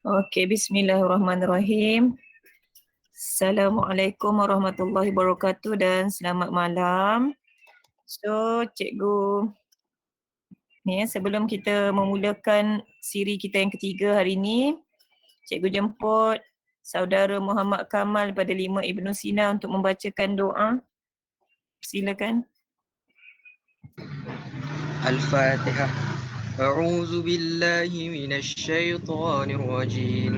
Okey, bismillahirrahmanirrahim. Assalamualaikum warahmatullahi wabarakatuh dan selamat malam. So, cikgu ni sebelum kita memulakan siri kita yang ketiga hari ini, cikgu jemput saudara Muhammad Kamal pada 5 Ibnu Sina untuk membacakan doa. Silakan. الفاتحة. أعوذ بالله من الشيطان الرجيم.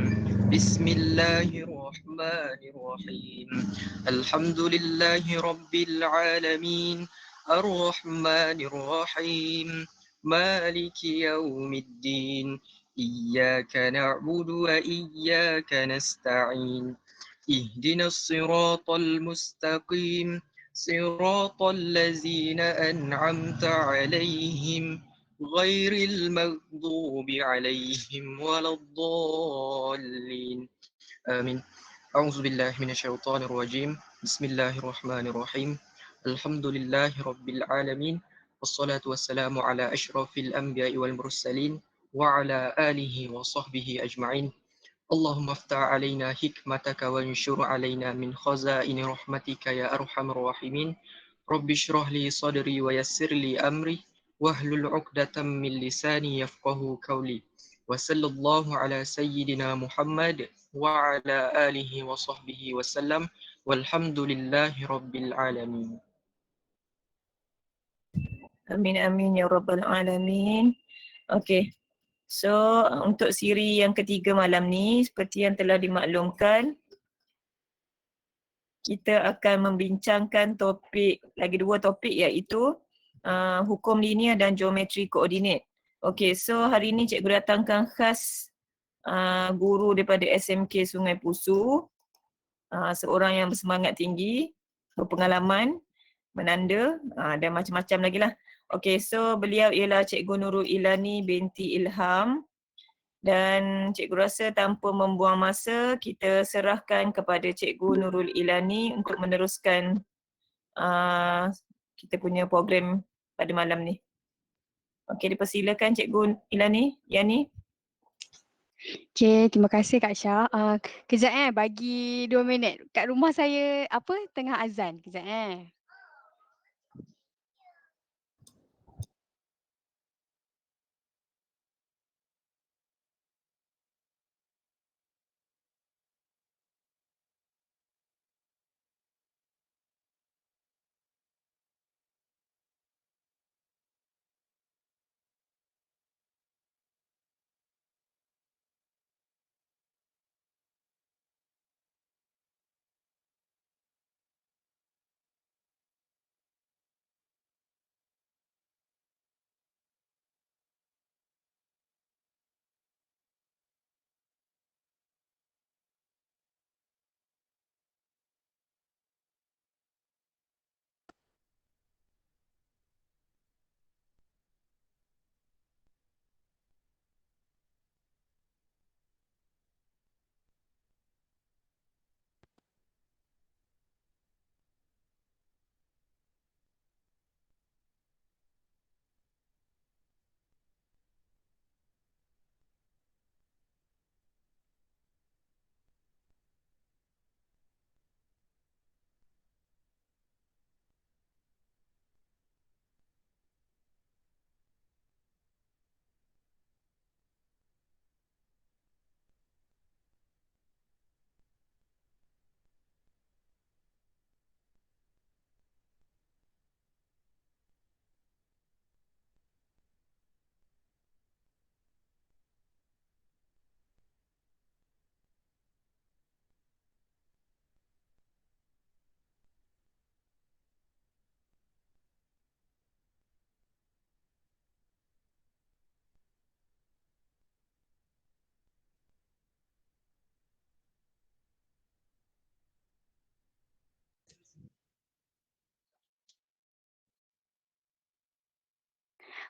بسم الله الرحمن الرحيم. الحمد لله رب العالمين الرحمن الرحيم مالك يوم الدين إياك نعبد وإياك نستعين اهدنا الصراط المستقيم صراط الذين أنعمت عليهم غير المغضوب عليهم ولا الضالين آمين. أعوذ بالله من الشيطان الرجيم. بسم الله الرحمن الرحيم. الحمد لله رب العالمين والصلاة والسلام على أشرف الأنبياء والمرسلين وعلى آله وصحبه أجمعين. اللهم افتح علينا حكمتك وانشر علينا من خزائن رحمتك يا أرحم الراحمين. رب اشرح لي صدري ويسر لي أمري واحلل عقدة من لساني يفقه قولي. وصلى الله على سيدنا محمد وعلى آله وصحبه وسلم والحمد لله رب العالمين. Amin amin ya rabbal alamin. Okey. So, untuk siri yang ketiga malam ni seperti yang telah dimaklumkan, kita akan membincangkan topik, lagi dua topik iaitu hukum linear dan geometri koordinat. Okey, so hari ni cikgu datangkan khas guru daripada SMK Sungai Pusu, seorang yang bersemangat tinggi, berpengalaman, menanda dan macam-macam lagi lah. Okey, so beliau ialah Cikgu Nurul Ilani binti Ilham. Dan cikgu rasa tanpa membuang masa, kita serahkan kepada Cikgu Nurul Ilani untuk meneruskan kita punya program pada malam ni. Okey, dipersilakan Cikgu Ilani, Yani. Okay, terima kasih Kak Syah. Kejap bagi 2 minit. Kat rumah saya tengah azan. Kejap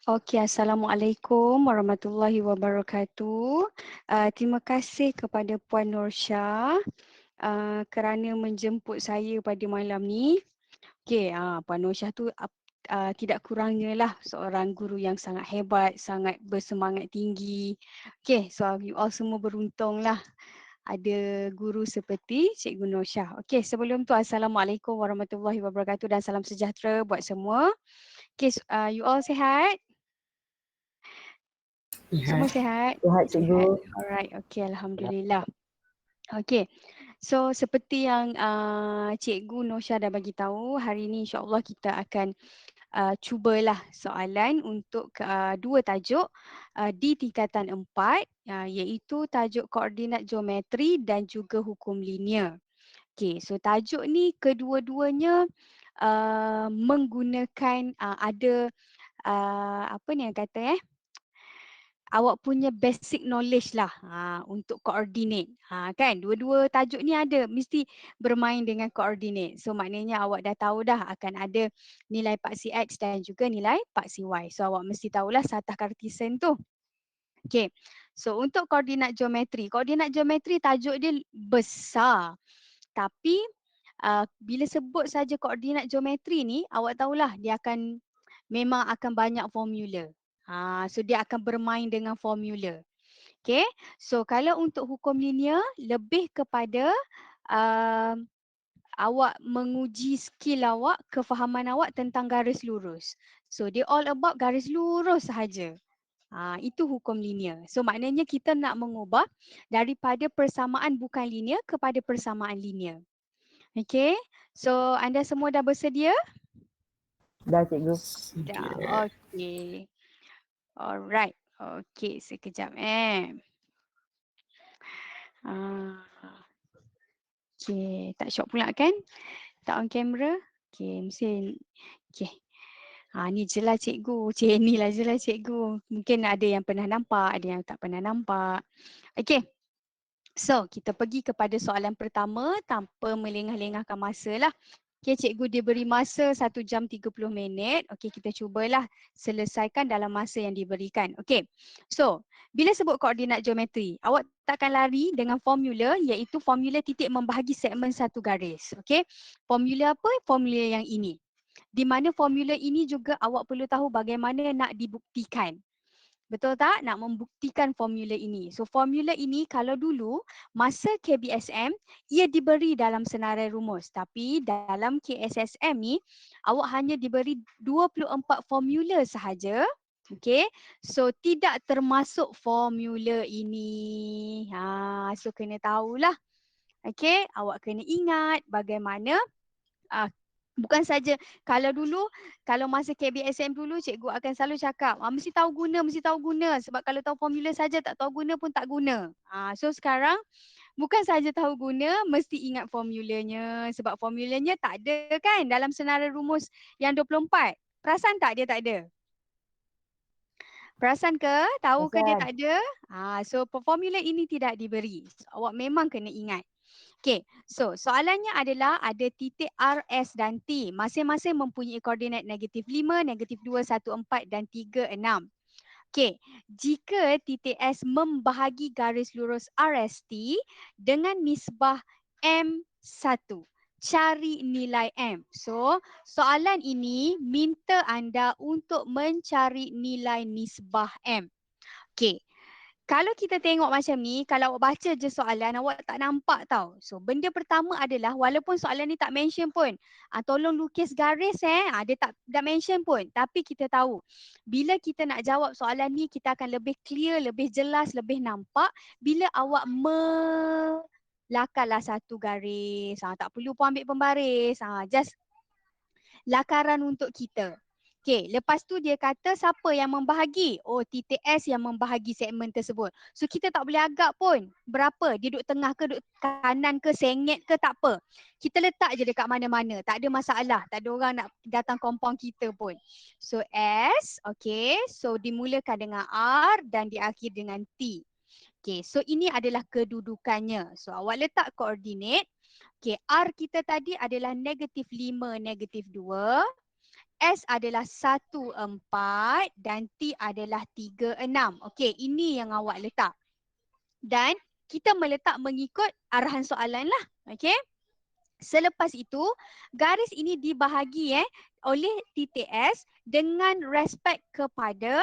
Okey, Assalamualaikum warahmatullahi wabarakatuh. Terima kasih kepada Puan Nur Syah kerana menjemput saya pada malam ni. Okey, Puan Nur Syah tu tidak kurangnya lah seorang guru yang sangat hebat, sangat bersemangat tinggi. Okay, so you all semua beruntung lah ada guru seperti Cikgu Nur Syah. Okay, sebelum tu Assalamualaikum warahmatullahi wabarakatuh dan salam sejahtera buat semua. Okay, you all sihat? Semua sihat? Sihat cikgu. Alright, okay, Alhamdulillah. Okay, so seperti yang Cikgu Nur Syah dah bagi tahu, hari ini insyaAllah kita akan cubalah soalan untuk dua tajuk di tingkatan 4, iaitu tajuk koordinat geometri dan juga hukum linear. Okay, so tajuk ni kedua-duanya menggunakan ada apa ni yang kata awak punya basic knowledge lah untuk coordinate. Kan dua-dua tajuk ni ada mesti bermain dengan coordinate. So maknanya awak dah tahu dah akan ada nilai paksi X dan juga nilai paksi Y. So awak mesti tahulah satah Cartesian tu. Okay. So untuk koordinat geometri tajuk dia besar. Tapi bila sebut saja koordinat geometri ni, awak tahulah dia memang akan banyak formula. So dia akan bermain dengan formula. Okay, so kalau untuk hukum linear lebih kepada awak menguji skill awak, kefahaman awak tentang garis lurus. So dia all about garis lurus sahaja. Itu hukum linear. So maknanya kita nak mengubah daripada persamaan bukan linear kepada persamaan linear. Okay, so anda semua dah bersedia? Dah cikgu. Dah, okay. Alright, okay, sekejap okay, tak syok pula kan? Tak on camera? Okay, mesin. Okay. Ni je lah cikgu. Ni lah je lah cikgu. Mungkin ada yang pernah nampak, ada yang tak pernah nampak. Okay. So, kita pergi kepada soalan pertama tanpa melengah-lengahkan masa lah. Okay, cikgu diberi masa 1 jam 30 minit. Okay, kita cubalah selesaikan dalam masa yang diberikan. Okay, so bila sebut koordinat geometri, awak takkan lari dengan formula iaitu formula titik membahagi segmen satu garis. Okay, formula apa? Formula yang ini. Di mana formula ini juga awak perlu tahu bagaimana nak dibuktikan. Betul tak? Nak membuktikan formula ini. So formula ini kalau dulu masa KBSM ia diberi dalam senarai rumus. Tapi dalam KSSM ni awak hanya diberi 24 formula sahaja. Okay. So tidak termasuk formula ini. So kena tahulah. Okay. Awak kena ingat bagaimana bukan saja kalau dulu, kalau masa KBSM dulu cikgu akan selalu cakap mesti tahu guna sebab kalau tahu formula saja tak tahu guna pun tak guna. So sekarang bukan saja tahu guna, mesti ingat formulanya sebab formulanya tak ada kan dalam senarai rumus yang 24. Perasan tak dia tak ada? Perasan ke? Tahu ke dia tak ada? So formula ini tidak diberi. So, awak memang kena ingat. Okay, so soalannya adalah ada titik R, S dan T. Masing-masing mempunyai koordinat negatif 5, negatif 2, 1, 4 dan 3, 6. Okay, jika titik S membahagi garis lurus RST dengan nisbah M1, cari nilai M. So, soalan ini minta anda untuk mencari nilai nisbah M. Okay. Kalau kita tengok macam ni, kalau awak baca je soalan, awak tak nampak tau. So, benda pertama adalah walaupun soalan ni tak mention pun, tolong lukis garis dia tak mention pun. Tapi kita tahu, bila kita nak jawab soalan ni, kita akan lebih clear, lebih jelas, lebih nampak bila awak lakarlah satu garis. Tak perlu pun ambil pembaris. Just lakaran untuk kita. Okay, lepas tu dia kata siapa yang membahagi? Oh, titik S yang membahagi segmen tersebut. So kita tak boleh agak pun. Berapa? Dia duduk tengah ke, duduk kanan ke, sengit ke, tak apa. Kita letak je dekat mana-mana. Tak ada masalah. Tak ada orang nak datang compound kita pun. So S, okay. So dimulakan dengan R dan diakhir dengan T. Okay, so ini adalah kedudukannya. So awak letak koordinat. Okay, R kita tadi adalah negatif 5, negatif 2. S adalah 1, 4 dan T adalah 3, 6. Okey, ini yang awak letak. Dan kita meletak mengikut arahan soalan lah. Okey. Selepas itu, garis ini dibahagi oleh titik S dengan respect kepada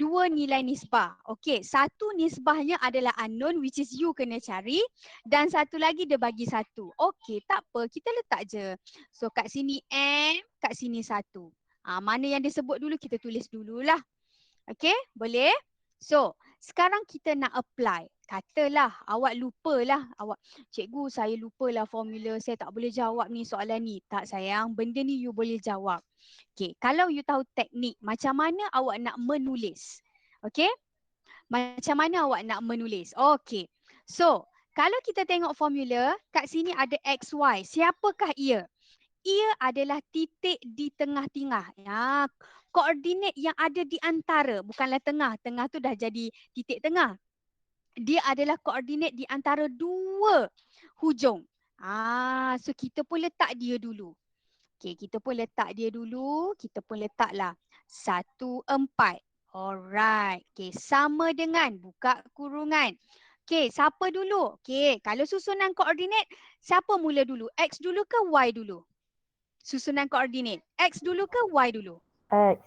dua nilai nisbah. Okey, satu nisbahnya adalah unknown which is you kena cari dan satu lagi dia bagi satu. Okey, tak apa, kita letak je. So kat sini M, kat sini satu. Mana yang disebut dulu kita tulis dululah. Okey, boleh? So, sekarang kita nak apply. Katalah awak lupalah, cikgu saya lupalah formula, saya tak boleh jawab ni soalan ni. Tak sayang, benda ni you boleh jawab. Okey, kalau you tahu teknik macam mana awak nak menulis. Okey? Macam mana awak nak menulis? Okey. So, kalau kita tengok formula, kat sini ada XY. Siapakah ia? Ia adalah titik di tengah-tengah. Ya, koordinat yang ada di antara, bukanlah tengah. Tengah tu dah jadi titik tengah. Dia adalah koordinat di antara dua hujung. So kita pun letak dia dulu. Okey, kita pun letak dia dulu. Kita pun letaklah 1, 4. Alright. Okey, sama dengan buka kurungan. Okey, siapa dulu? Okey, kalau susunan koordinat, siapa mula dulu? X dulu ke Y dulu? Susunan koordinat. X dulu ke Y dulu? X.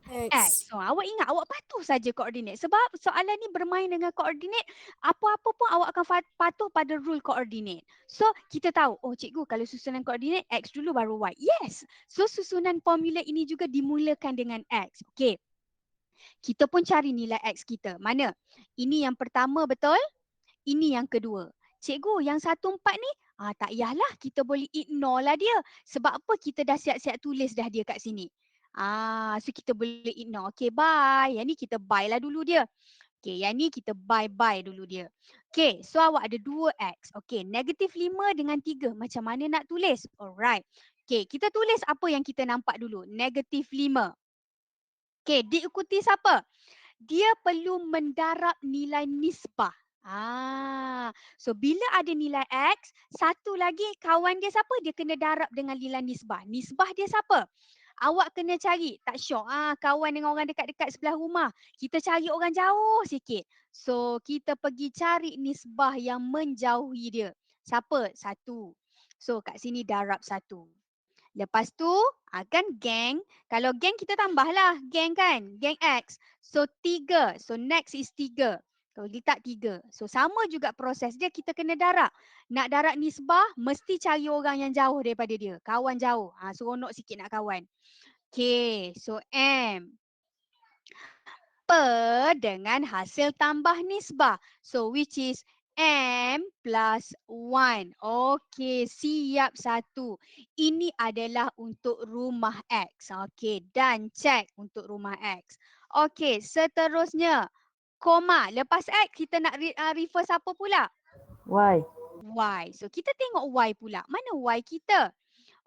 X. So, awak ingat, awak patuh saja koordinat. Sebab soalan ni bermain dengan koordinat, apa-apa pun awak akan patuh pada rule koordinat. So, kita tahu, oh cikgu kalau susunan koordinat, X dulu baru Y. Yes. So, susunan formula ini juga dimulakan dengan X. Okey. Kita pun cari nilai X kita. Mana? Ini yang pertama betul? Ini yang kedua. Cikgu, yang 1, 4 ni, tak payahlah, kita boleh ignore lah dia. Sebab apa? Kita dah siap-siap tulis dah dia kat sini. So kita boleh ignore. Okay, bye. Yang ni kita buy lah dulu dia. Okay, yang ni kita buy dulu dia. Okay, so awak ada 2X. Okay, negatif 5 dengan 3. Macam mana nak tulis? Alright. Okay, kita tulis apa yang kita nampak dulu. Negatif 5. Okay, diikuti siapa? Dia perlu mendarab nilai nisbah. So bila ada nilai X, satu lagi kawan dia siapa? Dia kena darab dengan nilai nisbah. Nisbah dia siapa? Awak kena cari. Tak syok kawan dengan orang dekat-dekat sebelah rumah. Kita cari orang jauh sikit. So kita pergi cari nisbah yang menjauhi dia. Siapa? 1. So kat sini darab 1. Lepas tu kan geng. Kalau geng kita tambahlah. Geng kan? Geng X. So 3. So next is 3. Kalau letak 3. So sama juga proses dia, kita kena darab. Nak darab nisbah, mesti cari orang yang jauh daripada dia. Kawan jauh. Seronok sikit nak kawan. Okay. So M. Per dengan hasil tambah nisbah. So which is M plus 1. Okey, siap 1. Ini adalah untuk rumah X. Okey, dan cek untuk rumah X. Okey, seterusnya. Koma. Lepas X, kita nak reverse apa pula? Y. Y. So kita tengok Y pula. Mana Y kita?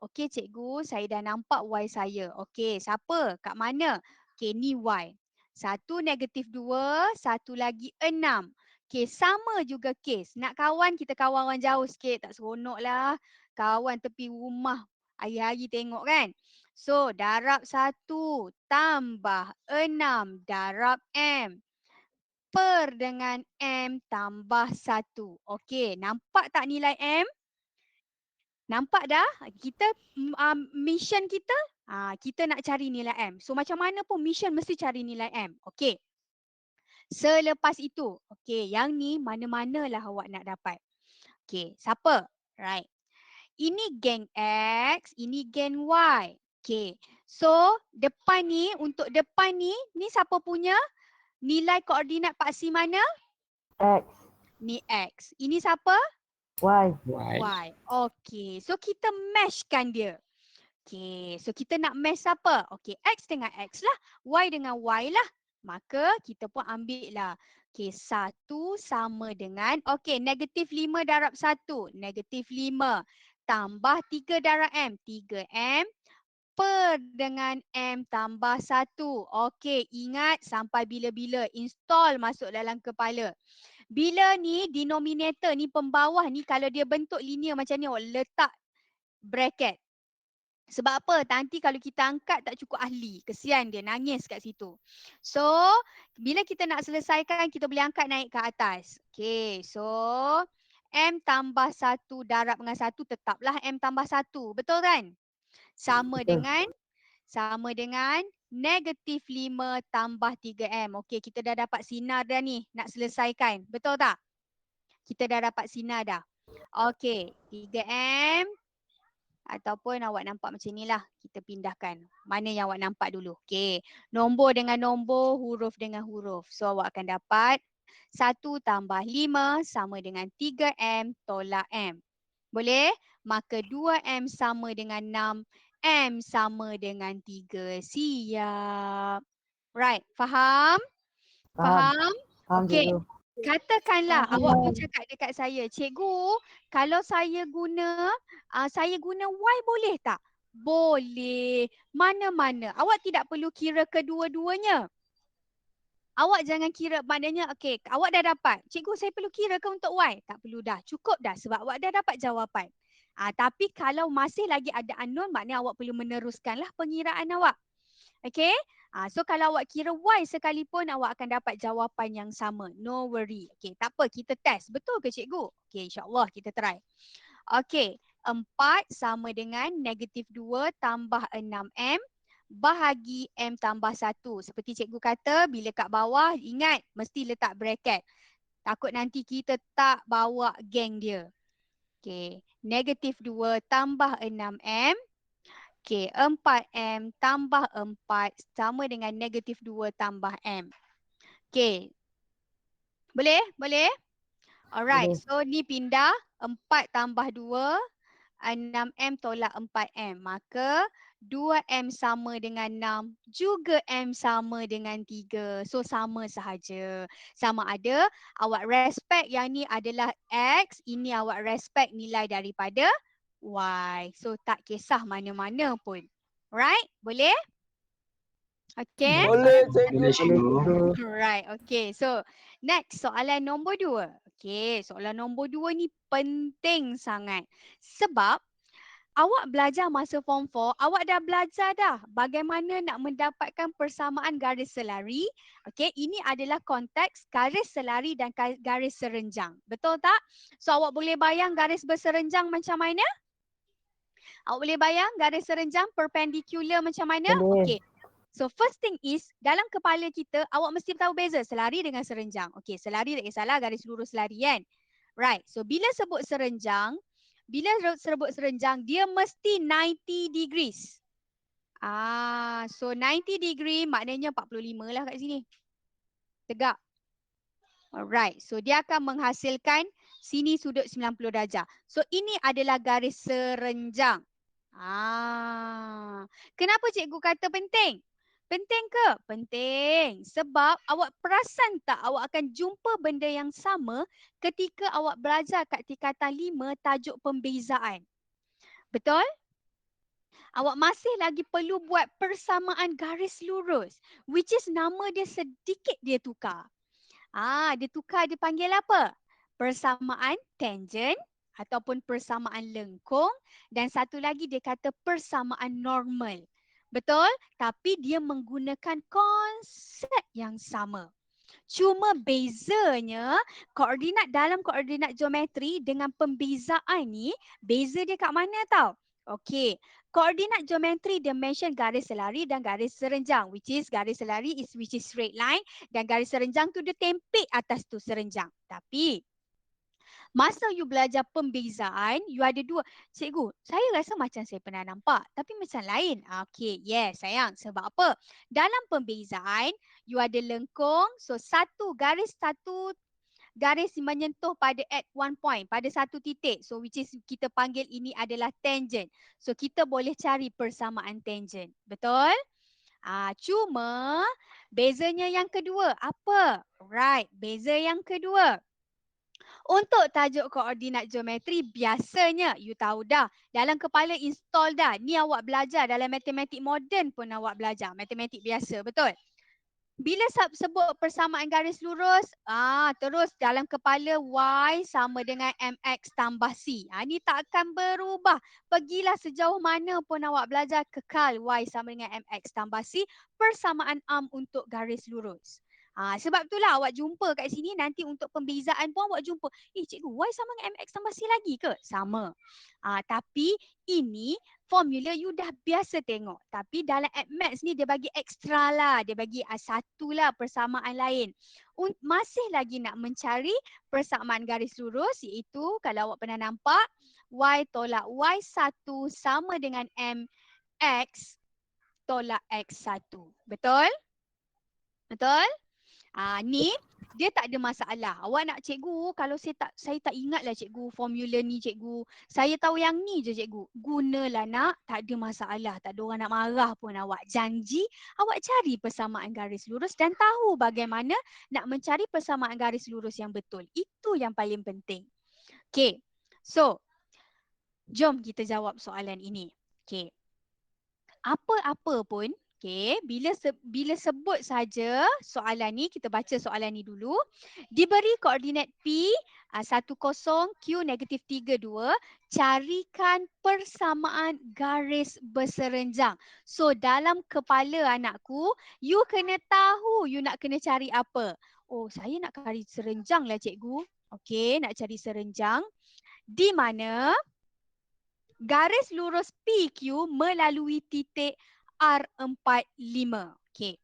Okey cikgu, saya dah nampak Y saya. Okey, siapa? Kat mana? Okey, ni Y. 1 negatif 2, satu lagi 6. Okey, sama juga kes. Nak kawan, kita kawan orang jauh sikit. Tak seronok lah. Kawan tepi rumah. Hari-hari tengok kan. So, darab 1 tambah 6 darab M. Per dengan M tambah 1. Okey, nampak tak nilai M? Nampak dah? Kita mission kita, kita nak cari nilai M. So macam mana pun mission mesti cari nilai M. Okey. Selepas itu, okey, yang ni mana-manalah awak nak dapat. Okey, siapa? Right. Ini geng X, ini geng Y. Okey. So, depan ni, untuk depan ni siapa punya? Nilai koordinat paksi mana? X. Ni X. Ini siapa? Y. Y. Okey. So kita meshkan dia. Okey. So kita nak mesh apa? Okey. X dengan X lah. Y dengan Y lah. Maka kita pun ambil lah. Okey. 1 sama dengan. Okey. Negatif 5 darab 1. Negatif 5. Tambah 3 darab M. 3M. Per dengan M tambah 1. Okey. Ingat sampai bila-bila. Install masuk dalam kepala. Bila ni denominator ni pembawah ni kalau dia bentuk linear macam ni awak letak bracket. Sebab apa? Nanti kalau kita angkat tak cukup ahli. Kesian dia nangis kat situ. So, bila kita nak selesaikan kita boleh angkat naik ke atas. Okay, so M tambah 1 darab dengan 1 tetaplah M tambah 1. Betul kan? Sama Betul. dengan negatif 5 tambah 3M. Okey, kita dah dapat sinar dah ni. Nak selesaikan. Betul tak? Kita dah dapat sinar dah. Okey, 3M ataupun awak nampak macam ni lah. Kita pindahkan. Mana yang awak nampak dulu. Okey, nombor dengan nombor, huruf dengan huruf. So awak akan dapat 1 tambah 5 sama dengan 3M tolak M. Boleh? Maka 2M sama dengan 6. M sama dengan 3. Siap. Right, faham? Faham. Faham Okey. cikgu. Katakanlah awak pun cakap dekat saya, cikgu, kalau saya guna Y boleh tak? Boleh. Mana-mana. Awak tidak perlu kira kedua-duanya. Awak jangan kira, maknanya okey, awak dah dapat. Cikgu, saya perlu kira ke untuk Y? Tak perlu dah. Cukup dah sebab awak dah dapat jawapan. Tapi kalau masih lagi ada unknown, maknanya awak perlu meneruskanlah pengiraan awak. Okey? So kalau awak kira Y sekalipun, awak akan dapat jawapan yang sama. No worry. Okey, tak apa, kita test. Betul ke cikgu? Okey, insyaAllah kita try. Okey, 4 sama dengan negatif 2 tambah 6M bahagi M tambah 1. Seperti cikgu kata, bila kat bawah, ingat mesti letak bracket. Takut nanti kita tak bawa geng dia. Okey, negatif 2 tambah 6M. Okey, 4M tambah 4 sama dengan negatif 2 tambah M. Okey. Boleh? Boleh? Alright, Boleh. so ni pindah 4 tambah 2, 6M tolak 4M. Maka 2M sama dengan 6, juga M sama dengan 3. So sama sahaja. Sama ada awak respect yang ni adalah X, ini awak respect nilai daripada Y. So tak kisah mana-mana pun. Right? Boleh? Okay? Boleh Boleh Boleh cikgu. cikgu. Right, okay. So, next soalan nombor 2. Okay, soalan nombor 2 ni penting sangat. Sebab awak belajar masa form 4, awak dah belajar dah bagaimana nak mendapatkan persamaan garis selari. Okay, ini adalah konteks garis selari dan garis serenjang. Betul tak? So, awak boleh bayang garis berserenjang macam mana? Awak boleh bayang garis serenjang perpendicular macam mana? Boleh. Okay. So first thing is, dalam kepala kita, awak mesti tahu beza selari dengan serenjang. Okay, selari tak kisahlah, garis lurus selari kan? Right, so bila sebut serenjang, dia mesti 90 degrees. So 90 degree maknanya 45 lah kat sini. Tegak. Alright, so dia akan menghasilkan sini sudut 90 darjah. So ini adalah garis serenjang. Kenapa cikgu kata penting? Penting ke? Penting. Sebab awak perasan tak awak akan jumpa benda yang sama ketika awak belajar kat tingkatan 5 tajuk pembezaan. Betul? Awak masih lagi perlu buat persamaan garis lurus. Which is nama dia sedikit dia tukar. Dia tukar, dia panggil apa? Persamaan tangent ataupun persamaan lengkung, dan satu lagi dia kata persamaan normal. Betul? Tapi dia menggunakan konsep yang sama. Cuma bezanya koordinat dalam koordinat geometri dengan pembezaan ni, beza dia kat mana tau? Okey, koordinat geometri dia mention garis selari dan garis serenjang, which is garis selari which is straight line, dan garis serenjang tu dia tempek atas tu serenjang. Tapi masa you belajar pembezaan, you ada dua. Cikgu, saya rasa macam saya pernah nampak, tapi macam lain. Okey, yes sayang. Sebab apa? Dalam pembezaan, you ada lengkung. So satu garis menyentuh pada at one point, pada satu titik. So which is kita panggil ini adalah tangent. So kita boleh cari persamaan tangent. Betul? Cuma bezanya yang kedua apa? Right, beza yang kedua. Untuk tajuk koordinat geometri, biasanya you tahu dah. Dalam kepala install dah. Ni awak belajar dalam matematik moden pun awak belajar. Matematik biasa, betul? Bila sebut persamaan garis lurus, terus dalam kepala Y sama dengan MX tambah C. Ni tak akan berubah. Pergilah sejauh mana pun awak belajar, kekal Y sama dengan MX tambah C. Persamaan arm untuk garis lurus. Sebab itulah awak jumpa kat sini nanti untuk pembezaan pun awak jumpa. Cikgu, Y sama dengan MX tambah C lagi ke? Sama. Tapi ini formula you dah biasa tengok. Tapi dalam AddMath ni dia bagi ekstra lah. Dia bagi satu lah persamaan lain. Masih lagi nak mencari persamaan garis lurus iaitu kalau awak pernah nampak Y tolak Y1 sama dengan MX tolak X1. Betul? Betul? Ni dia tak ada masalah. Awak nak cikgu, kalau saya tak ingatlah cikgu formula ni cikgu. Saya tahu yang ni je cikgu. Gunalah nak, tak ada masalah. Tak ada orang nak marah pun awak. Janji awak cari persamaan garis lurus dan tahu bagaimana nak mencari persamaan garis lurus yang betul. Itu yang paling penting. Okay. So, jom kita jawab soalan ini. Okay. Apa-apa pun, okay, bila sebut saja soalan ni, kita baca soalan ni dulu. Diberi koordinat P 10, Q negatif 32, carikan persamaan garis berserenjang. So dalam kepala anakku, you kena tahu you nak kena cari apa. Oh, saya nak cari serenjang lah cikgu. Okay, nak cari serenjang. Di mana garis lurus PQ melalui titik R45. Okay.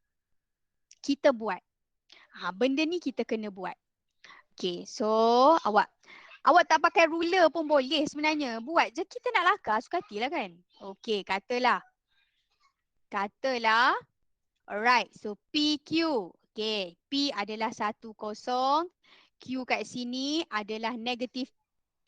Kita buat. Benda ni kita kena buat. Okay. So, awak tak pakai ruler pun boleh sebenarnya. Buat je, kita nak lakar suka hatilah kan. Okay. Katalah. Alright. So, PQ. Okay. P adalah 10. Q kat sini adalah negatif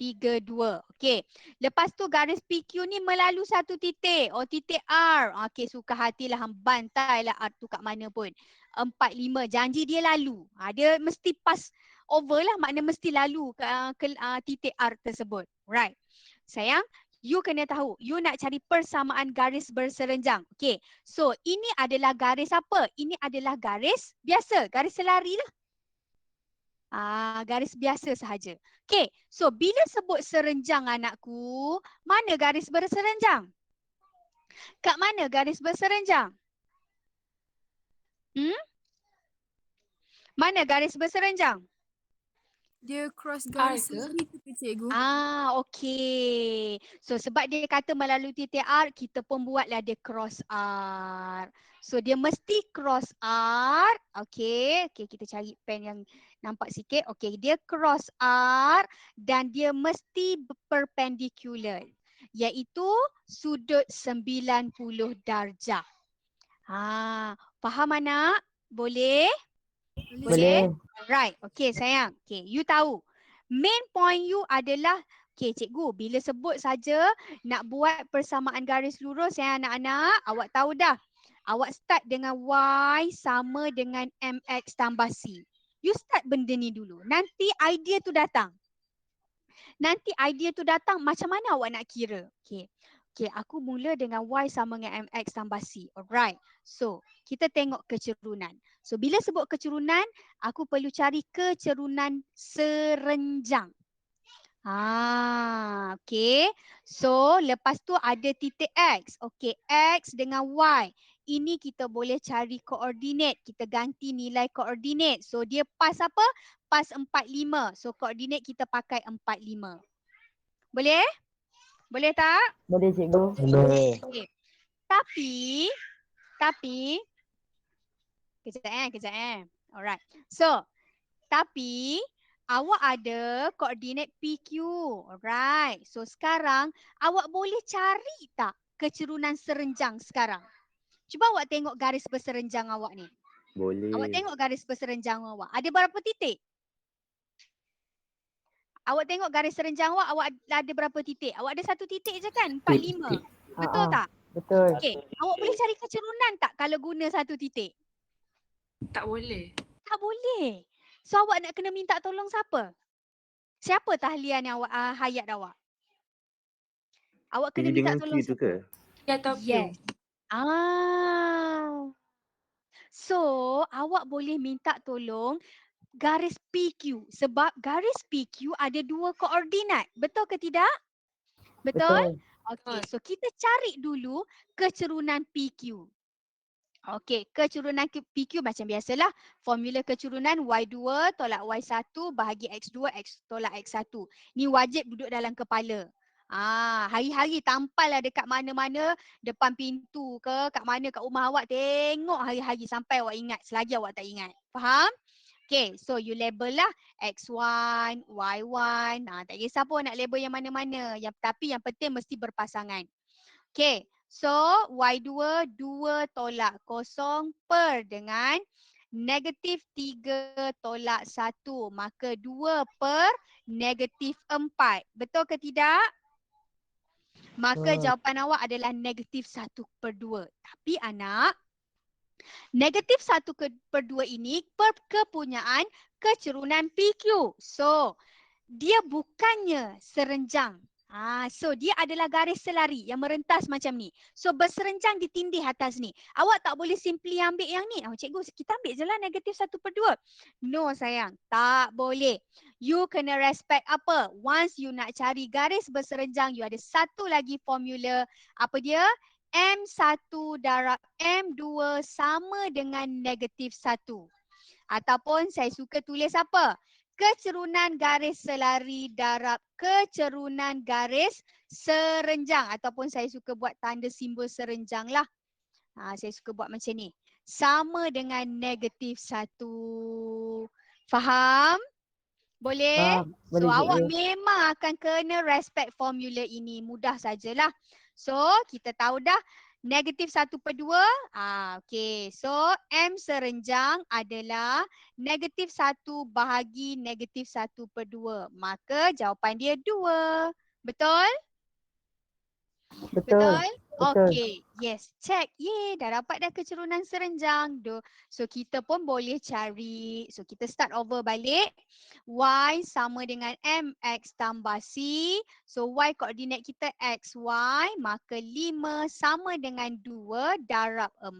32. Okey. Lepas tu garis PQ ni melalui satu titik. Oh, titik R. Okey, suka hatilah hang bantailah R tu kat mana pun. 45. Janji dia lalu. Dia mesti pass over lah. Makna mesti lalu ke titik R tersebut. Right. Sayang, you kena tahu. You nak cari persamaan garis berserenjang. Okey. So, ini adalah garis apa? Ini adalah garis biasa. Garis selari lah. Garis biasa sahaja. Okay, so bila sebut serenjang anakku, mana garis berserenjang? Kat mana garis berserenjang? Mana garis berserenjang? Dia cross garis sendiri ke cikgu? Okey. So sebab dia kata melalui titik R, kita pun buatlah dia cross R. So dia mesti cross R. Okey, kita cari pen yang nampak sikit. Okey, dia cross R dan dia mesti perpendicular. Iaitu sudut 90 darjah. Faham anak? Boleh? Boleh. Right. Okay sayang. Okay, you tahu. Main point you adalah, okay cikgu, bila sebut saja nak buat persamaan garis lurus anak-anak, awak tahu dah. Awak start dengan Y sama dengan MX tambah C. You start benda ni dulu. Nanti idea tu datang. Macam mana awak nak kira. Okay, aku mula dengan Y sama dengan MX tambah C. Alright. So, kita tengok kecerunan. So, bila sebut kecerunan, aku perlu cari kecerunan serenjang. Okay. So, lepas tu ada titik X. Okay, X dengan Y. Ini kita boleh cari koordinat. Kita ganti nilai koordinat. So, dia pas apa? Pas 45. So, koordinat kita pakai 45. Boleh? Boleh tak? Boleh cikgu. Boleh. Okay. Tapi kejap. Alright. So, tapi awak ada koordinat PQ. Alright. So, sekarang awak boleh cari tak kecerunan serenjang sekarang? Cuba awak tengok garis berserenjang awak ni. Boleh. Awak tengok garis berserenjang awak. Ada berapa titik? Awak tengok garis serenjang awak ada berapa titik? Awak ada satu titik je kan? 45. Betul tak? Betul. Okey, awak boleh cari kecerunan tak kalau guna satu titik? Tak boleh. Tak boleh. So awak nak kena minta tolong siapa? Siapa tahlian yang awak hayat awak? Awak kena P minta dengan tolong Q tu ke? Ya atau Q? Yes. So awak boleh minta tolong garis PQ sebab garis PQ ada dua koordinat. Betul ke tidak? Betul? Okey, so kita cari dulu kecerunan PQ. Okey, kecurunan PQ macam biasalah. Formula kecurunan Y2 tolak Y1 bahagi X2 X tolak X1. Ni wajib duduk dalam kepala. Hari-hari tampal lah dekat mana-mana, depan pintu ke, kat mana kat rumah awak, tengok hari-hari sampai awak ingat, selagi awak tak ingat. Faham? Okay, so you label lah X1, Y1. Tak kisah pun nak label yang mana-mana. Tapi yang penting mesti berpasangan. Okay, so Y2 2 tolak 0 per dengan negatif 3 tolak 1. Maka 2 per negatif 4. Betul ke tidak? Maka jawapan awak adalah negatif 1 per 2. Tapi anak, negatif 1 per 2 ini kepunyaan kecurunan PQ. So, dia bukannya serenjang. So dia adalah garis selari yang merentas macam ni. So berserenjang ditindih atas ni. Awak tak boleh simply ambil yang ni. Cikgu, kita ambil je lah negatif 1 per 2. No sayang, tak boleh. You kena respect apa? Once you nak cari garis berserenjang, you ada satu lagi formula. Apa dia? M1 darab M2 sama dengan negatif 1. Ataupun saya suka tulis apa? Kecerunan garis selari darab kecerunan garis serenjang. Ataupun saya suka buat tanda simbol serenjang lah. Saya suka buat macam ni. Sama dengan negatif 1. Faham? Boleh? So awak memang akan kena respect formula ini. Mudah sajalah. So kita tahu dah. Negatif 1 per 2. Okay. So M serenjang adalah negatif 1 bahagi negatif 1 per 2. Maka jawapan dia 2. Betul? Betul? Okay. Yes. Check. Yeay. Dah dapat dah kecerunan serenjang. So kita pun boleh cari. So kita start over balik. Y sama dengan MX tambah C. So Y koordinat kita XY. Maka 5 sama dengan 2 darab 4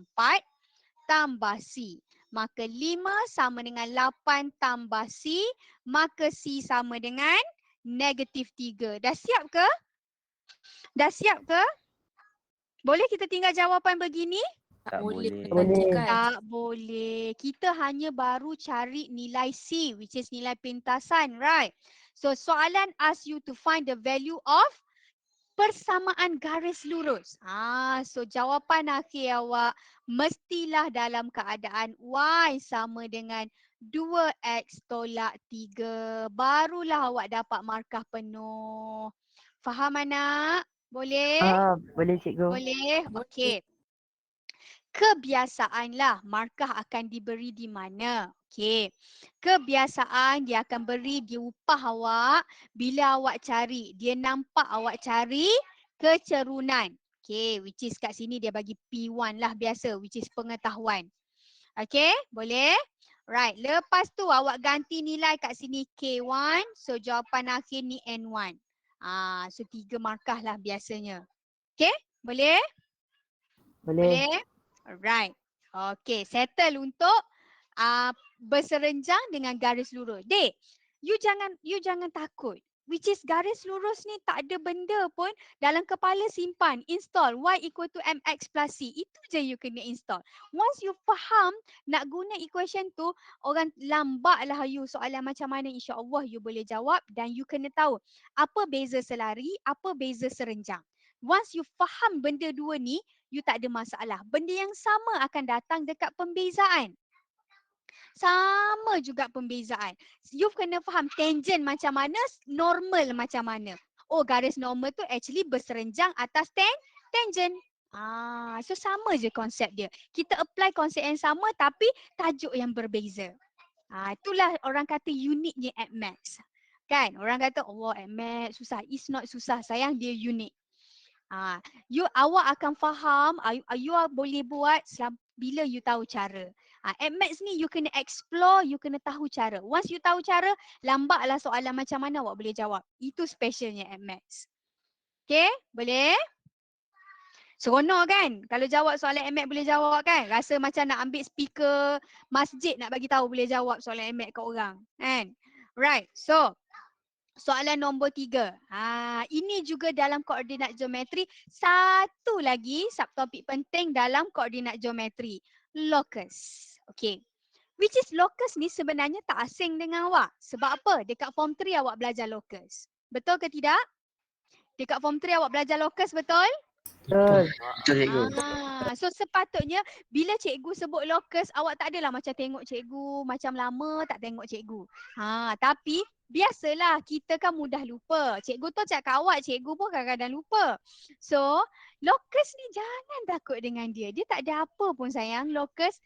tambah C. Maka 5 sama dengan 8 tambah C. Maka C sama dengan negatif 3. Dah siap ke? Dah siap ke? Boleh kita tinggal jawapan begini? Tak boleh. Tak boleh. Kita hanya baru cari nilai C, which is nilai pintasan, right? So soalan ask you to find the value of persamaan garis lurus. So jawapan akhir awak mestilah dalam keadaan Y sama dengan 2X tolak 3. Barulah awak dapat markah penuh. Faham anak? Boleh? Boleh cikgu. Boleh? Okey. Kebiasaanlah markah akan diberi di mana. Okey. Kebiasaan dia akan beri di upah awak bila awak cari. Dia nampak awak cari kecerunan. Okey, which is kat sini dia bagi P1 lah biasa, which is pengetahuan. Okey, boleh? Right, lepas tu awak ganti nilai kat sini K1. So jawapan akhir ni N1. So 3 markah lah biasanya. Okey, boleh? Boleh? Alright. Okay, settle untuk berserenjang dengan garis lurus. Dek, you jangan takut. Which is garis lurus ni tak ada benda pun dalam kepala simpan. Install Y equal to MX plus C. Itu je you kena install. Once you faham nak guna equation tu, orang lambat lah you soalan macam mana, insya-Allah you boleh jawab dan you kena tahu apa beza selari, apa beza serenjang. Once you faham benda dua ni, you tak ada masalah. Benda yang sama akan datang dekat pembezaan. Sama juga pembezaan. You kena faham tangent macam mana, normal macam mana. Oh, garis normal tu actually berserenjang atas tangent. So sama je konsep dia. Kita apply konsep yang sama tapi tajuk yang berbeza. Itulah orang kata uniknya AddMath. Kan? Orang kata, Allah AddMath susah. It's not susah, sayang, dia unik. Awak akan faham, you boleh buat bila you tahu cara. AddMath ni you kena explore, you kena tahu cara. Once you tahu cara, lambatlah soalan macam mana awak boleh jawab. Itu specialnya AddMath. Okay, boleh? Seronok kan? Kalau jawab soalan AddMath boleh jawab kan? Rasa macam nak ambil speaker masjid nak bagi tahu boleh jawab soalan AddMath kat orang. Kan? Right, so Soalan nombor 3. Ini juga dalam koordinat geometri. Satu lagi subtopik penting dalam koordinat geometri. Locus. Okay. Which is locus ni sebenarnya tak asing dengan awak. Sebab apa? Dekat form 3 awak belajar locus. Betul ke tidak? Dekat form 3 awak belajar locus, betul? Betul. Betul cikgu. So sepatutnya bila cikgu sebut locus, awak tak adalah macam tengok cikgu, macam lama tak tengok cikgu. Tapi biasalah kita kan mudah lupa. Cikgu tu cakap awak, cikgu pun kadang-kadang lupa. So locus ni jangan takut dengan dia. Dia tak ada apa pun sayang. Locus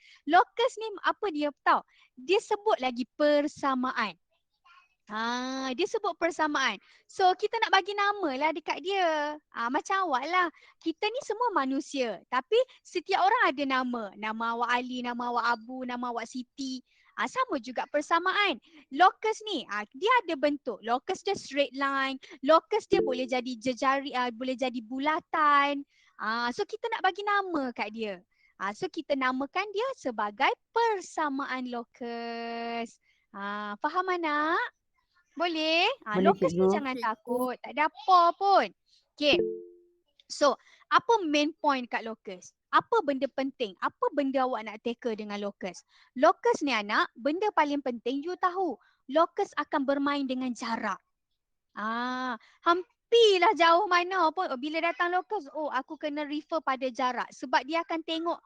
ni apa dia tahu? Dia sebut lagi persamaan. Dia sebut persamaan. So kita nak bagi nama lah dekat dia. Macam awak lah. Kita ni semua manusia. Tapi setiap orang ada nama. Nama awak Ali, nama awak Abu, nama awak Siti. Sama juga persamaan. Locus ni, dia ada bentuk. Locus dia straight line. Locus dia boleh jadi jejari, boleh jadi bulatan. So kita nak bagi nama kat dia. So kita namakan dia sebagai persamaan locus. Faham anak? Boleh? Boleh, Locus ni cikgu. jangan takut. Tak ada apa pun. Okay. So, apa main point kat locus? Apa benda penting? Apa benda awak nak tackle dengan locus? Locus ni anak, benda paling penting you tahu. Locus akan bermain dengan jarak. Hampirlah jauh mana pun. Bila datang locus, aku kena refer pada jarak. Sebab dia akan tengok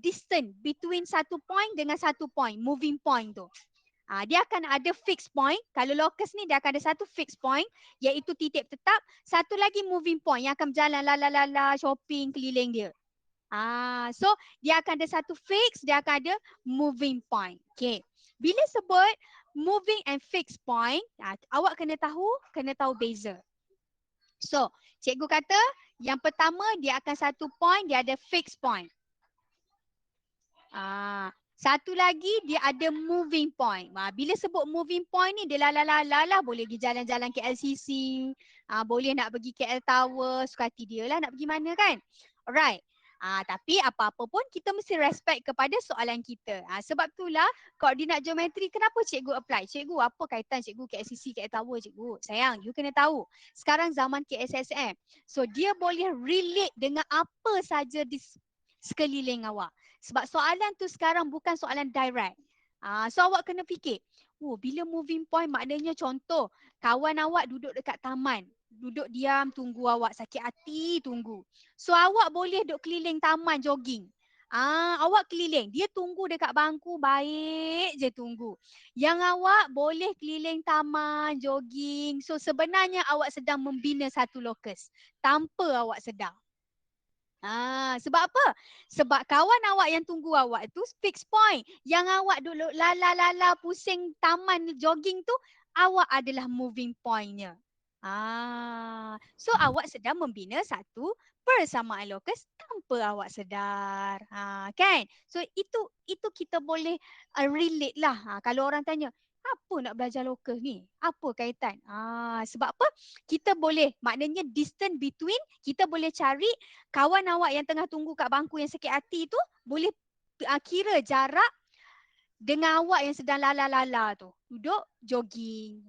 distance between satu point dengan satu point. Moving point tu. Dia akan ada fixed point. Kalau locus ni dia akan ada satu fixed point iaitu titik tetap. Satu lagi moving point yang akan berjalan la shopping keliling dia. So dia akan ada satu fixed, dia akan ada moving point. Okay. Bila sebut moving and fixed point, awak kena tahu beza. So cikgu kata yang pertama dia akan satu point, dia ada fixed point. Satu lagi dia ada moving point. Bila sebut moving point ni dia la boleh pergi jalan-jalan KLCC, boleh nak pergi KL Tower, suka hati dia lah nak pergi mana kan. Alright. Tapi apa-apa pun kita mesti respect kepada soalan kita. Sebab itulah koordinat geometri kenapa cikgu apply? Cikgu apa kaitan cikgu KLCC, KL Tower cikgu? Sayang, you kena tahu. Sekarang zaman KSSM. So dia boleh relate dengan apa saja di sekeliling awak. Sebab soalan tu sekarang bukan soalan direct. So awak kena fikir, bila moving point maknanya contoh kawan awak duduk dekat taman. Duduk diam tunggu awak, sakit hati tunggu. So awak boleh duduk keliling taman jogging. Awak keliling, dia tunggu dekat bangku baik je tunggu. Yang awak boleh keliling taman jogging. So sebenarnya awak sedang membina satu locus tanpa awak sedar. Sebab apa? Sebab kawan awak yang tunggu awak tu fixed point. Yang awak duduk la pusing taman jogging tu, awak adalah moving pointnya. So awak sedang membina satu persamaan locus tanpa awak sedar. Kan? So itu kita boleh relate lah. Kalau orang tanya, apa nak belajar locus ni? Apa kaitan? Sebab apa? Kita boleh, maknanya distance between, kita boleh cari kawan awak yang tengah tunggu kat bangku yang sakit hati tu, boleh kira jarak dengan awak yang sedang la tu. Duduk jogging.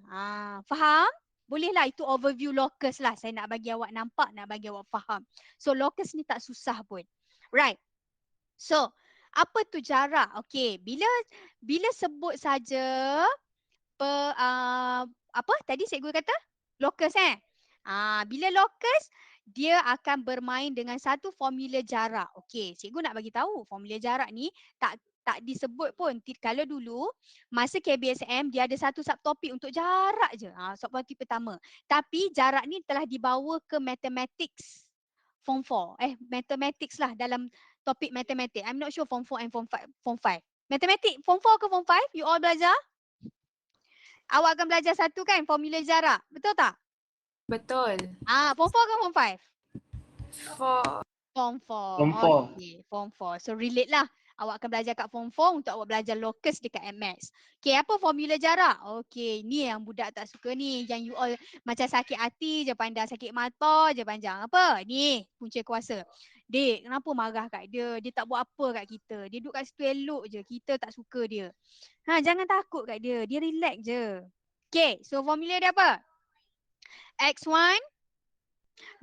Faham? Bolehlah itu overview locus lah. Saya nak bagi awak nampak, nak bagi awak faham. So locus ni tak susah pun. Right. So, apa tu jarak? Okay, bila sebut saja apa tadi cikgu kata? Locus bila locus dia akan bermain dengan satu formula jarak. Okey, cikgu nak bagi tahu formula jarak ni tak disebut pun. Kalau dulu masa KBSM dia ada satu subtopik untuk jarak je. Subtopik pertama. Tapi jarak ni telah dibawa ke mathematics form 4. Mathematics lah dalam topik matematik. I'm not sure form 4 and form 5. Matematik form 4 ke form 5? You all belajar? Awak akan belajar satu kan formula jarak. Betul tak? Betul. Form 4 ke form 5? Form 4. Form 4. Okay, form 4. So relate lah. Awak akan belajar kat form 4 untuk awak belajar locus dekat MS. Okay, apa formula jarak? Okay, ni yang budak tak suka ni. Yang you all macam sakit hati je pandang, sakit mata je panjang. Apa? Ni, punca kuasa. Dek, kenapa marah kat dia? Dia tak buat apa kat kita. Dia duduk kat situ elok je. Kita tak suka dia. Jangan takut kat dia. Dia relax je. Okay, so formula dia apa? X1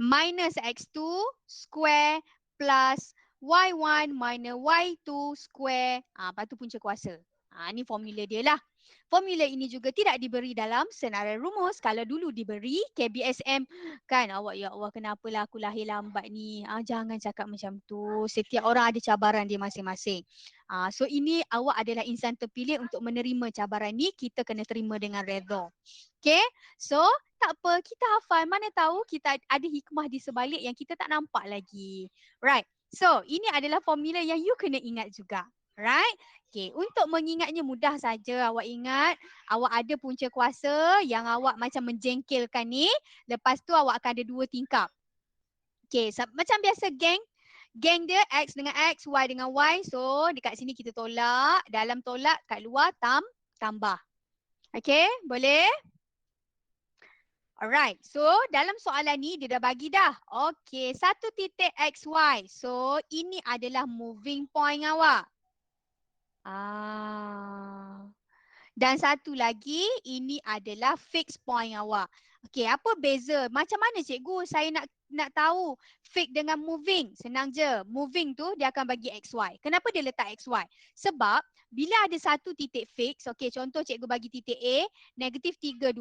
minus X2 square plus Y1 minus Y2 square. Lepas tu punca kuasa. Ni formula dia lah. Formula ini juga tidak diberi dalam senarai rumus. Kalau dulu diberi KBSM kan, awak ya Allah kenapalah aku lahir lambat ni. Jangan cakap macam tu. Setiap orang ada cabaran dia masing-masing. So ini awak adalah insan terpilih untuk menerima cabaran ni. Kita kena terima dengan redha. Okay. So tak apa, kita hafal. Mana tahu kita ada hikmah di sebalik yang kita tak nampak lagi. Right. So ini adalah formula yang you kena ingat juga. Right. Okay, untuk mengingatnya mudah saja. Awak ingat, awak ada punca kuasa yang awak macam menjengkelkan ni. Lepas tu awak akan ada 2 tingkap. Okay, macam biasa geng. Geng dia X dengan X, Y dengan Y. So dekat sini kita tolak. Dalam tolak, kat luar tambah. Okay, boleh? Alright, so dalam soalan ni dia dah bagi dah. Okay, 1 titik XY. So ini adalah moving point awak. Dan satu lagi, ini adalah fixed point awak. Okey, apa beza? Macam mana cikgu saya nak tahu fixed dengan moving? Senang je. Moving tu dia akan bagi XY. Kenapa dia letak XY? Sebab bila ada satu titik fix, okey contoh cikgu bagi titik A, negatif 3, 2.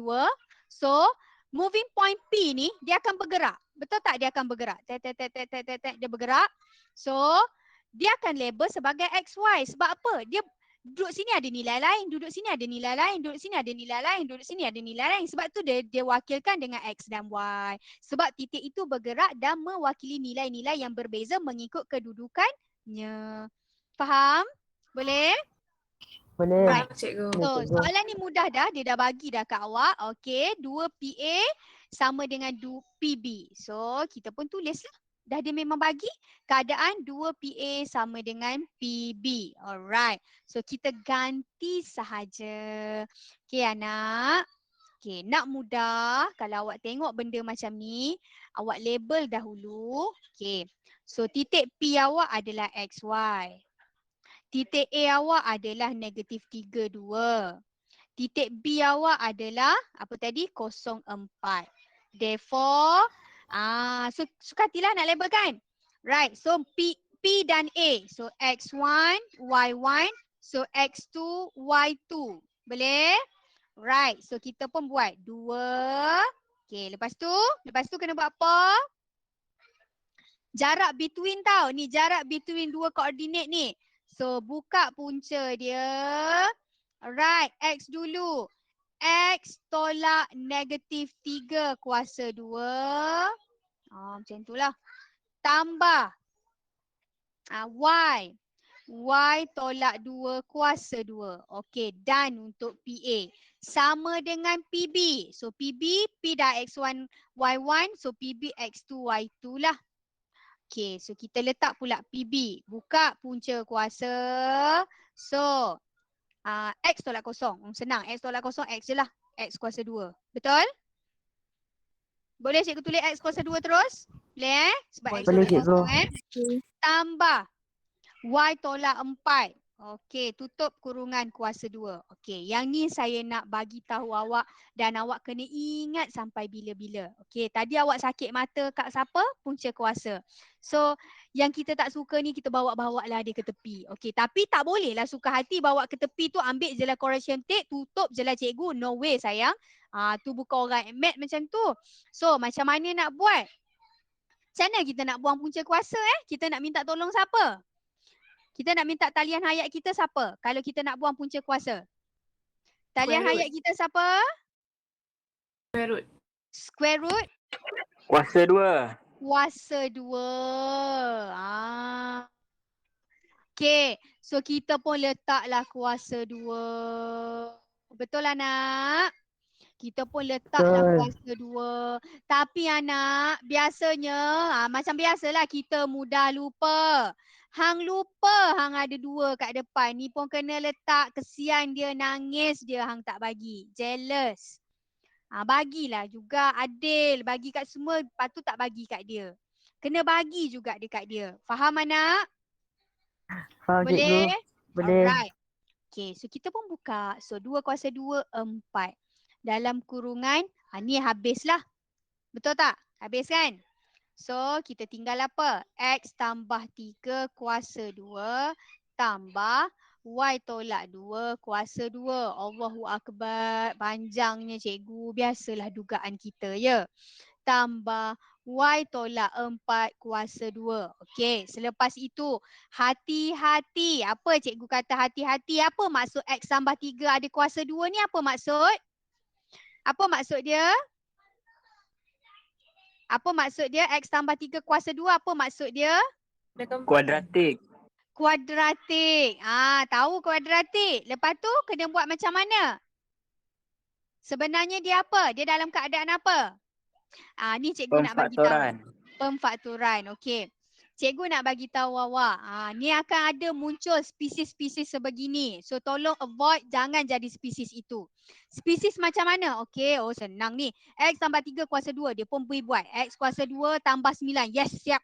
So, moving point P ni dia akan bergerak. Betul tak dia akan bergerak? Dia bergerak. So, dia akan label sebagai XY. Sebab apa? Dia duduk sini ada nilai lain, duduk sini ada nilai lain, duduk sini ada nilai lain, duduk sini ada nilai lain. Sebab tu dia wakilkan dengan X dan Y. Sebab titik itu bergerak dan mewakili nilai-nilai yang berbeza mengikut kedudukannya. Faham? Boleh? Boleh. Right. Cikgu. So, soalan ni mudah dah. Dia dah bagi dah kat awak. Okey, 2PA sama dengan 2PB. So, kita pun tulislah. Dah dia memang bagi keadaan 2PA sama dengan PB. Alright. So, kita ganti sahaja. Okey, anak. Okey, nak mudah. Kalau awak tengok benda macam ni, awak label dahulu. Okey. So, titik P awak adalah XY. Titik A awak adalah negatif 3, 2. Titik B awak adalah apa tadi? 0, 4. Therefore, so sukatilah nak label kan? Right, so P dan A. So X1, Y1. So X2, Y2. Boleh? Right, so kita pun buat 2. Okay, lepas tu kena buat apa? Jarak between tau. Ni jarak between 2 koordinat ni. So, buka punca dia. Alright, X dulu. X tolak negatif 3 kuasa 2. Macam itulah. Tambah. Y. Y tolak 2 kuasa 2. Okey, dan untuk PA. Sama dengan PB. So, PB, P dah X1, Y1. So, PB X2, Y2 lah. Okay, so kita letak pula PB. Buka punca kuasa. So, X tolak kosong. Senang, X tolak kosong, X je lah. X kuasa 2. Betul? Boleh cikgu tulis X kuasa 2 terus? Boleh Sebab X Boleh, tolak cikgu. kosong Tambah. Y tolak 4. Okey, tutup kurungan kuasa 2. Okey, yang ni saya nak bagi tahu awak dan awak kena ingat sampai bila-bila. Okey, tadi awak sakit mata kat siapa? Punca kuasa. So, yang kita tak suka ni kita bawa-bawa lah dia ke tepi. Okey, tapi tak boleh lah suka hati bawa ke tepi tu, ambil je lah correction tape, tutup je lah cikgu. No way sayang. Tu bukan orang mat macam tu. So, macam mana nak buat? Macam mana kita nak buang punca kuasa Kita nak minta tolong siapa? Kita nak minta talian hayat kita siapa? Kalau kita nak buang punca kuasa. Talian Square root. hayat kita siapa? Square root. Square root Kuasa 2. kuasa 2. Okay. So kita pun letaklah kuasa 2. Betul anak? Kita pun letaklah kuasa 2. Tapi anak, biasanya macam biasalah kita mudah lupa. Hang lupa hang ada 2 kat depan. Ni pun kena letak. Kesian dia, nangis dia hang tak bagi. Jealous. Bagilah juga adil. Bagi kat semua, lepas tu tak bagi kat dia. Kena bagi juga dekat dia. Faham anak? Faham, cikgu. Boleh? Boleh. Alright. Okay, so kita pun buka. So 2 kuasa 2, 4. Dalam kurungan, ni habislah. Betul tak? Habis kan? So, kita tinggal apa? X tambah 3 kuasa 2 tambah Y tolak 2 kuasa 2. Allahu Akbar. Panjangnya cikgu. Biasalah dugaan kita ya. Tambah Y tolak 4 kuasa 2. Okey, selepas itu hati-hati. Apa cikgu kata hati-hati? Apa maksud X tambah 3 ada kuasa 2 ni? Apa maksud? Apa maksud dia? Apa maksud dia? X tambah 3 kuasa 2 apa maksud dia? Kuadratik. Kuadratik. Tahu kuadratik. Lepas tu kena buat macam mana? Sebenarnya dia apa? Dia dalam keadaan apa? Ni cikgu nak bagi tahu. Pemfaktoran. Pemfaktoran. Okey. Cikgu nak bagi tahu awak. Ni akan ada muncul spesies-spesies sebegini. So tolong avoid, jangan jadi spesies itu. Spesies macam mana? Okey, senang ni. X tambah 3 kuasa 2, dia pun boleh buat. X kuasa 2 tambah 9. Yes, siap.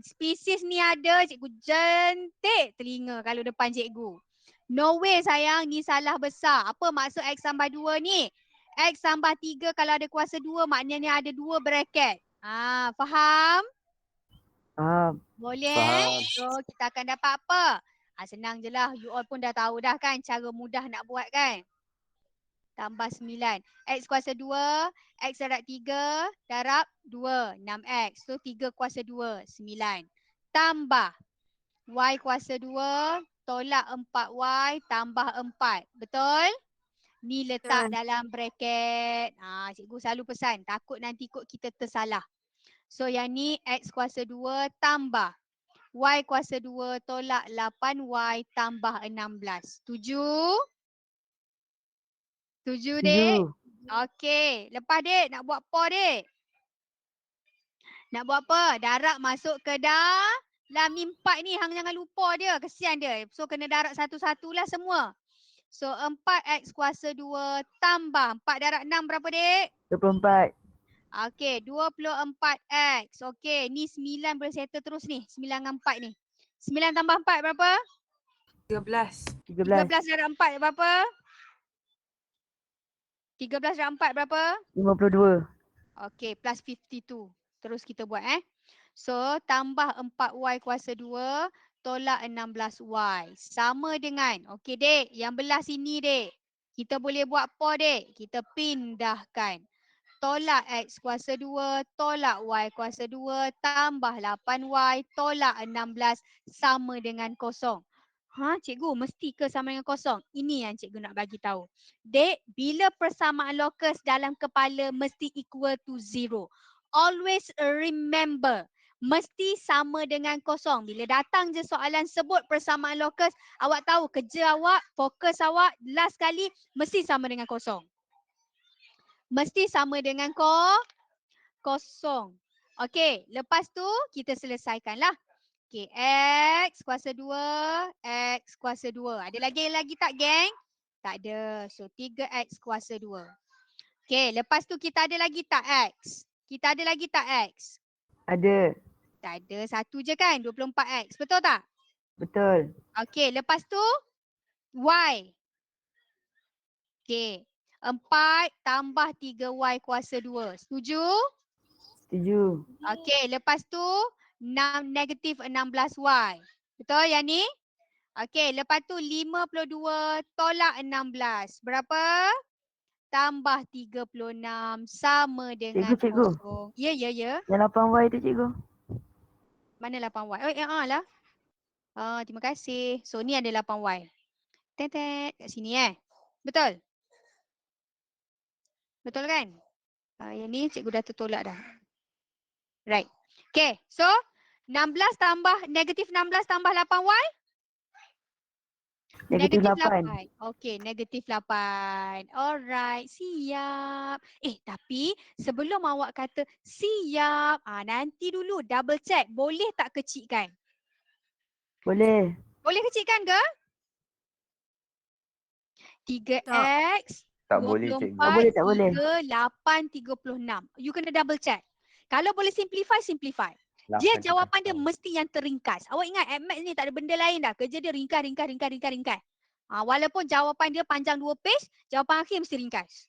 Spesies ni ada, cikgu jentik telinga kalau depan cikgu. No way sayang, ni salah besar. Apa maksud X tambah 2 ni? X tambah 3 kalau ada kuasa 2 maknanya ada 2 bracket. Faham? Boleh? Faham. So kita akan dapat apa? Senang je lah. You all pun dah tahu dah kan cara mudah nak buat kan? Tambah 9. X kuasa 2, X darab 3, darab 2, 6X. So 3 kuasa 2, 9. Tambah Y kuasa 2, tolak 4Y tambah 4. Betul? Ni letak dalam bracket. Cikgu selalu pesan, takut nanti kot kita tersalah. So yang ni X kuasa 2 tambah Y kuasa 2 tolak 8Y tambah 16. Setuju? Setuju dek? Okey. Lepas dek nak buat apa dek? Nak buat apa? Darab masuk ke dalam ni 4 ni. Hang jangan lupa dia. Kesian dia. So kena darab satu-satulah semua. So 4X kuasa 2 tambah 4 darab 6 berapa dek? 24. Okey, 24X. Okey, ni 9 boleh settle terus ni. 9 dengan 4 ni. 9 tambah 4 berapa? 13. 13 darab 4 berapa? 13 darab 4 berapa? 52. Okey, plus 52. Terus kita buat So, tambah 4Y kuasa 2 tolak 16Y. Sama dengan, okey dek, yang belah sini dek. Kita boleh buat apa dek? Kita pindahkan. Tolak X kuasa 2, tolak Y kuasa 2, tambah 8Y, tolak 16 sama dengan kosong. Cikgu, mesti ke sama dengan kosong? Ini yang cikgu nak bagi tahu. Dek, bila persamaan locus dalam kepala mesti equal to 0. Always remember, mesti sama dengan kosong. Bila datang je soalan sebut persamaan locus, awak tahu kerja awak, fokus awak, last kali mesti sama dengan kosong. Mesti sama dengan kosong. Okey, lepas tu kita selesaikanlah. Okey, X kuasa 2, X kuasa 2. Ada lagi tak geng? Tak ada. So 3X kuasa 2. Okey, lepas tu kita ada lagi tak X? Kita ada lagi tak X? Ada. Tak ada, satu je kan? 24X. Betul tak? Betul. Okey, lepas tu Y. Okey, 4 tambah 3Y kuasa 2. Setuju? Setuju. Okey, lepas tu negatif 16Y. Betul yang ni? Okey, lepas tu 52 tolak 16. Berapa? Tambah 36 sama dengan Cikgu. kosong. Ya. Yang 8Y tu cikgu. Mana 8Y? Oh, lah. Terima kasih. So ni ada 8Y. Tetet kat sini Betul? Betul kan? Yang ni cikgu dah tertolak dah. Right. Okay, so 16 tambah, negatif 16 tambah 8Y? Negatif 8. Okay, negatif 8. Alright, siap. Tapi sebelum awak kata siap, nanti dulu double check. Boleh tak kecilkan? Boleh. Boleh kecilkan ke? 3X, Tak boleh, cikgu. 24, Tak boleh. 3, 8, 36. You kena double check. Kalau boleh simplify, simplify. Dia jawapan dia mesti yang terringkas. Awak ingat Maths ni tak ada benda lain dah. Kerja dia ringkas. Walaupun jawapan dia panjang 2 page, jawapan akhir mesti ringkas.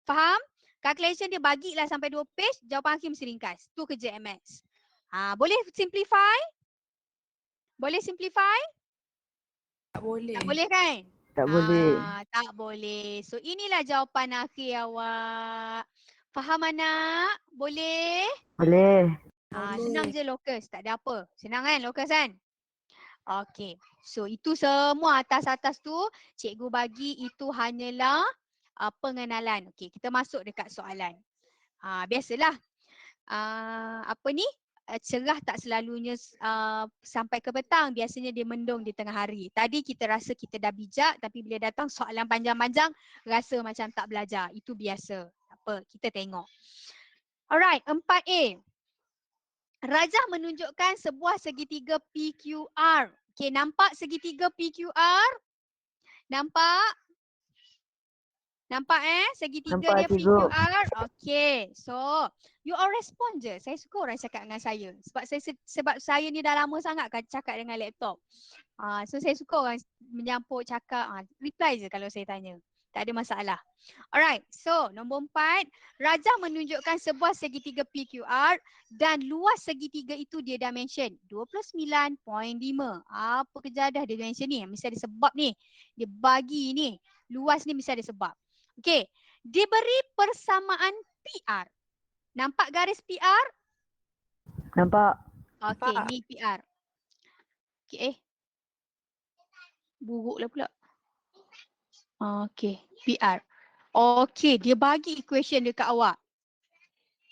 Faham? Calculation dia bagilah sampai 2 page, jawapan akhir mesti ringkas. Tu kerja MS. Boleh simplify? Boleh simplify? Tak boleh. Tak boleh kan? Tak boleh. Tak boleh. So inilah jawapan akhir awak. Faham anak? Boleh? Boleh. Senang je lokus, tak ada apa. Senang kan lokus kan? Okey. So itu semua atas-atas tu cikgu bagi itu hanyalah pengenalan. Okey, kita masuk dekat soalan. Biasalah. Apa ni? Cerah tak selalunya sampai ke petang. Biasanya dia mendung di tengah hari. Tadi kita rasa kita dah bijak tapi bila datang soalan panjang-panjang rasa macam tak belajar. Itu biasa. Tak apa, kita tengok. Alright, 4A. Rajah menunjukkan sebuah segitiga PQR. Okey, nampak segitiga PQR? Nampak? Nampak segitiga Nampak, dia cikgu. PQR? Okey. So, you all respond je. Saya suka orang cakap dengan saya. Sebab saya ni dah lama sangat kan cakap dengan laptop. So saya suka orang menyampuk cakap. Reply je kalau saya tanya. Tak ada masalah. Alright. So, nombor 4. Rajah menunjukkan sebuah segitiga PQR dan luas segitiga itu dia dah mention 29.5. Apa kejadah dia mention ni? Mesti ada sebab ni. Dia bagi ni. Luas ni mesti ada sebab. Okey. Diberi persamaan PR. Nampak garis PR? Nampak. Okey, ni PR. Okey, buruklah pula. Okey, PR. Okey, dia bagi equation dekat awak.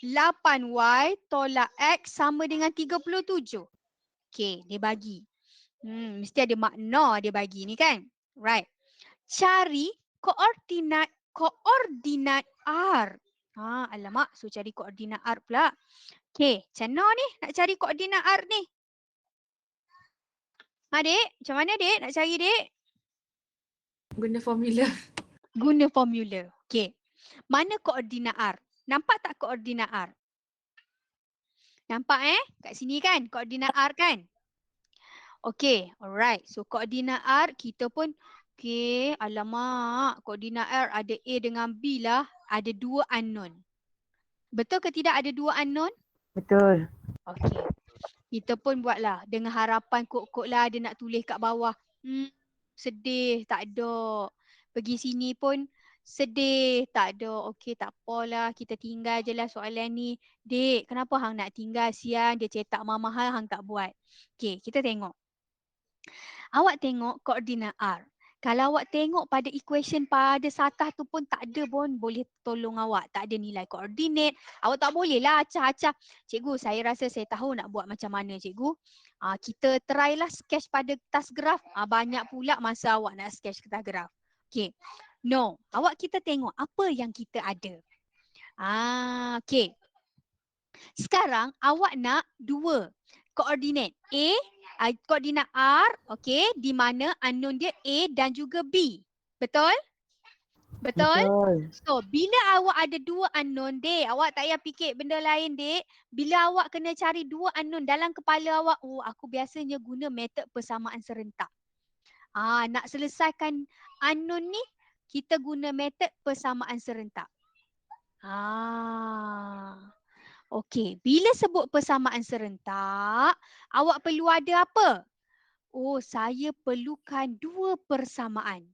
8Y tolak X sama dengan 37. Okey, dia bagi. Mesti ada makna dia bagi ni kan? Right. Cari koordinat R. Alamak, so cari koordinat R pula. Okey, macam mana ni nak cari koordinat R ni? Dek, macam mana dek nak cari dek? Guna formula. Guna formula. Okey. Mana koordinat R? Nampak tak koordinat R? Nampak kat sini kan koordinat R kan? Okey, alright. So koordinat R kita pun okey, alamak, koordinat R ada A dengan B lah, ada 2 unknown. Betul ke tidak ada 2 unknown? Betul. Okey. Kita pun buatlah dengan harapan kok-kok lah dia nak tulis kat bawah. Sedih, tak ada. Pergi sini pun sedih, tak ada. Okey, tak apalah. Kita tinggal je lah soalan ni. Dek, kenapa hang nak tinggal? Sian, dia cetak mahal hang tak buat. Okey, kita tengok. Awak tengok koordinat R. Kalau awak tengok pada equation pada satah tu pun tak ada pun boleh tolong awak. Tak ada nilai koordinat. Awak tak boleh lah acah-acah. Cikgu, saya rasa saya tahu nak buat macam mana cikgu. Kita try lah sketch pada kertas graf. Banyak pula masa awak nak sketch kertas graf. Okay. No. Awak kita tengok apa yang kita ada. Okay. Sekarang awak nak 2 koordinat. Koordinat R, okey, di mana unknown dia A dan juga B. Betul? Betul? So, bila awak ada 2 unknown, dek, awak tak payah fikir benda lain, dek. Bila awak kena cari 2 unknown dalam kepala awak, aku biasanya guna metod persamaan serentak. Nak selesaikan unknown ni, kita guna metod persamaan serentak. Okey, bila sebut persamaan serentak, awak perlu ada apa? Saya perlukan 2 persamaan.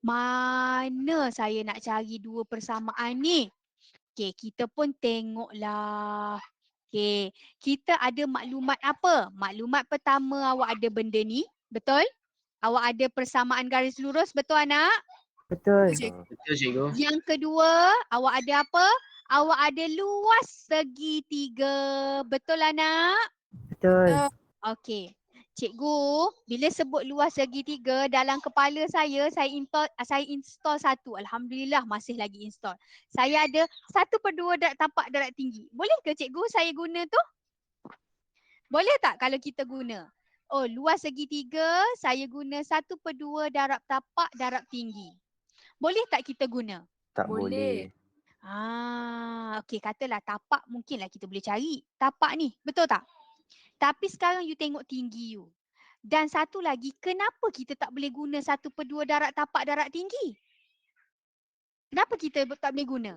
Mana saya nak cari 2 persamaan ni? Okey, kita pun tengoklah. Okey, kita ada maklumat apa? Maklumat pertama awak ada benda ni, betul? Awak ada persamaan garis lurus, betul anak? Betul. Betul cikgu. Yang kedua, awak ada apa? Awak ada luas segitiga. Betul anak? Betul. Okey. Cikgu, bila sebut luas segitiga dalam kepala saya install satu. Alhamdulillah masih lagi install. Saya ada 1/2 tapak darat tinggi. Boleh ke cikgu saya guna tu? Boleh tak kalau kita guna? Luas segitiga saya guna 1/2 darab tapak darab tinggi. Boleh tak kita guna? Tak Boleh. boleh. Okey, katalah tapak mungkinlah kita boleh cari tapak ni. Betul tak? Tapi sekarang you tengok tinggi you. Dan satu lagi, kenapa kita tak boleh guna 1/2 darab tapak darab tinggi? Kenapa kita tak boleh guna?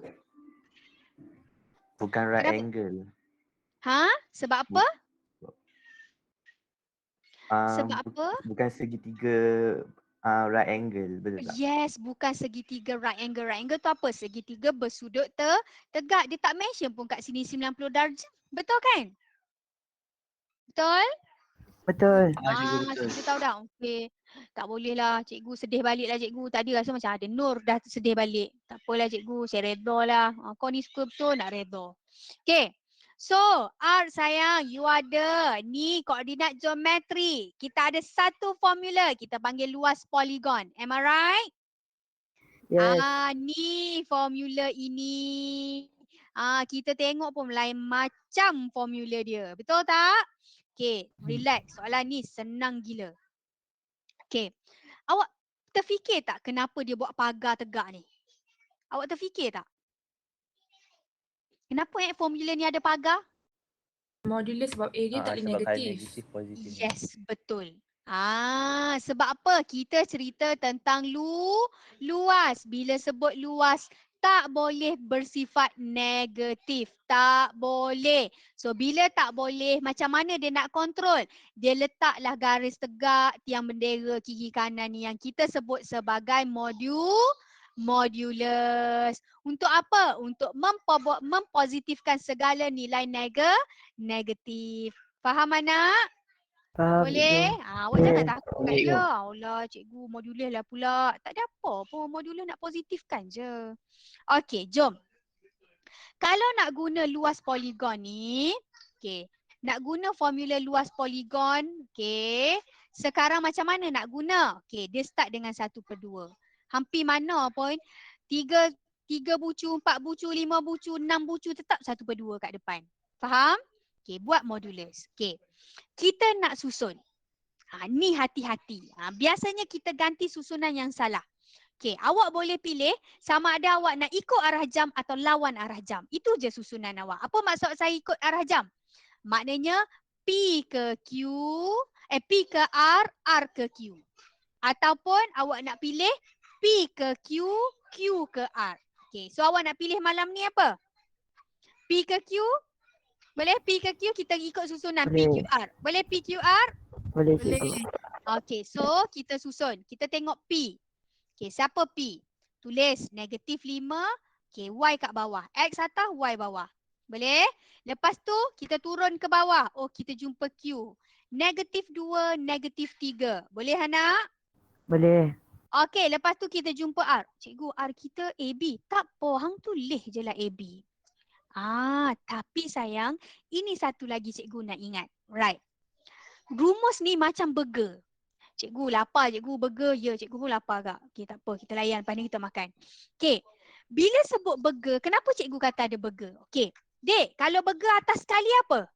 Bukan right Kenapa? angle. Ha? Sebab apa? Sebab Bu- apa? bukan segitiga right angle, betul tak? Yes, bukan segitiga right angle. Right angle tu apa? Segitiga bersudut tegak. Dia tak mention pun kat sini 90 darjah. Betul kan? Betul? Betul. Cikgu betul. Cikgu tahu dah. Okey. Tak boleh lah cikgu, sedih balik lah cikgu. Tadi rasa macam ada Nur dah sedih balik. Tak apalah cikgu, saya redha lah. Kau ni suka betul nak redha. Okey. So, Art sayang, you ada ni koordinat geometri. Kita ada satu formula. Kita panggil luas poligon. Am I right? Yes. Ni formula ini. Kita tengok pun lain macam formula dia. Betul tak? Okay, relax. Soalan ni senang gila. Okay. Awak terfikir tak kenapa dia buat pagar tegak ni? Awak terfikir tak? Kenapa formula ni ada pagar? Modulus sebab area tak boleh Sebab kalau negatif. negatif positif. Yes, betul. Sebab apa? Kita cerita tentang luas. Bila sebut luas, tak boleh bersifat negatif. Tak boleh. So, bila tak boleh, macam mana dia nak kontrol? Dia letaklah garis tegak, tiang bendera kiri kanan ni yang kita sebut sebagai modulus. Untuk apa? Untuk mempositifkan segala nilai negatif. Faham anak? Faham Boleh? cikgu. Awak jangan Boleh. takut Boleh, je. cikgu. Allah, cikgu modulus lah pula. Tak ada apa pun. Modulus nak positifkan je. Okey, jom. Kalau nak guna luas poligon ni, okey. Nak guna formula luas poligon, okey. Sekarang macam mana nak guna? Okey, dia start dengan 1/2. Hampir mana pun 3 bucu, 4 bucu, 5 bucu, 6 bucu tetap 1/2 kat depan. Faham? Okey, buat modulus. Okey. Kita nak susun. Ni hati-hati. Biasanya kita ganti susunan yang salah. Okey, awak boleh pilih sama ada awak nak ikut arah jam atau lawan arah jam. Itu je susunan awak. Apa maksud saya ikut arah jam? Maknanya P ke Q, P ke R, R ke Q. Ataupun awak nak pilih P ke Q, Q ke R. Okey, so awak nak pilih malam ni apa? P ke Q? Boleh P ke Q, kita ikut susunan Boleh. PQR. Boleh PQR? Boleh Boleh. cikgu. Okey, so kita susun. Kita tengok P. Okey, siapa P? Tulis negatif 5, okey, Y kat bawah. X atas, Y bawah. Boleh? Lepas tu kita turun ke bawah. Oh, kita jumpa Q. Negatif 2, negatif 3. Boleh anak? Boleh. Okey, lepas tu kita jumpa R. Cikgu, R kita AB. Tak apa, hang tulis je lah AB. Tapi sayang, ini satu lagi cikgu nak ingat. Right. Rumus ni macam burger. Cikgu lapar cikgu, burger. Ya, cikgu pun lapar kak. Okey, tak apa. Kita layan. Lepas ni kita makan. Okey. Bila sebut burger, kenapa cikgu kata ada burger? Okey. Dek, kalau burger atas sekali apa?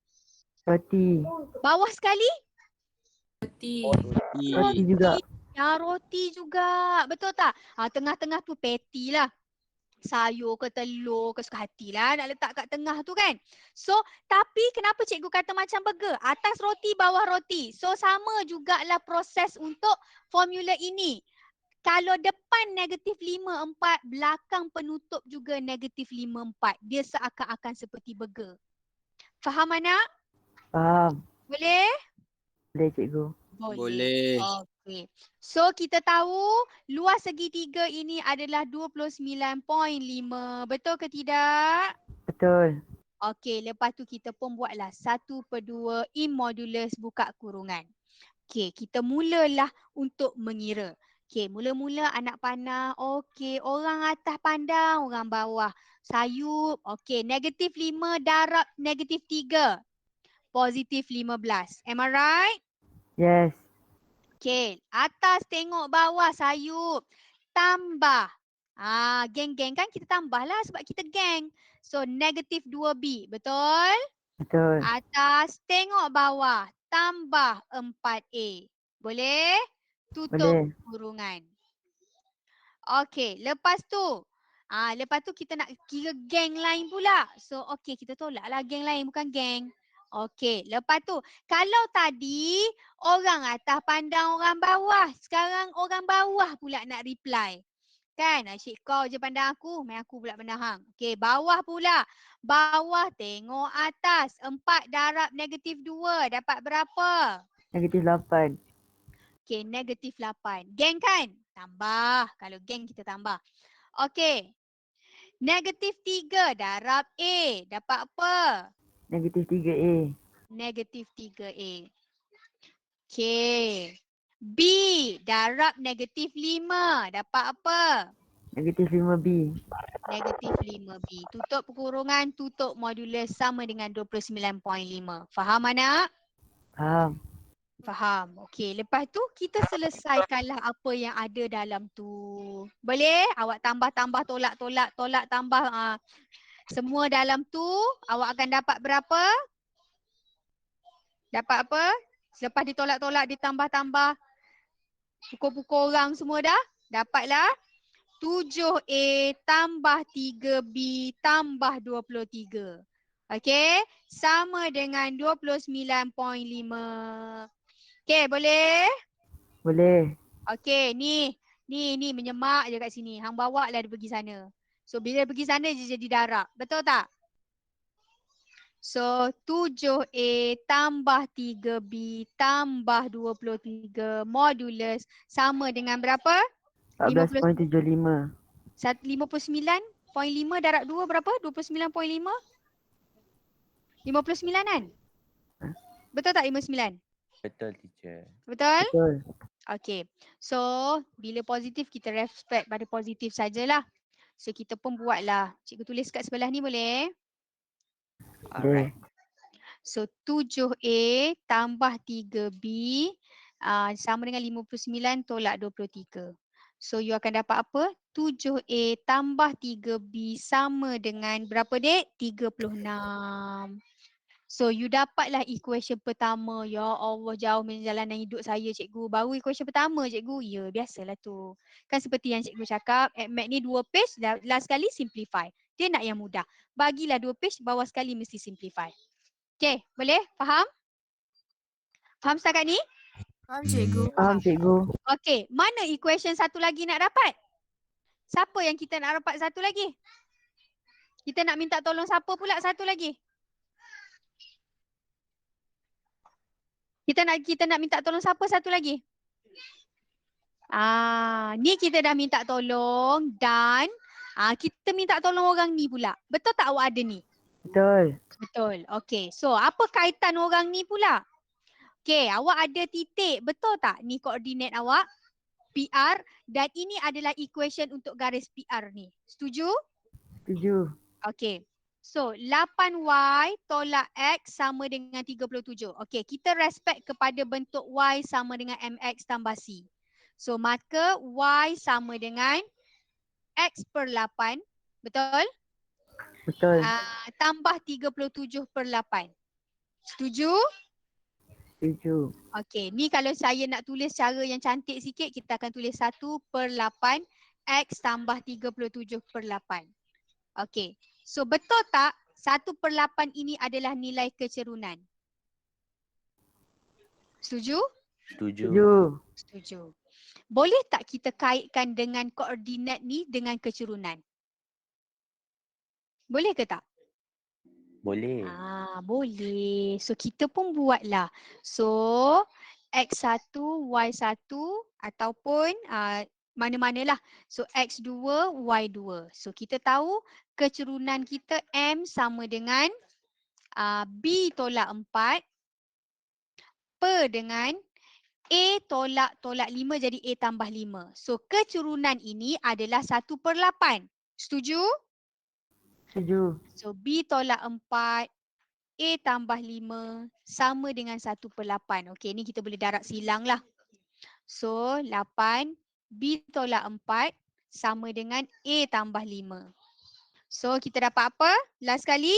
Roti. Bawah sekali? Roti. Roti juga. Ya, roti juga. Betul tak? Tengah-tengah tu patty lah. Sayur ke telur ke suka hatilah nak letak kat tengah tu kan. So, tapi kenapa cikgu kata macam burger? Atas roti, bawah roti. So, sama jugalah proses untuk formula ini. Kalau depan negatif 5, 4, belakang penutup juga negatif 5, 4. Dia seakan-akan seperti burger. Faham anak? Faham. Boleh? Boleh cikgu. Boleh. Okey. So kita tahu luas segitiga ini adalah 29.5. Betul ke tidak? Betul. Okey, lepas tu kita pun buatlah 1/2 in modulus buka kurungan. Okey, kita mulalah untuk mengira. Okey, mula-mula anak panah. Okey, orang atas pandang, orang bawah sayup. Okey, negatif 5 darab negatif 3. Positif 15. Am I right? Yes. Okey, atas tengok bawah sayup. Tambah. Geng-geng kan kita tambah lah sebab kita geng. So, negatif 2B. Betul? Betul. Atas tengok bawah. Tambah 4A. Boleh? Tutup Boleh. kurungan. Okey, lepas tu. Lepas tu kita nak kira geng lain pula. So, okey, kita tolaklah geng lain bukan geng. Okey, lepas tu kalau tadi orang atas pandang orang bawah, sekarang orang bawah pula nak reply. kan? Asyik kau je pandang aku, main aku pula pandang hang. Okey, bawah pula. Bawah tengok atas. 4 darab negatif 2 dapat berapa? Negatif 8. Okey, negatif 8. Geng kan? Tambah. Kalau geng kita tambah. Okey. Negatif 3 darab A. Dapat apa? Negatif 3A. Negatif 3A. Okey. B darab negatif 5. Dapat apa? Negatif 5B. Negatif 5B. Tutup kurungan, tutup modulus sama dengan 29.5. Faham anak? Faham. Faham. Okey, lepas tu kita selesaikanlah apa yang ada dalam tu. Boleh? Awak tambah-tambah, tolak-tolak, tolak tambah. Semua dalam tu, awak akan dapat berapa? Dapat apa? Selepas ditolak-tolak, ditambah-tambah, pukul-pukul orang semua dah? Dapatlah 7A tambah 3B tambah 23. Okey? Sama dengan 29.5. Okey, boleh? Boleh. Okey, ni menyemak je kat sini. Hang bawa lah dia pergi sana. So bila pergi sana je jadi darab. Betul tak? So 7A tambah 3B tambah 23 modulus sama dengan berapa? 14.75. 59.5 darab 2 berapa? 29.5? 59 kan? Betul tak 59? Betul teacher. Betul? Betul. Okay. So, bila positif kita respect pada positif sajalah. So, kita pun buatlah. Cikgu tulis kat sebelah ni boleh? Alright. So, 7A tambah 3B sama dengan 59 tolak 23. So, you akan dapat apa? 7A tambah 3B sama dengan berapa dek? 36. So, you dapatlah equation pertama. Ya Allah, jauh menjalanan hidup saya cikgu. Baru equation pertama cikgu. Ya, biasalah tu. Kan seperti yang cikgu cakap, AdMath ni 2 page, last sekali simplify. Dia nak yang mudah. Bagilah 2 page, bawah sekali mesti simplify. Okay, boleh? Faham? Faham setakat ni? Faham cikgu? Faham cikgu. Okay, mana equation satu lagi nak dapat? Siapa yang kita nak dapat satu lagi? Kita nak minta tolong siapa pula satu lagi? Kita nak minta tolong siapa satu lagi? Ni kita dah minta tolong dan kita minta tolong orang ni pula. Betul tak awak ada ni? Betul. Betul. Okay. So, apa kaitan orang ni pula? Okay, awak ada titik. Betul tak? Ni koordinat awak. PR dan ini adalah equation untuk garis PR ni. Setuju? Setuju. Okay. So, 8Y tolak X sama dengan 37. Okay, kita respect kepada bentuk Y sama dengan MX tambah C. So, maka Y sama dengan X per 8. Betul? Betul. Tambah 37 per 8. Setuju? Setuju. Okay, ni kalau saya nak tulis cara yang cantik sikit, kita akan tulis 1 per 8 X tambah 37 per 8. Okay, so betul tak 1 per 8 ini adalah nilai kecerunan? Setuju? Setuju. Setuju. Setuju. Boleh tak kita kaitkan dengan koordinat ni dengan kecerunan? Boleh ke tak? Boleh. Boleh. So kita pun buatlah. So X1, Y1 ataupun mana-manalah. So X2, Y2. So kita tahu kecerunan kita M sama dengan B tolak 4 per dengan A tolak 5 jadi A tambah 5. So kecerunan ini adalah 1 per 8. Setuju? Setuju. So B tolak 4 A tambah 5 sama dengan 1 per 8. Okey, ni kita boleh darab silang lah. So 8 B tolak 4 sama dengan A tambah 5. So kita dapat apa? Last kali.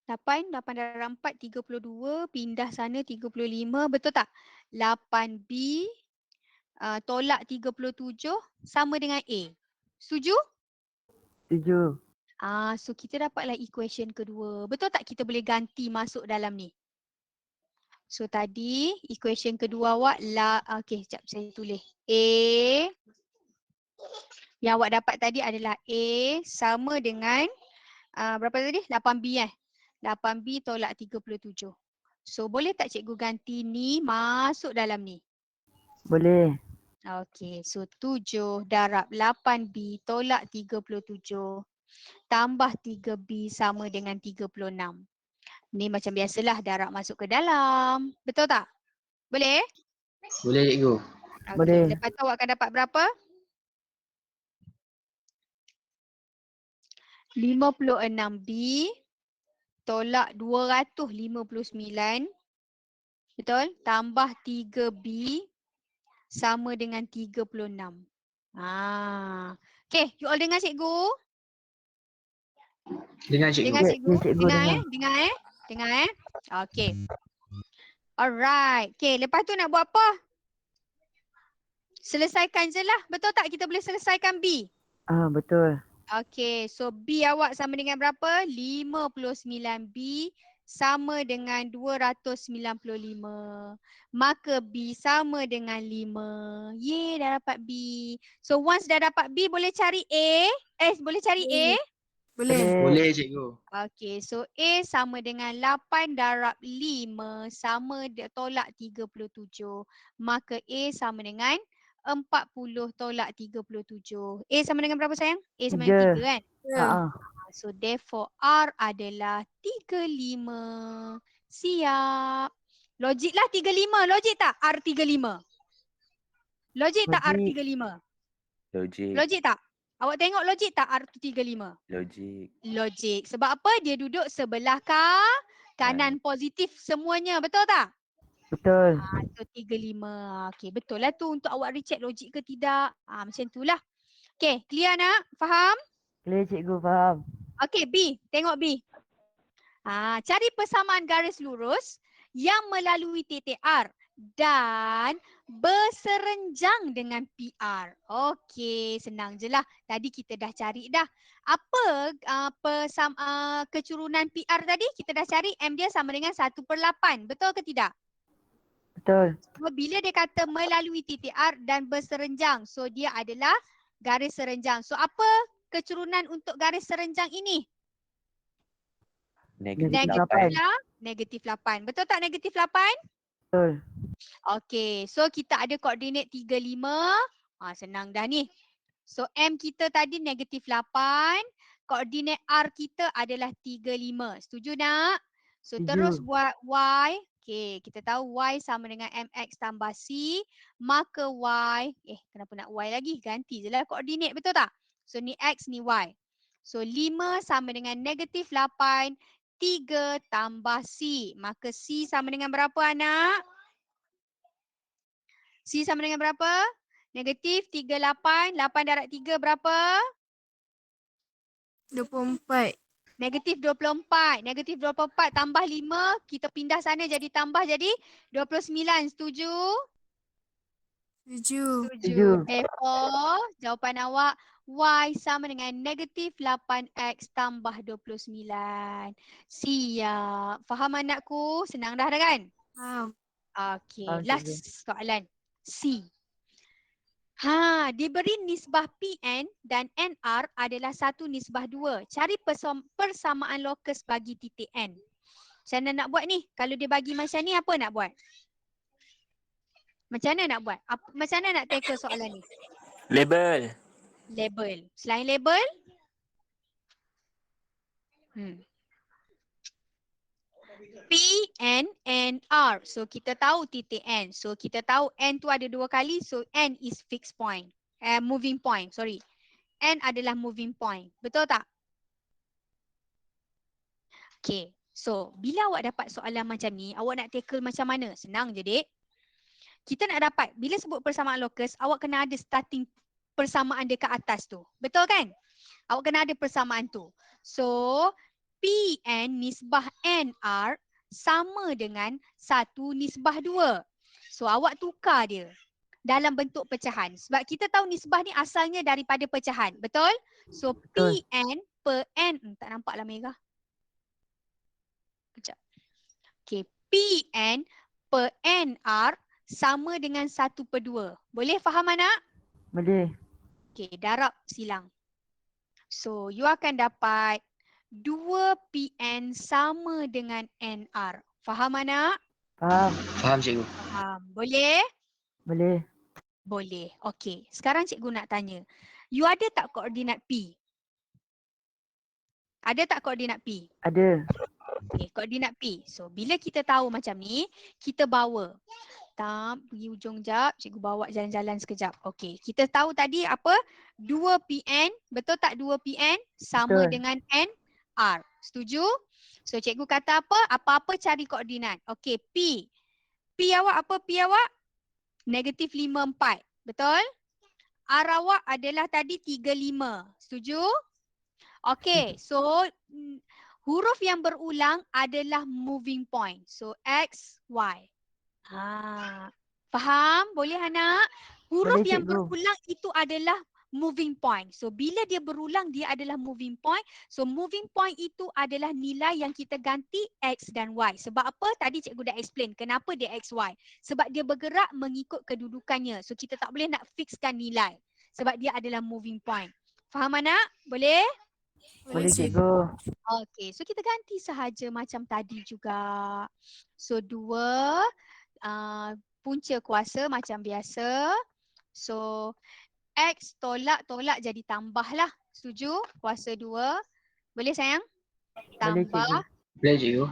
8 darab 4, 32. Pindah sana 35. Betul tak? 8B tolak 37 sama dengan A. Setuju? Setuju. So kita dapatlah equation kedua. Betul tak kita boleh ganti masuk dalam ni? So tadi equation kedua awak okey sekejap saya tulis. A yang awak dapat tadi adalah A sama dengan berapa tadi? 8B 8B tolak 37. So boleh tak cikgu ganti ni masuk dalam ni? Boleh. Okey, so 7 darab 8B tolak 37 tambah 3B sama dengan 36. Ni macam biasalah darab masuk ke dalam. Betul tak? Boleh? Boleh cikgu. Okey, Boleh. lepas tu awak akan dapat berapa? 56B tolak 259. Betul? Tambah 3B sama dengan 36. Okay, you all dengar cikgu? Dengan cikgu. Dengar Ya, cikgu? ya, cikgu dengar. Dengar. Okay. Alright. Okay, lepas tu nak buat apa? Selesaikan je lah. Betul tak kita boleh selesaikan B? Betul. Okay, so B awak sama dengan berapa? 59B sama dengan 295. Maka B sama dengan 5. Yeay, dah dapat B. So once dah dapat B, boleh cari A? Boleh cari A? Boleh. Boleh cikgu. Okay, so A sama dengan 8 darab 5 sama tolak 37. Maka A sama dengan 40 tolak 37. A sama dengan berapa sayang? A sama dengan 3 kan? Ya. So therefore R adalah 35. Siap. Logik lah 35. Logik tak R35? Logik tak Logik. R35? Logik. Logik tak? Awak tengok logik tak R35? Logik. Logik. Sebab apa? Dia duduk sebelah kanan positif semuanya. Betul tak? Betul. So 35. Okay, betul lah tu untuk awak recheck logik ke tidak. Macam tu lah. Okay, clear nak? Faham? Clear cikgu, faham. Okay, B. Tengok B. Cari persamaan garis lurus yang melalui titik R dan berserenjang dengan PR. Okey, senang je lah. Tadi kita dah cari dah. Apa kecurunan PR tadi? Kita dah cari M dia sama dengan 1/8. Betul ke tidak? Betul. So, bila dia kata melalui titik R dan berserenjang, so dia adalah garis serenjang. So apa kecurunan untuk garis serenjang ini? Negatif Negatif 8. Betul tak negatif 8? Betul. Okey, so kita ada koordinat 35. Senang dah ni. So M kita tadi negatif 8. Koordinat R kita adalah 35. Setuju tak? So Setuju. terus buat Y. Okey, kita tahu Y sama dengan MX tambah C. Maka Y, kenapa nak Y lagi? Ganti je lah koordinat, betul tak? So ni X, ni Y. So 5 sama dengan negatif 8. 3 tambah C. Maka C sama dengan berapa anak? C sama dengan berapa? Negatif 38. 8 darab 3 berapa? 24. Negatif 24. Negatif 24 tambah 5. Kita pindah sana jadi tambah jadi 29. Setuju? Setuju. Setuju. Therefore, jawapan awak Y sama dengan negatif 8X tambah 29. Siap. Faham anakku? Senang dah kan? Faham. Okey, Faham, last cikgu. soalan. C. Diberi nisbah PN dan NR adalah satu nisbah 2. Cari persamaan lokus bagi titik N. Macam mana nak buat ni? Kalau dia bagi macam ni, apa nak buat? Macam mana nak buat? Macam mana nak tackle soalan ni? Label. Label. Selain label? P, N, and R. So kita tahu titik N. So kita tahu N tu ada 2 kali. So N is fixed point. Moving point. Sorry. N adalah moving point. Betul tak? Okay. So bila awak dapat soalan macam ni, awak nak tackle macam mana? Senang je dek. Kita nak dapat, bila sebut persamaan lokus, awak kena ada starting persamaan dekat atas tu. Betul kan? Awak kena ada persamaan tu. So PN nisbah NR sama dengan 1 nisbah 2. So awak tukar dia dalam bentuk pecahan. Sebab kita tahu nisbah ni asalnya daripada pecahan. Betul? So Betul. PN per N. Tak nampaklah merah. Kejap. Okay. PN per NR sama dengan 1/2. Boleh faham anak? Boleh. Okey, darab silang. So, you akan dapat 2PN sama dengan NR. Faham anak? Faham. Faham cikgu. Faham. Boleh? Boleh. Boleh. Okey, sekarang cikgu nak tanya. You ada tak koordinat P? Ada tak koordinat P? Ada. Okey, koordinat P. So, bila kita tahu macam ni, kita bawa. Pergi ujung jap, cikgu bawa jalan-jalan sekejap. Okey, kita tahu tadi apa? 2PN, betul tak 2PN? Sama Betul. dengan NR. Setuju? So, cikgu kata apa? Apa-apa cari koordinat. Okey, P. P awak apa P awak? Negatif 54. Betul? R awak adalah tadi 35. Setuju? Okey, so huruf yang berulang adalah moving point. So X, Y. Faham? Boleh anak? Huruf Boleh, yang cikgu. berulang itu adalah moving point. So bila dia berulang dia adalah moving point. So moving point itu adalah nilai yang kita ganti X dan Y. Sebab apa? Tadi cikgu dah explain kenapa dia X, Y. Sebab dia bergerak mengikut kedudukannya. So kita tak boleh nak fixkan nilai. Sebab dia adalah moving point. Faham anak? Boleh? Boleh, cikgu. Okey, so kita ganti sahaja macam tadi juga. So 2 punca kuasa macam biasa. So X tolak jadi tambah lah. Setuju? Kuasa 2. Boleh sayang? Boleh, Tambah cikgu. Boleh cikgu.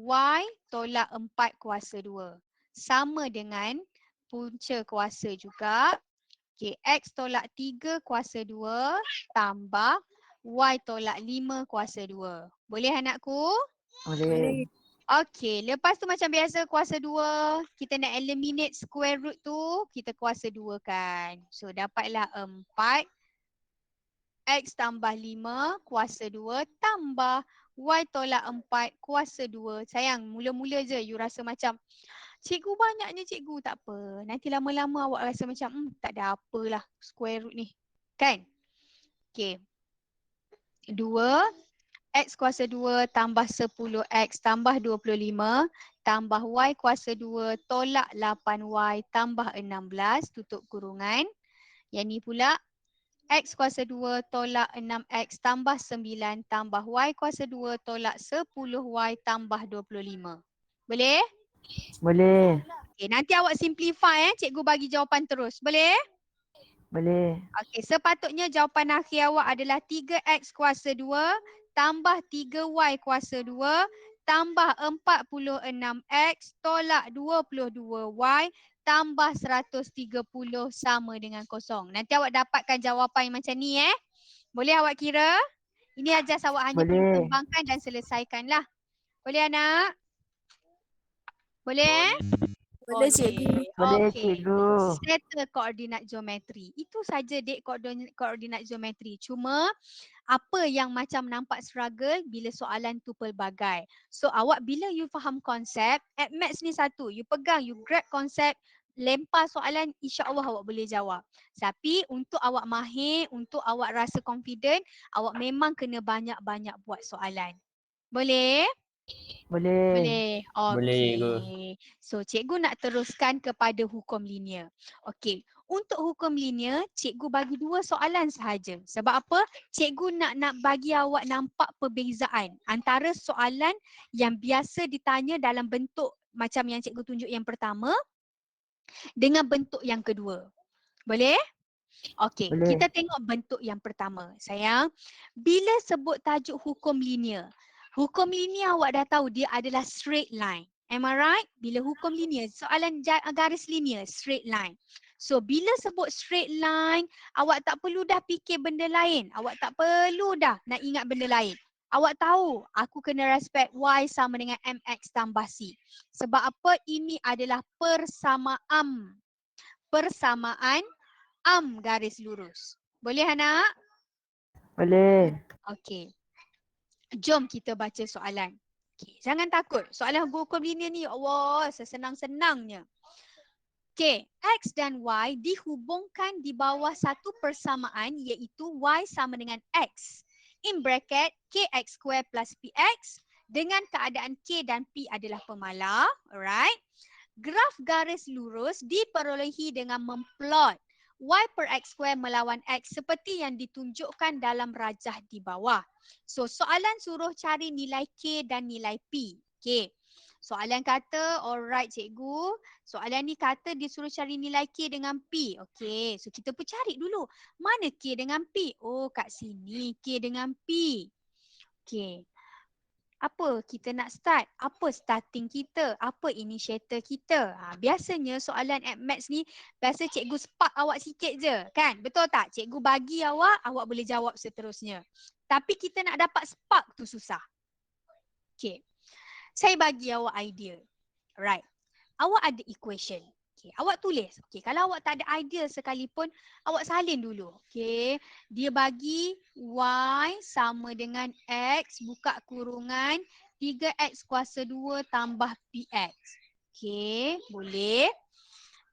Y tolak 4 kuasa 2. Sama dengan punca kuasa juga. Okay, X tolak 3 kuasa 2 tambah Y tolak 5 kuasa 2. Boleh anakku? Boleh. Okey, lepas tu macam biasa kuasa 2, kita nak eliminate square root tu, kita kuasa 2 kan. So dapatlah 4 X tambah 5 kuasa 2 tambah Y tolak 4 kuasa 2. Sayang, mula-mula je you rasa macam cikgu banyaknya cikgu, tak apa. Nanti lama-lama awak rasa macam tak ada apalah square root ni. Kan? Okey. 2 X kuasa 2 tambah 10X tambah 25 tambah Y kuasa 2 tolak 8Y tambah 16 tutup kurungan. Yang ni pula X kuasa 2 tolak 6X tambah 9 tambah Y kuasa 2 tolak 10Y tambah 25. Boleh? Boleh. Okay, nanti awak simplify cikgu bagi jawapan terus. Boleh? Boleh. Okey, sepatutnya jawapan akhir awak adalah 3X kuasa 2 tambah 3Y kuasa 2 tambah 46X tolak 22Y tambah 130 sama dengan kosong. Nanti awak dapatkan jawapan macam ni Boleh awak kira? Ini ajas awak hanya perlu Boleh. kembangkan dan selesaikanlah. Boleh anak? Boleh? Boleh cikgu. Boleh, Okey. cikgu. Settle koordinat geometri. Itu saja dek koordinat geometri. Cuma apa yang macam nampak struggle bila soalan tu pelbagai. So awak bila you faham konsep, at maths ni satu, you pegang, you grab konsep, lempar soalan, insya-Allah awak boleh jawab. Tapi untuk awak mahir, untuk awak rasa confident, awak memang kena banyak-banyak buat soalan. Boleh? Boleh. Boleh. Boleh, cikgu. Okey. So cikgu nak teruskan kepada hukum linear. Okey. Untuk hukum linear, cikgu bagi 2 soalan sahaja. Sebab apa? Cikgu nak bagi awak nampak perbezaan antara soalan yang biasa ditanya dalam bentuk macam yang cikgu tunjuk yang pertama dengan bentuk yang kedua. Boleh? Okey, Boleh. kita tengok bentuk yang pertama. Sayang, bila sebut tajuk hukum linear, hukum linear awak dah tahu dia adalah straight line. Am I right? Bila hukum linear, soalan garis linear, straight line. So bila sebut straight line, awak tak perlu dah fikir benda lain. Awak tak perlu dah nak ingat benda lain. Awak tahu aku kena respect Y sama dengan MX tambah C. Sebab apa? Ini adalah persamaan. Persamaan garis lurus. Boleh anak? Boleh. Okey. Jom kita baca soalan. Okay, jangan takut. Soalan hukum linear ni, ya Allah, sesenang-senangnya. Okey, X dan Y dihubungkan di bawah satu persamaan iaitu Y sama dengan X. In bracket, KX² plus PX dengan keadaan K dan P adalah pemalar. Alright. Graf garis lurus diperolehi dengan memplot y per x square melawan x seperti yang ditunjukkan dalam rajah di bawah. So soalan suruh cari nilai k dan nilai p. Okay. Soalan kata, alright cikgu, soalan ni kata dia suruh cari nilai k dengan p. Okay, so kita pun cari dulu. Mana k dengan p? Oh, kat sini k dengan p. Okay. Apa kita nak start? Apa starting kita? Apa initiator kita? Biasanya soalan at maths ni, biasa cikgu spark awak sikit je. Kan? Betul tak? Cikgu bagi awak, awak boleh jawab seterusnya. Tapi kita nak dapat spark tu susah. Okay. Saya bagi awak idea. Right. Awak ada equation. Okay. Awak tulis. Okay. Kalau awak tak ada idea sekalipun, awak salin dulu. Okay. Dia bagi y sama dengan x buka kurungan 3x kuasa 2 tambah px. Okay. Boleh.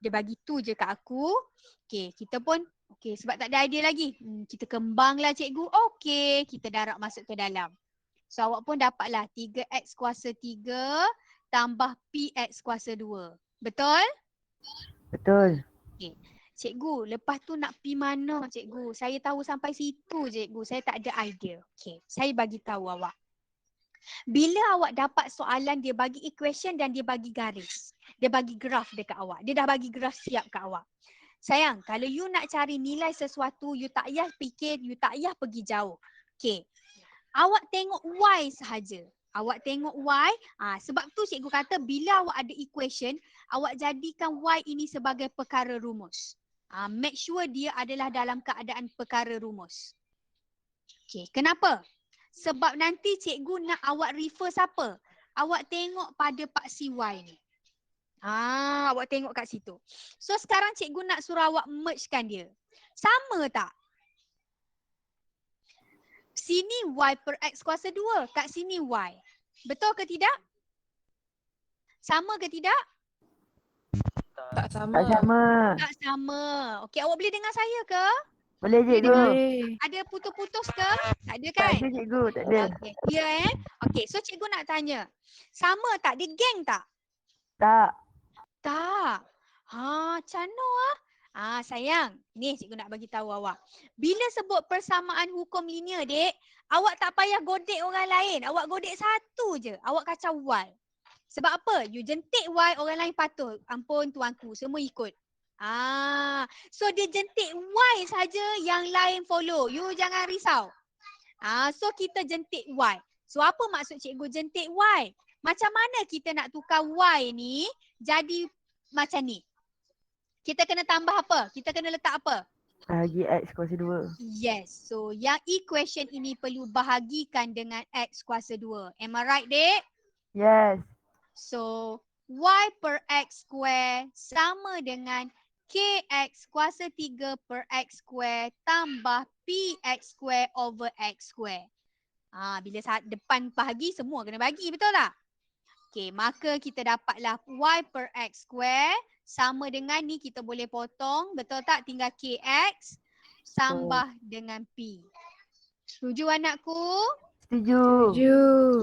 Dia bagi tu je kat aku. Okay. Kita pun, okay. Sebab tak ada idea lagi. Kita kembanglah cikgu. Okay. Kita darab masuk ke dalam. So awak pun dapatlah 3x kuasa 3 tambah px kuasa 2. Betul? Betul. Okay. Cikgu, lepas tu nak pi mana cikgu? Saya tahu sampai situ cikgu. Saya tak ada idea. Okay. Saya bagi tahu awak. Bila awak dapat soalan dia bagi equation dan dia bagi garis. Dia bagi graf dekat awak. Dia dah bagi graf siap kat awak. Sayang, kalau you nak cari nilai sesuatu, you tak payah fikir, you tak payah pergi jauh. Okay. Awak tengok y sahaja. Awak tengok y. Sebab tu cikgu kata bila awak ada equation, awak jadikan y ini sebagai perkara rumus. Make sure dia adalah dalam keadaan perkara rumus. Okay, kenapa? Sebab nanti cikgu nak awak refer siapa? Awak tengok pada paksi y ni. Awak tengok kat situ. So sekarang cikgu nak suruh awak mergekan dia. Sama tak? Sini y per x kuasa 2. Kat sini y. Betul ke tidak? Sama ke tidak? Tak Tak sama. sama. Tak sama. Okey, awak boleh dengar saya ke? Boleh cikgu. Ada putus-putus ke? Tak ada Tak kan? ada cikgu, tak ada. Okey, ya Okey, so cikgu nak tanya. Sama tak? Dia geng tak? Tak. Tak. Macam mana sayang. Ni cikgu nak bagi tahu awak. Bila sebut persamaan hukum linear, dek, awak tak payah godek orang lain. Awak godek satu je. Awak kacau y. Sebab apa? You jentik y, orang lain patuh. Ampun tuanku, semua ikut. So dia jentik y saja, yang lain follow. You jangan risau. So kita jentik y. So apa maksud cikgu jentik y? Macam mana kita nak tukar y ni jadi macam ni? Kita kena tambah apa? Kita kena letak apa? Bahagi x kuasa 2. Yes. So yang equation ini perlu bahagikan dengan x kuasa 2. Am I right, dek? Yes. So y per x square sama dengan kx kuasa 3 per x square tambah px square over x square. Bila saat depan bahagi, semua kena bagi, betul tak? Okay, maka kita dapatlah y per x square sama dengan ni, kita boleh potong, betul tak? Tinggal kx tambah dengan p. Setuju anakku? Setuju.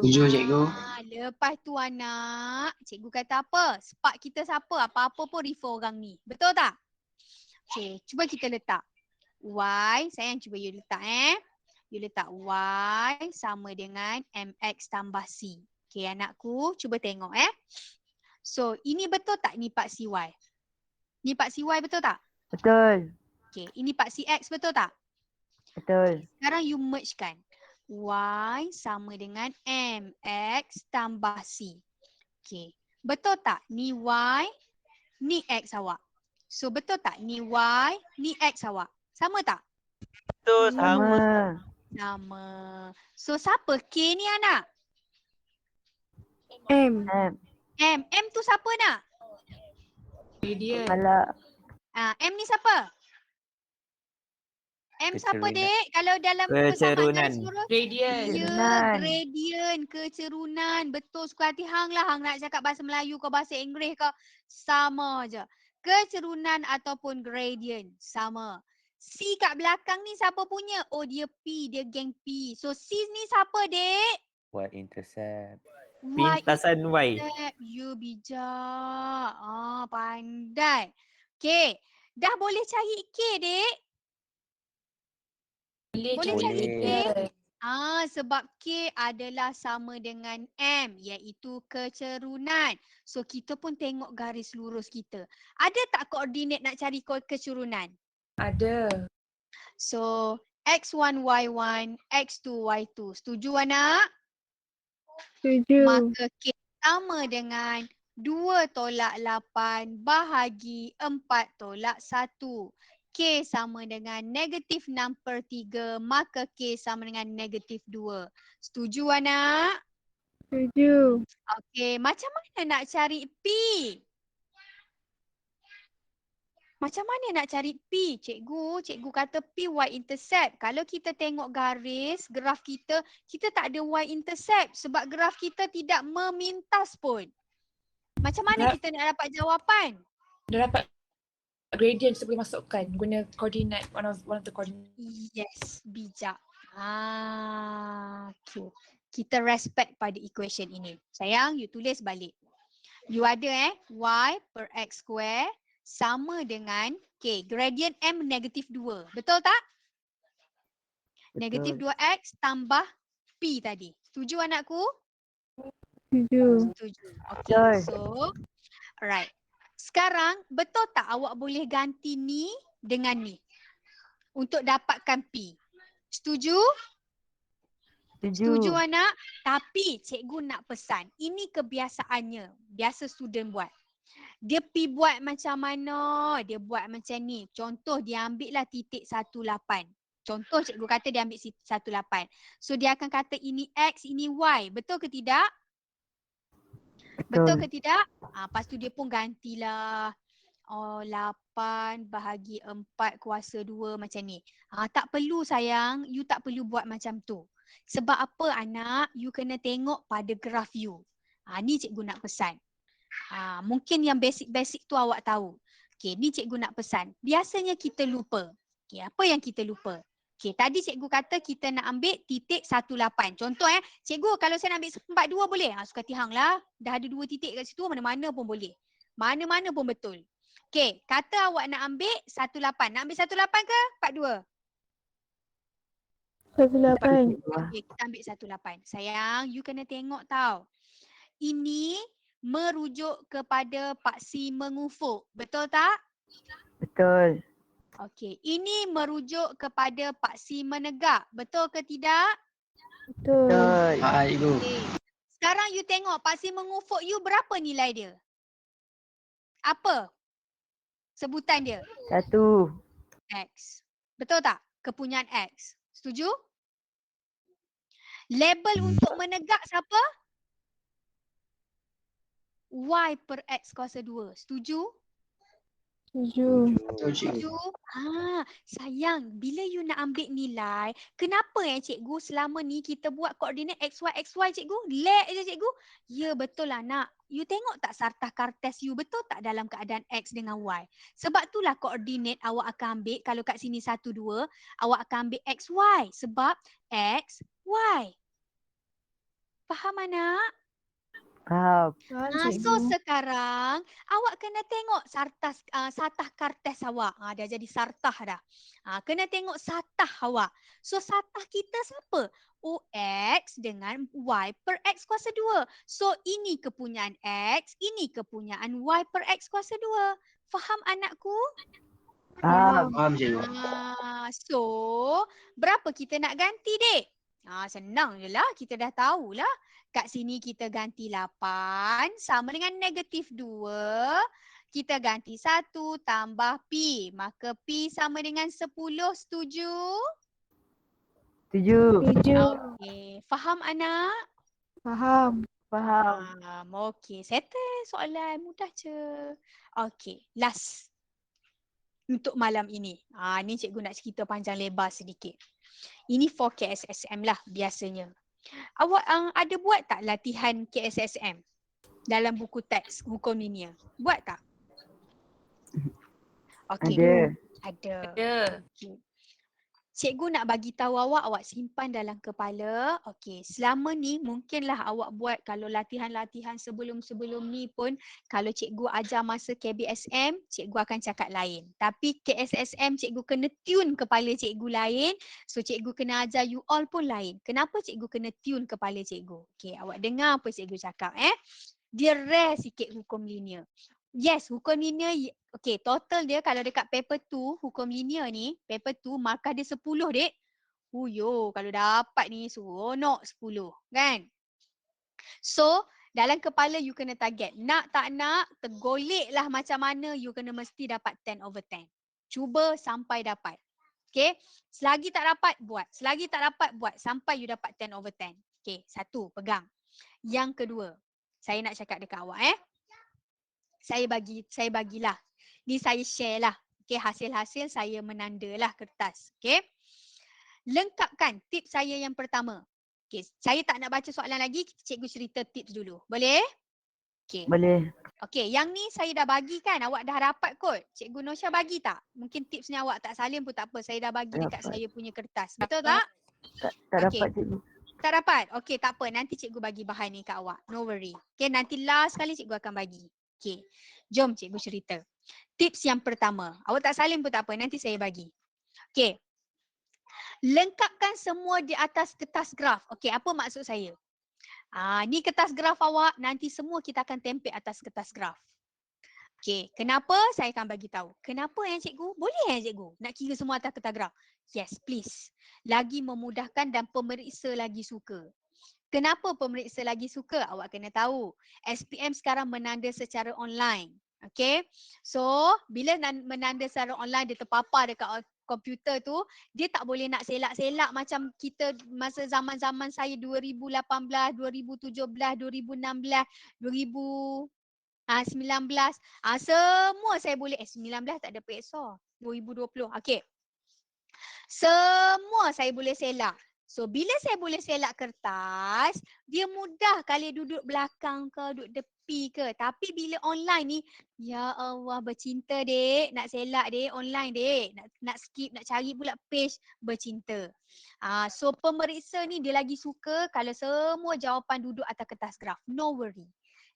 Setuju cikgu. Lepas tu anak, cikgu kata apa? Spark kita siapa? Apa-apa pun refer orang ni. Betul tak? Okay, cuba kita letak. Y, sayang cuba you letak You letak y sama dengan mx tambah c. Okay anakku, cuba tengok So ini betul tak ni paksi y? Ni paksi y betul tak? Betul. Okay, ini paksi x betul tak? Betul. Sekarang you mergekan. Y sama dengan mx tambah c. Okay. Betul tak? Ni y, ni x awak. So betul tak? Ni y, ni x awak. Sama tak? Betul, Sama. Sama. So siapa K ni anak? M. M tu siapa nak? Gradient. Kepala. M ni siapa? M siapa Kecerunan. dek? Kalau dalam persamaan Kecerunan. garis lurus. Gradient. Ya, Kecerunan. gradient, kecerunan. Betul suka hati hang lah. Hang nak cakap bahasa Melayu ke bahasa Inggeris ke, sama je. Kecerunan ataupun gradient, sama. C kat belakang ni siapa punya? Oh dia P, dia geng P. So C ni siapa dek? Y intercept. Pintasan Y. You bijak. Pandai. Okey. Dah boleh cari K, Dek? Boleh cari K? Sebab K adalah sama dengan M, iaitu kecerunan. So kita pun tengok garis lurus kita. Ada tak koordinat nak cari kecerunan? Ada. So X1, Y1, X2, Y2. Setuju anak? Setuju. Maka K sama dengan 2 tolak 8 bahagi 4 tolak 1. K sama dengan -6/3, maka K sama dengan -2. Setuju anak? Setuju. Okey, macam mana nak cari P? Macam mana nak cari P, cikgu? Cikgu kata P y-intercept. Kalau kita tengok garis, graf kita, kita tak ada y-intercept sebab graf kita tidak memintas pun. Macam mana kita nak dapat jawapan? Dah dapat gradient kita boleh masukkan guna koordinat one of the coordinate. Yes, bijak. Okay. Kita respect pada equation ini. Sayang, you tulis balik. You ada y per x square sama dengan k. Gradient m -2. Betul tak? Betul. -2x tambah p tadi. Setuju anakku? Setuju. Setuju. Betul. Okay, so alright. Sekarang betul tak awak boleh ganti ni dengan ni untuk dapatkan P? Setuju? Setuju Setuju. anak? Tapi cikgu nak pesan, ini kebiasaannya. Biasa student buat. Dia pi buat macam mana? Dia buat macam ni. Contoh dia ambil lah titik 18. Contoh cikgu kata dia ambil 18. So dia akan kata ini X, ini Y. Betul ke tidak? Betul ke tidak? Lepas tu dia pun gantilah. 8 bahagi 4 kuasa 2 macam ni. Tak perlu sayang. You tak perlu buat macam tu. Sebab apa anak? You kena tengok pada graf you. Ni cikgu nak pesan. Mungkin yang basic-basic tu awak tahu. Okay, ni cikgu nak pesan. Biasanya kita lupa. Okay, apa yang kita lupa? Okay, tadi cikgu kata kita nak ambil titik 18. Contoh cikgu kalau saya nak ambil 42 boleh? Suka hati hang lah. Dah ada 2 titik kat situ, mana-mana pun boleh. Mana-mana pun betul. Okay, kata awak nak ambil 18. Nak ambil 18 ke 42? 18. Okay, kita ambil 18. Sayang, you kena tengok tau. Ini merujuk kepada paksi mengufuk. Betul tak? Betul. Okey, ini merujuk kepada paksi menegak. Betul ke tidak? Betul. Betul. Cikgu. Okay. Sekarang you tengok paksi mengufuk you berapa nilai dia? Apa sebutan dia? 1. X. Betul tak? Kepunyaan X. Setuju? Label untuk menegak siapa? Y per X kuasa 2. Setuju? Setuju. Betul cikgu. Setuju? Sayang, bila you nak ambil nilai, kenapa cikgu selama ni kita buat koordinat XY, XY cikgu? Lag je cikgu? Ya betul lah nak. You tengok tak sartah kartes you betul tak dalam keadaan X dengan Y? Sebab itulah koordinat awak akan ambil, kalau kat sini 1, 2, awak akan ambil XY. Sebab X, Y. Faham anak? Faham. So sekarang awak kena tengok sartah kartes awak. Dah jadi sartah dah. Kena tengok sartah awak. So sartah kita siapa? OX dengan Y per X kuasa 2. So ini kepunyaan X, ini kepunyaan Y per X kuasa 2. Faham anakku? Faham. Faham cikgu. So berapa kita nak ganti dek? Senang je lah, kita dah tahulah. Kat sini kita ganti 8 sama dengan -2. Kita ganti 1 tambah P. Maka P sama dengan 10. Setuju? Setuju. Setuju. Okey. Faham anak? Faham. Faham. Okey. Settle soalan. Mudah je. Okey. Last. Untuk malam ini. Ni cikgu nak cerita panjang lebar sedikit. Ini for KSSM lah biasanya. Awak ada buat tak latihan KSSM dalam buku teks hukum linear? Buat tak? Okey. Ada. Ada. Ada. Okay. Cikgu nak bagi tahu awak simpan dalam kepala. Okey, selama ni mungkinlah awak buat kalau latihan-latihan sebelum-sebelum ni pun kalau cikgu ajar masa KBSM, cikgu akan cakap lain. Tapi KSSM cikgu kena tune kepala cikgu lain. So cikgu kena ajar you all pun lain. Kenapa cikgu kena tune kepala cikgu? Okey, awak dengar apa cikgu cakap Dia rare sikit hukum linear. Yes, hukum linear, okay, total dia kalau dekat paper 2, hukum linear ni, paper 2, markah dia 10, dek. Huyo, kalau dapat ni, seronok 10, kan? So, dalam kepala you kena target. Nak tak nak, tergolek lah macam mana, you kena mesti dapat 10/10. Cuba sampai dapat. Okay, selagi tak dapat, buat. Selagi tak dapat, buat. Sampai you dapat 10/10. Okay, satu, pegang. Yang kedua, saya nak cakap dekat awak, Saya bagilah. Ni saya share lah. Okay, hasil-hasil saya menandalah kertas. Okay. Lengkapkan tips saya yang pertama. Okay, saya tak nak baca soalan lagi. Cikgu cerita tips dulu. Boleh? Okay. Boleh. Okay, yang ni saya dah bagi kan. Awak dah dapat kot. Cikgu Nosha bagi tak? Mungkin tipsnya awak tak salin pun tak apa. Saya dah bagi dekat Dapat. saya punya kertas. Betul tak? Tak Okey. dapat cikgu. Tak dapat? Okay, tak apa. Nanti cikgu bagi bahan ni kat awak. No worry. Okay, nanti last kali cikgu akan bagi. Okay, jom cikgu cerita. Tips yang pertama. Awak tak salin pun tak apa. Nanti saya bagi. Okay. Lengkapkan semua di atas kertas graf. Okay, apa maksud saya? Ni kertas graf awak. Nanti semua kita akan tempel atas kertas graf. Okay, kenapa? Saya akan bagi tahu. Kenapa cikgu? Boleh cikgu? Nak kira semua atas kertas graf? Yes, please. Lagi memudahkan dan pemeriksa lagi suka. Kenapa pemeriksa lagi suka? Awak kena tahu. SPM sekarang menanda secara online. Okay. So, bila menanda secara online, dia terpapar dekat komputer tu, dia tak boleh nak selak-selak macam kita masa zaman-zaman saya 2018, 2017, 2016, 2019. Semua saya boleh. 19 tak ada PEXA. 2020. Okay. Semua saya boleh selak. So, bila saya boleh selak kertas, dia mudah kali duduk belakang ke, duduk tepi ke. Tapi bila online ni, ya Allah bercinta dek. Nak selak dek, online dek. Nak skip, nak cari pula page bercinta. So, pemeriksa ni dia lagi suka kalau semua jawapan duduk atas kertas graf. No worry.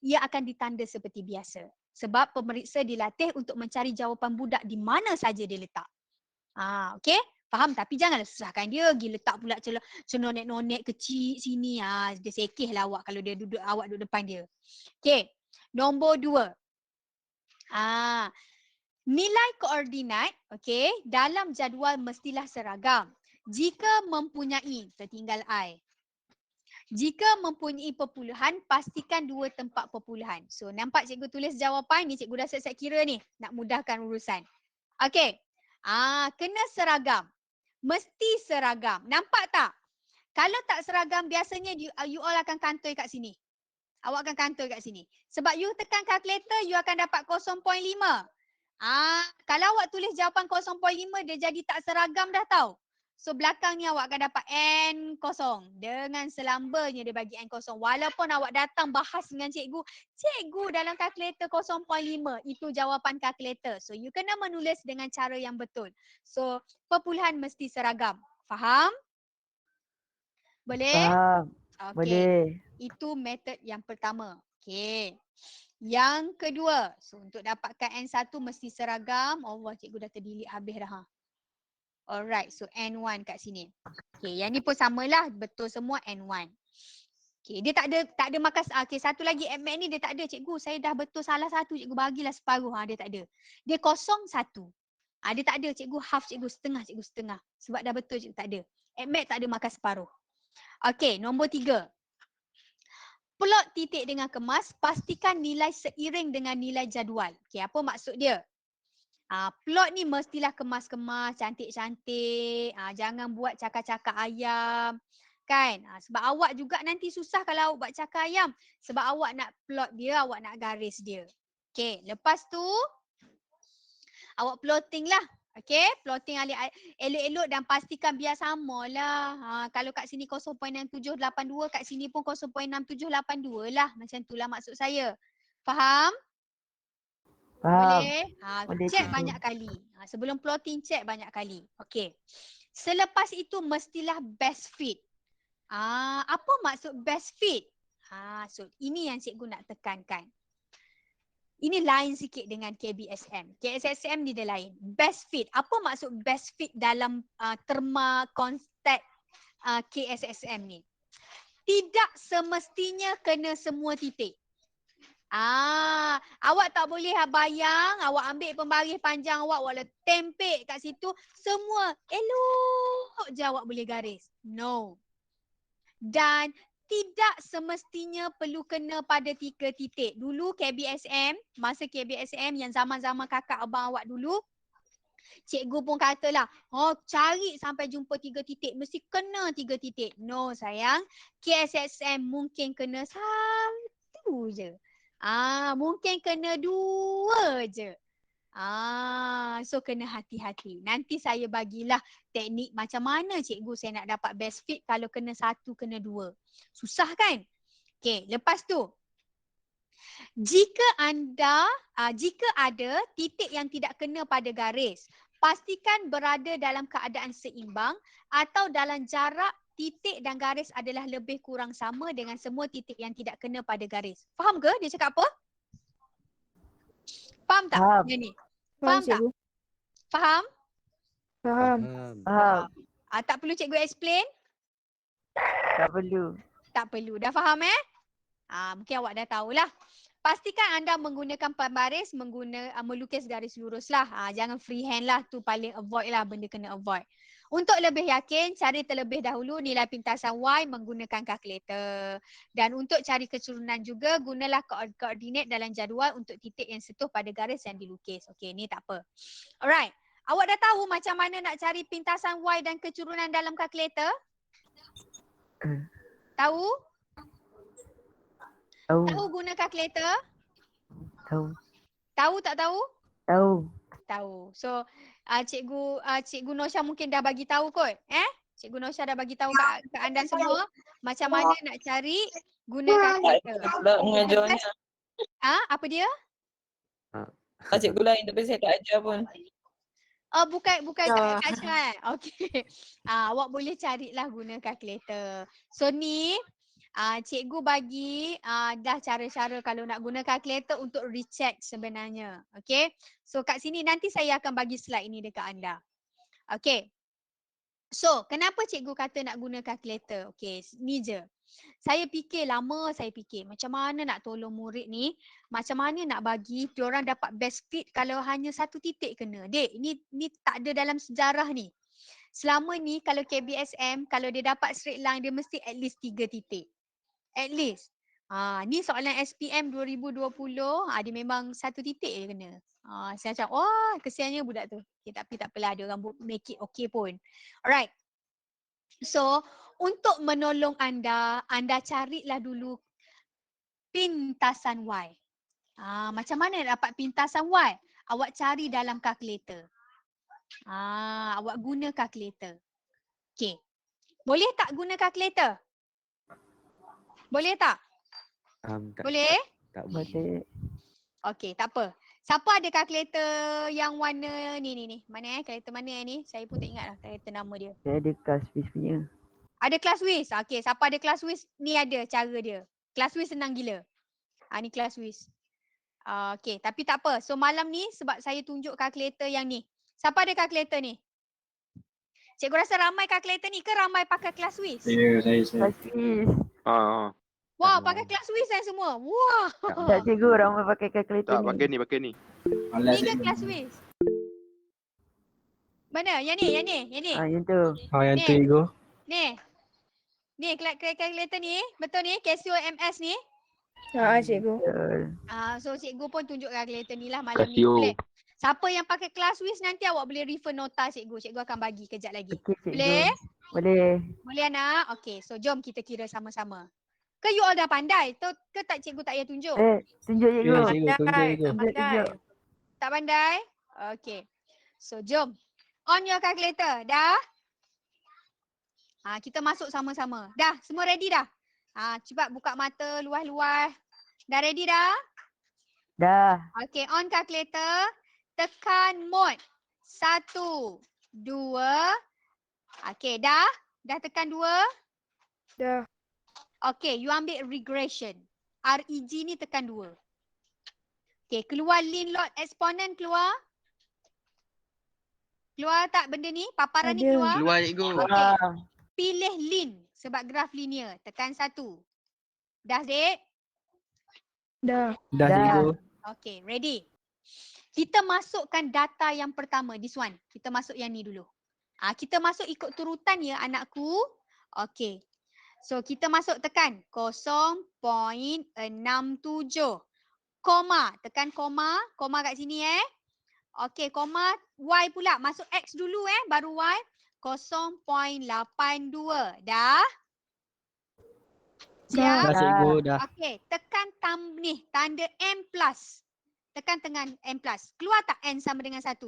Ia akan ditanda seperti biasa. Sebab pemeriksa dilatih untuk mencari jawapan budak di mana saja dia letak. Okay? Faham? Tapi janganlah susahkan dia. Pergi letak pula cenonek-nonek kecil sini. Dia sekeh lah awak kalau dia awak duduk depan dia. Okay. Nombor 2. Nilai koordinat, okay, dalam jadual mestilah seragam. Jika mempunyai, tertinggal I. Jika mempunyai perpuluhan, pastikan 2 tempat perpuluhan. So, nampak cikgu tulis jawapan ni, cikgu dah siap-siap kira ni. Nak mudahkan urusan. Okay. Kena seragam. Mesti seragam. Nampak tak? Kalau tak seragam, biasanya you all akan kantoi kat sini. Awak akan kantoi kat sini. Sebab you tekan kalkulator, you akan dapat 0.5. Kalau awak tulis jawapan 0.5, dia jadi tak seragam dah tau. So belakang ni awak akan dapat N0. Dengan selambanya dia bagi N0. Walaupun awak datang bahas dengan cikgu, cikgu dalam kalkulator 0.5. Itu jawapan kalkulator. So you kena menulis dengan cara yang betul. So perpuluhan mesti seragam. Faham? Boleh? Faham. Okay. Boleh. Itu metod yang pertama. Okay. Yang kedua. So untuk dapatkan N1 mesti seragam. Allah, cikgu dah terdelete habis dah. Alright, so N1 kat sini. Okay, yang ni pun samalah, betul semua N1. Okay, dia tak ada markas. Okay, satu lagi MX ni dia tak ada cikgu. Saya dah betul salah satu, cikgu bagilah separuh. Dia tak ada. Dia 0, 1. Dia tak ada cikgu, half cikgu, setengah. Sebab dah betul cikgu tak ada. MX tak ada markas separuh. Okay, nombor 3. Plot titik dengan kemas, pastikan nilai seiring dengan nilai jadual. Okay, apa maksud dia? Plot ni mestilah kemas-kemas, cantik-cantik. Jangan buat cakar-cakar ayam. Kan? Sebab awak juga nanti susah kalau awak buat cakar ayam. Sebab awak nak plot dia, awak nak garis dia. Okay, lepas tu awak plotting lah. Okay, plotting elok-elok dan pastikan biar samalah. Kalau kat sini 0.6782, kat sini pun 0.6782 lah. Macam tu lah maksud saya. Faham? Faham. Boleh? Boleh, Check cikgu. banyak kali. Sebelum plotting, check banyak kali. Okey. Selepas itu mestilah best fit. Apa maksud best fit? So ini yang cikgu nak tekankan. Ini lain sikit dengan KBSM. KSSM ni dia lain. Best fit. Apa maksud best fit dalam terma konsep KSSM ni? Tidak semestinya kena semua titik. Awak tak boleh bayang, awak ambil pembaris panjang awak tempek kat situ, semua elok je awak boleh garis. No. Dan tidak semestinya perlu kena pada 3 titik. Dulu KBSM, masa KBSM yang zaman-zaman kakak abang awak dulu, cikgu pun katalah, cari sampai jumpa 3 titik, mesti kena 3 titik. No sayang, KSSM mungkin kena 1 je. Mungkin kena 2 je. So kena hati-hati. Nanti saya bagilah teknik macam mana cikgu saya nak dapat best fit kalau kena 1, kena 2. Susah kan? Okay, lepas tu. Jika ada titik yang tidak kena pada garis, pastikan berada dalam keadaan seimbang atau dalam jarak titik dan garis adalah lebih kurang sama dengan semua titik yang tidak kena pada garis. Faham ke dia cakap apa? Faham tak? Faham. Yang ni? Faham tak? Faham? Faham. Tak perlu cikgu explain? Tak perlu. Tak perlu. Dah faham mungkin awak dah tahulah. Pastikan anda menggunakan pembaris, melukis garis lurus lah. Jangan freehand lah. Tu paling avoid lah, benda kena avoid. Untuk lebih yakin, cari terlebih dahulu nilai pintasan Y menggunakan kalkulator. Dan untuk cari kecurunan juga, gunalah koordinat dalam jadual untuk titik yang sentuh pada garis yang dilukis. Okey, ni tak apa. Alright. Awak dah tahu macam mana nak cari pintasan Y dan kecurunan dalam kalkulator? Tahu? Tahu. Tahu guna kalkulator? Tahu. Tahu tak tahu? Tahu. Tahu. So, Cikgu Nosha mungkin dah bagi tahu kot. Cikgu Nosha dah bagi tahu kat anda semua macam mana nak cari guna kalkulator. Sebab mengajarnya. Apa dia? Cikgu lain tapi saya tak ajar pun. Bukan Kak Syah. Okey. Awak boleh carilah guna kalkulator. So ni cikgu bagi dah cara-cara kalau nak guna kalkulator untuk recheck sebenarnya. Okay. So kat sini nanti saya akan bagi slide ini dekat anda. Okay. So kenapa cikgu kata nak guna kalkulator? Okay, ni je. Saya fikir macam mana nak tolong murid ni, macam mana nak bagi diorang dapat best fit kalau hanya 1 titik kena. Dek, ni tak ada dalam sejarah ni. Selama ni kalau KBSM, kalau dia dapat straight line dia mesti at least 3 titik. At least. Ni soalan SPM 2020, dia memang 1 titik je kena. Saya macam, wah kesiannya budak tu. Okay, tapi tak apalah, dia orang make it okay pun. Alright. So, untuk menolong anda carilah dulu pintasan Y. Macam mana nak dapat pintasan Y? Awak cari dalam kalkulator. Awak guna kalkulator. Okay. Boleh tak guna kalkulator? Boleh tak? Boleh? Tak Boleh. Okey, tak apa. Siapa ada kalkulator yang warna ni? Mana kalkulator mana ni? Saya pun tak ingat lah kalkulator nama dia. Saya ada Classwiz punya. Ada Classwiz. Okey, siapa ada Classwiz ni ada cara dia. Classwiz senang gila. Ni Classwiz. Okey, tapi tak apa. So malam ni sebab saya tunjuk kalkulator yang ni. Siapa ada kalkulator ni? Cikgu rasa ramai kalkulator ni ke ramai pakai Classwiz? Saya. Classwiz. Wah, pakai Classwiz kan semua. Wah. Tak cikgu, ramai pakai kalkulator ni. Pakai ni. Ni ke Classwiz? Mana? Yang ni. Yang tu. Yang Ni. tu ego. Ni kalkulator ni, betul ni? Casio MS ni. Cikgu. Betul. So cikgu pun tunjuk kalkulator ni lah malam ni. Casio. Boleh. Siapa yang pakai Classwiz nanti awak boleh refer nota cikgu. Cikgu akan bagi kejap lagi. Okey cikgu. Boleh? Boleh. Boleh anak? Okey, so jom kita kira sama-sama. Ke you all dah pandai? Ke tak cikgu tak payah tunjuk? Tunjuk cikgu. Pandai. Tak pandai? Okey. So jom. On your calculator. Dah? Kita masuk sama-sama. Dah? Semua ready dah? Cuba buka mata luas-luas. Dah ready dah? Dah. Okey, on calculator. Tekan mode. 1, 2, Okay, dah? Dah tekan 2? Dah. Okay, you ambil regression. REG ni tekan 2. Okay, keluar lean load exponent keluar. Keluar tak benda ni? Paparan ni Ada. keluar? Keluar cikgu. Okay. Pilih lean sebab graf linear. Tekan 1. Dah, Dek? Dah. Dah Dah. cikgu. Okay, ready? Kita masukkan data yang pertama. This one. Kita masuk yang ni dulu. Kita masuk ikut turutan ya anakku. Okay. So, kita masuk tekan 0.67. Koma. Tekan koma. Koma kat sini Okay, koma Y pula. Masuk X dulu baru Y. 0.82. Dah? Siap? Dah cikgu, dah. Okay, tekan ni. Tanda M plus. Tekan tengah M plus. Keluar tak N sama dengan 1?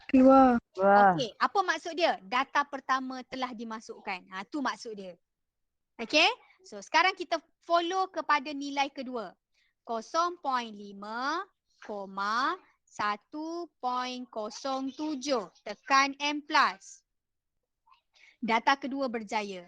Keluar. Wah. Okey, apa maksud dia? Data pertama telah dimasukkan. Tu maksud dia. Okey? So, sekarang kita follow kepada nilai kedua. 0.5, 1.07. Tekan M plus. Data kedua berjaya.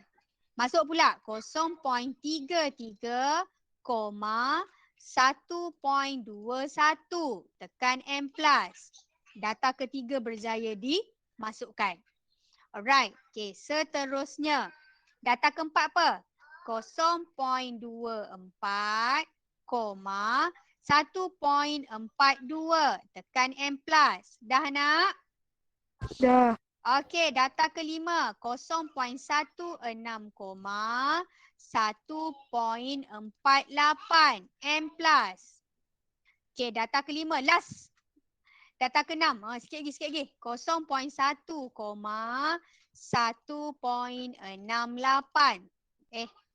Masuk pula 0.33, 1.21. Tekan M plus. Data ketiga berjaya dimasukkan. Alright. Okay, seterusnya. Data keempat apa? 0.24, 1.42. Tekan M plus. Dah nak? Dah. Okey, data kelima. 0.16, 1.48. M plus. Okey, data kelima. Last. Data keenam. Sikit lagi. 0.1, 1.68.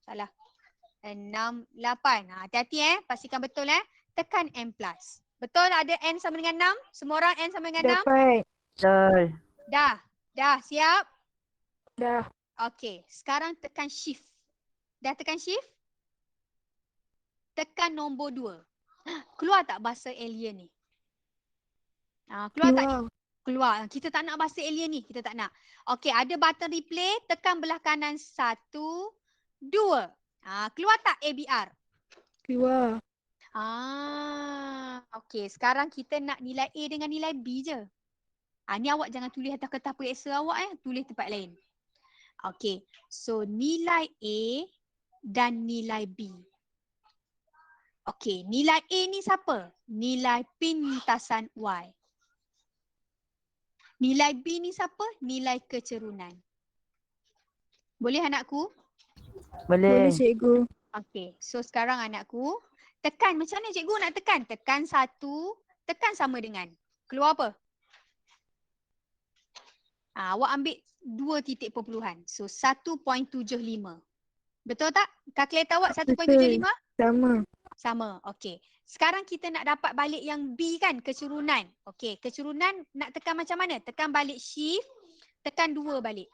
Salah. 68. Hati-hati pastikan betul Tekan M plus. Betul ada N sama dengan 6? Semua orang N sama dengan 6? Dapat. Betul. Dah, siap? Dah. Okey, sekarang tekan shift. Dah tekan shift? Tekan nombor 2. Keluar tak bahasa alien ni? Keluar tak? Keluar. Kita tak nak bahasa alien ni. Kita tak nak. Okey, ada button replay. Tekan belah kanan 1, 2. Keluar tak ABR? Keluar. Okey, sekarang kita nak nilai A dengan nilai B je. Ni awak jangan tulis atas kertas periksa awak tulis tempat lain. Okey, so nilai A dan nilai B. Okey, nilai A ni siapa? Nilai pintasan Y. Nilai B ni siapa? Nilai kecerunan. Boleh anakku? Boleh Boleh. cikgu. Okey, so sekarang anakku tekan. Macam mana cikgu nak tekan? Tekan 1, tekan sama dengan. Keluar apa? Awak ambil 2 titik perpuluhan. So 1.75. Betul tak? Kalkulator awak 1.75? Sama. Sama. Okey. Sekarang kita nak dapat balik yang B kan, kecerunan. Okey, kecerunan nak tekan macam mana? Tekan balik shift, tekan 2 balik.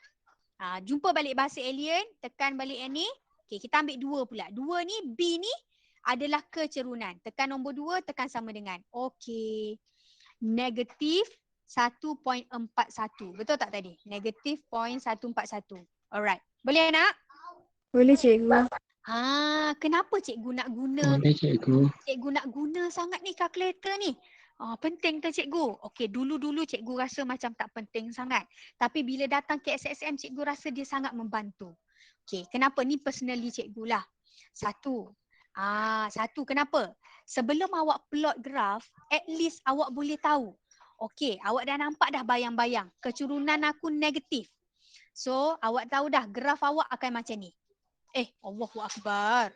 Jumpa balik bahasa alien, tekan balik yang ni. Okey, kita ambil 2 pula. 2 ni, B ni adalah kecerunan. Tekan nombor 2, tekan sama dengan. Okey. Negatif 1.41. Betul tak tadi? Negatif 0.141. Alright. Boleh nak? Boleh cikgu. Kenapa cikgu nak guna? Boleh cikgu. Cikgu nak guna sangat ni kalkulator ni. Penting tak cikgu? Okey, dulu-dulu cikgu rasa macam tak penting sangat. Tapi bila datang ke SSM, cikgu rasa dia sangat membantu. Okey, kenapa? Ni personally cikgu lah. Satu, kenapa? Sebelum awak plot graf, at least awak boleh tahu. Okey, awak dah nampak dah bayang-bayang. Kecerunan aku negatif. So, awak tahu dah graf awak akan macam ni. Allahu Akbar.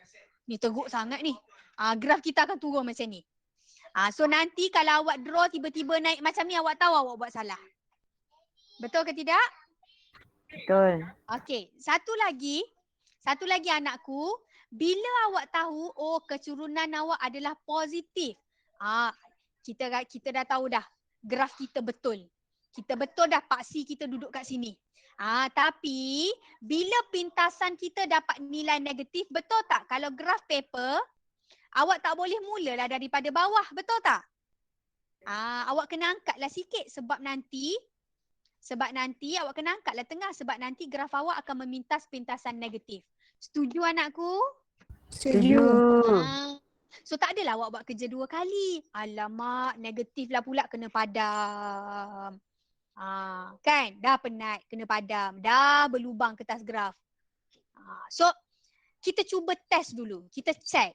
Ni teruk sangat ni. Graf kita akan turun macam ni. So nanti kalau awak draw tiba-tiba naik macam ni, awak tahu awak buat salah. Betul ke tidak? Betul. Okey, satu lagi anakku, bila awak tahu kecerunan awak adalah positif. Kita dah tahu dah graf kita betul. Kita betul dah paksi kita duduk kat sini. Tapi bila pintasan kita dapat nilai negatif, betul tak? Kalau graf paper, awak tak boleh mulalah daripada bawah, betul tak? Awak kena angkatlah sikit sebab nanti Sebab nanti awak kena angkatlah tengah sebab nanti graf awak akan memintas pintasan negatif. Setuju anakku? Setuju. So tak adalah awak buat kerja 2 kali. Alamak, negatif lah pula kena padam. Kan? Dah penat kena padam. Dah berlubang kertas graf. So kita cuba test dulu. Kita check.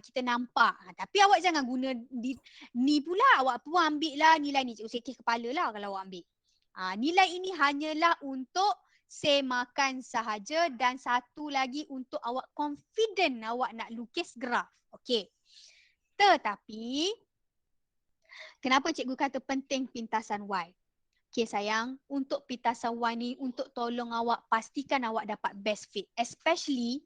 Kita nampak. Tapi awak jangan guna ni pula. Awak pun ambil lah nilai ni. Cikgu sekir kepala lah kalau awak ambil. Nilai ini hanyalah untuk semakan sahaja dan satu lagi untuk awak confident awak nak lukis graf. Okey. Tetapi kenapa cikgu kata penting pintasan Y? Okey sayang, untuk pintasan Y ni untuk tolong awak pastikan awak dapat best fit. Especially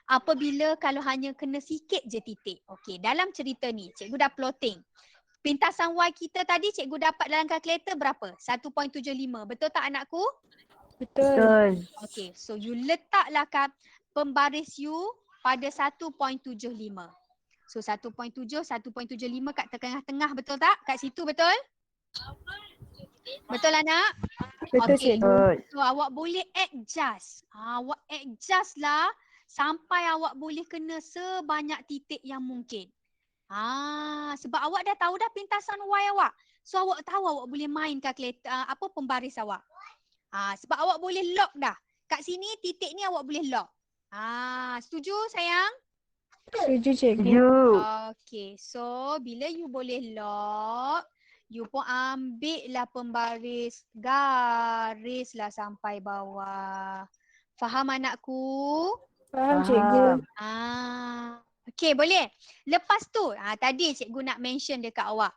apabila kalau hanya kena sikit je titik. Okey, dalam cerita ni cikgu dah plotting. Pintasan Y kita tadi cikgu dapat dalam kalkulator berapa? 1.75. Betul tak anakku? Betul. Okay, so you letaklah pembaris you pada 1.75. So 1.7, 1.75 kat tengah-tengah betul tak? Kat situ betul? Betul anak? Betul, Okey. cikgu. Betul. So awak boleh adjust. Awak adjust lah sampai awak boleh kena sebanyak titik yang mungkin. Sebab awak dah tahu dah pintasan Y awak. So awak tahu awak boleh main kalkulator pembaris awak. Sebab awak boleh lock dah. Kat sini titik ni awak boleh lock. Setuju sayang? Setuju, cikgu. Setuju. Okay, so bila you boleh lock, you pun ambil lah pembaris, garis lah sampai bawah. Faham anakku? Faham, cikgu. Okay, boleh. Lepas tu, tadi cikgu nak mention dekat awak.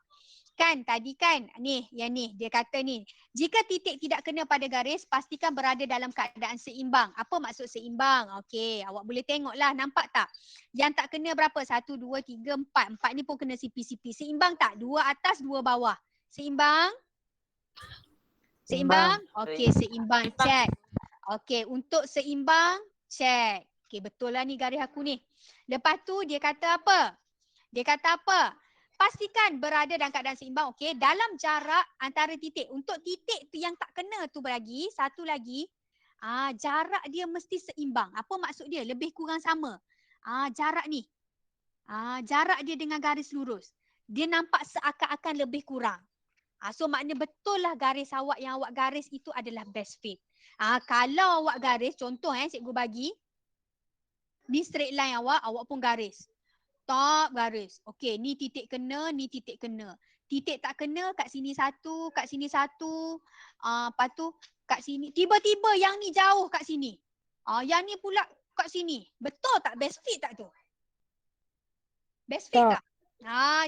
Kan tadi kan yang ni dia kata ni, jika titik tidak kena pada garis pastikan berada dalam keadaan seimbang. Apa maksud seimbang? Okey, awak boleh tengoklah, nampak tak? Yang tak kena berapa? 1 2 3 4. 4 ni pun kena sipi-sipi. Seimbang tak? 2 atas 2 bawah. Seimbang? Seimbang? Okey, seimbang. Check. Okey, untuk seimbang check. Okey, betul lah ni garis aku ni. Lepas tu dia kata apa? Dia kata apa? Pastikan berada dalam keadaan seimbang. Okey, dalam jarak antara titik. Untuk titik tu yang tak kena tu lagi, satu lagi, jarak dia mesti seimbang. Apa maksud dia? Lebih kurang sama. Jarak ni. Jarak dia dengan garis lurus. Dia nampak seakan-akan lebih kurang. So maknanya betul lah garis awak yang awak garis itu adalah best fit. Kalau awak garis, contoh cikgu bagi, ni straight line awak pun garis. Top garis. Okey, ni titik kena, ni titik kena. Titik tak kena kat sini satu, kat sini satu. Lepas tu kat sini. Tiba-tiba yang ni jauh kat sini. Yang ni pula kat sini. Betul tak best fit tak tu? Best fit tak?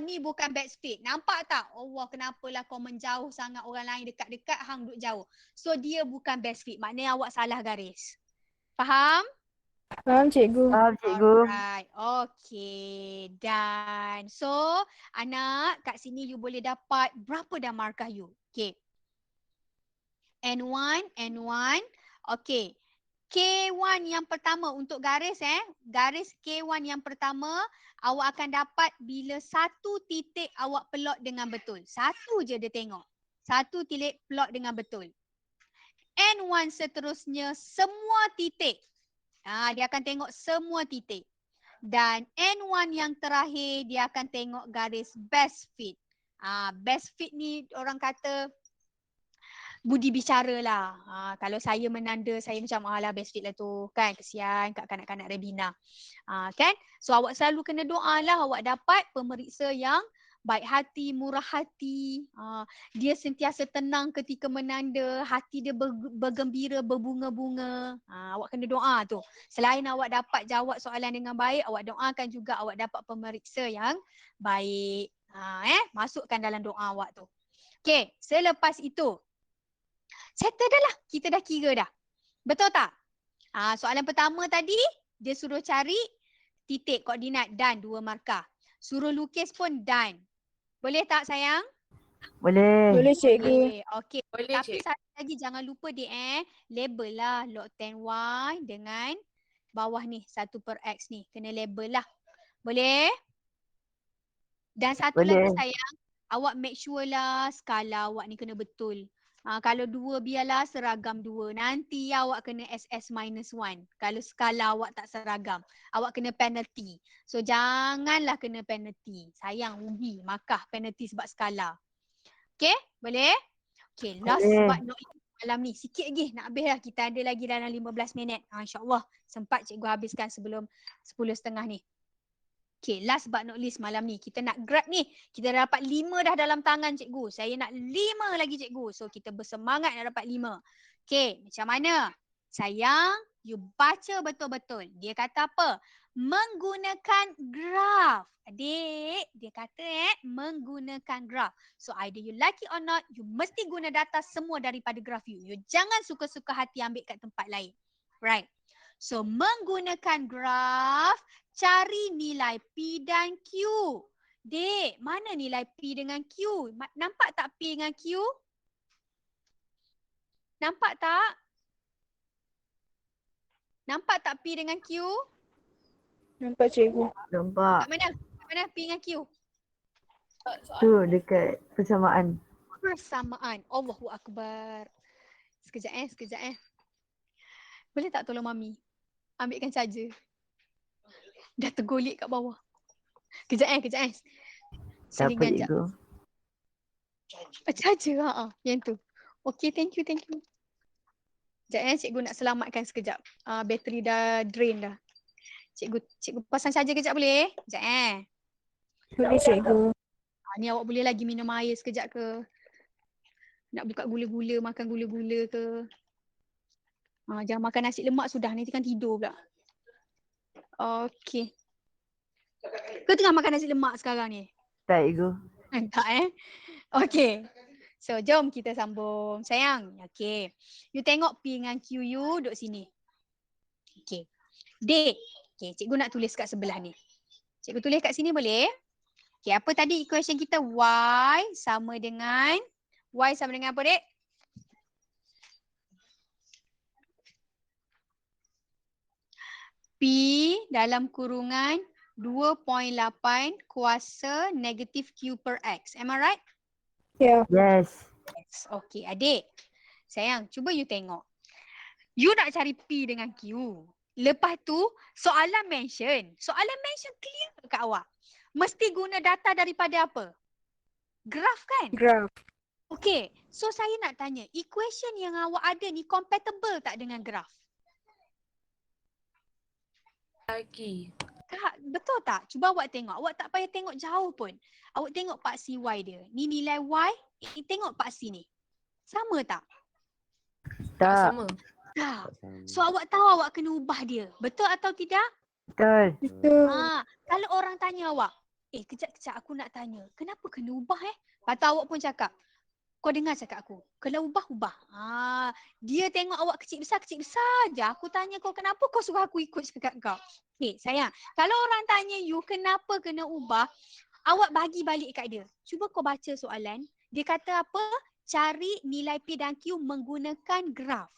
Ni bukan best fit. Nampak tak? Allah, kenapalah kau menjauh sangat, orang lain dekat-dekat, hang duduk jauh. So dia bukan best fit. Maknanya awak salah garis. Faham? Faham, cikgu. Faham, cikgu. Alright, okay, done. So, anak, kat sini you boleh dapat berapa dah markah you? Okay. N1. Okay. K1 yang pertama untuk garis garis K1 yang pertama, awak akan dapat bila satu titik awak plot dengan betul. Satu je dia tengok. Satu titik plot dengan betul. N1 seterusnya semua titik. Dia akan tengok semua titik. Dan N1 yang terakhir dia akan tengok garis best fit. Best fit ni orang kata budi bicara lah. Kalau saya menanda, saya macam alah best fit lah tu. Kan kesian kat kanak-kanak Rebina. Kan? So awak selalu kena doa lah awak dapat pemeriksa yang baik hati, murah hati. Dia sentiasa tenang ketika menanda. Hati dia bergembira, berbunga-bunga. Awak kena doa tu. Selain awak dapat jawab soalan dengan baik, awak doakan juga awak dapat pemeriksa yang baik. Masukkan dalam doa awak tu. Okay, selepas itu. Settle dah lah. Kita dah kira dah. Betul tak? Soalan pertama tadi, dia suruh cari titik koordinat dan 2 markah. Suruh lukis pun done. Boleh tak sayang? Boleh. Boleh, cikgu. Okey. Boleh, Tapi satu lagi jangan lupa label lah log 10Y dengan bawah ni 1/x ni. Kena label lah. Boleh? Dan satu lagi Boleh. sayang, awak make sure lah skala awak ni kena betul. Kalau 2 biarlah seragam 2. Nanti awak kena SS-1. Kalau skala awak tak seragam, awak kena penalty. So janganlah kena penalty. Sayang rugi, makah penalty sebab skala. Okay, boleh? Okay, last Boleh. but not least malam ni. Sikit lagi nak habis lah. Kita ada lagi dalam 15 minit. InsyaAllah sempat cikgu habiskan sebelum 10.30 ni. Okay, last but not least malam ni. Kita nak grab ni. Kita dah dapat 5 dah dalam tangan cikgu. Saya nak 5 lagi cikgu. So kita bersemangat nak dapat 5. Okay, macam mana? Sayang, you baca betul-betul. Dia kata apa? Menggunakan graf. Adik, dia kata menggunakan graf. So either you like it or not, you mesti guna data semua daripada graf you. You jangan suka-suka hati ambil kat tempat lain. Right. So menggunakan graf, cari nilai P dan Q. Dek, mana nilai P dengan Q? Nampak tak P dengan Q? Nampak tak? Nampak tak P dengan Q? Nampak cikgu. Nampak. Kat mana? Kat mana P dengan Q? Tu dekat persamaan. Persamaan. Allahu Akbar. Sekejap sekejap Boleh tak tolong Mami? Ambilkan charger. Dah tergolek kat bawah. Kejap kejap Tak apa Selingan jap. cikgu. Charger yang tu. Okay, thank you. Sekejap cikgu nak selamatkan sekejap. Bateri dah drain dah. Cikgu pasang charger kejap boleh? Sekejap Boleh cikgu. Ni awak boleh lagi minum air sekejap ke? Nak buka gula-gula, makan gula-gula ke? Jangan makan nasi lemak sudah, nanti kan tidur pula. Okay. Kau tengah makan nasi lemak sekarang ni? Tak cikgu. Tak Okay. So jom kita sambung. Sayang. Okay. You tengok P dengan Q you duduk sini. Okay. D. Okay, cikgu nak tulis kat sebelah ni. Cikgu tulis kat sini boleh? Okay, apa tadi equation kita? Y sama dengan apa, Dek? P dalam kurungan 2.8 kuasa negatif Q per X. Am I right? Ya. Yes. Yes. Okay, adik. Sayang, cuba you tengok. You nak cari P dengan Q. Lepas tu, soalan mention clear kat awak. Mesti guna data daripada apa? Graf kan? Graf. Okay, so saya nak tanya, equation yang awak ada ni compatible tak dengan graf? Lagi. Kak, betul tak? Cuba awak tengok. Awak tak payah tengok jauh pun. Awak tengok paksi Y dia. Ni nilai Y, tengok paksi ni. Sama tak? Tak. Sama. Tak. So awak tahu awak kena ubah dia. Betul atau tidak? Betul. Betul. Kalau orang tanya awak, kejap aku nak tanya. Kenapa kena ubah Lepas tu awak pun cakap, kau dengar cakap aku. Kalau ubah. Dia tengok awak kecil besar je. Aku tanya kau kenapa kau suruh aku ikut cakap kau. Okay, sayang. Kalau orang tanya you kenapa kena ubah, awak bagi balik kat dia. Cuba kau baca soalan. Dia kata apa? Cari nilai P dan Q menggunakan graf.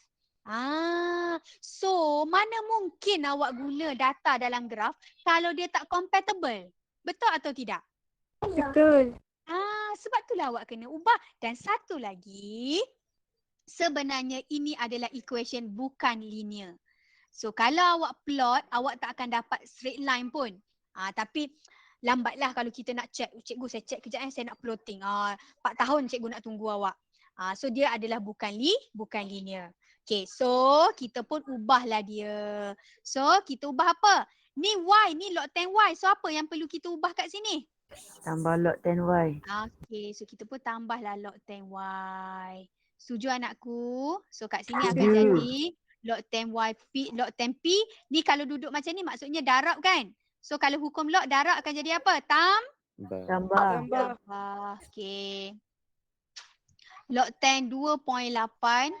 So mana mungkin awak guna data dalam graf kalau dia tak compatible? Betul atau tidak? Betul. Sebab itulah awak kena ubah. Dan satu lagi, sebenarnya ini adalah equation bukan linear. So kalau awak plot, awak tak akan dapat straight line pun. Tapi lambatlah kalau kita nak check. Cikgu saya check kejap saya nak plotting. 4 tahun cikgu nak tunggu awak. So dia adalah bukan linear. Okay, so kita pun ubahlah dia. So kita ubah apa? Ni Y, ni log 10Y. So apa yang perlu kita ubah kat sini? Tambah log 10Y. Okay, so kita pun tambahlah log 10Y. Setuju anakku? So kat sini akan Setuju. jadi log 10Y P, log 10P. Ni kalau duduk macam ni maksudnya darab kan? So kalau hukum log darab akan jadi apa? Tambah. Okay. Log 10 2.8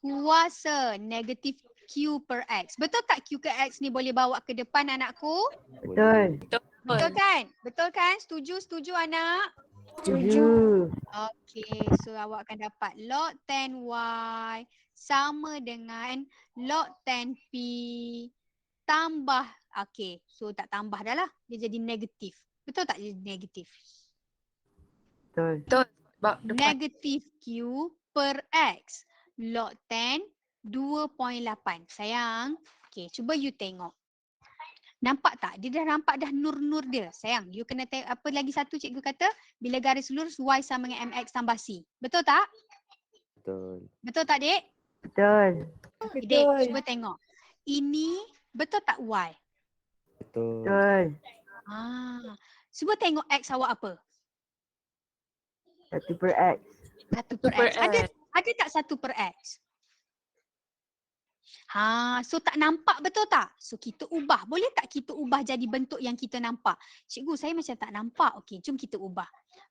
kuasa negatif Q per X. Betul tak Q ke X ni boleh bawa ke depan anakku? Betul. Betul kan? Betul kan? Setuju anak? Setuju. Okay, so awak akan dapat log 10Y sama dengan log 10P tambah, okay, so tak tambah dah lah. Dia jadi negatif. Betul tak jadi negatif? Betul. Sebab depan. Negatif Q per X. Log 10, 2.8. Sayang, okay, cuba you tengok. Nampak tak? Dia dah nampak dah nur-nur dia. Sayang, you kena tengok apa lagi satu cikgu kata, bila garis lurus Y sama dengan MX tambah C. Betul tak? Betul. Betul tak, Dek? Betul. Dek, cuba tengok. Ini betul tak Y? Betul. Betul. Cuba tengok X awak apa? 1 per X. 1 per X. Ada tak 1 per X? So tak nampak betul tak? So kita ubah. Boleh tak kita ubah jadi bentuk yang kita nampak? Cikgu, saya macam tak nampak. Okey, jom kita ubah.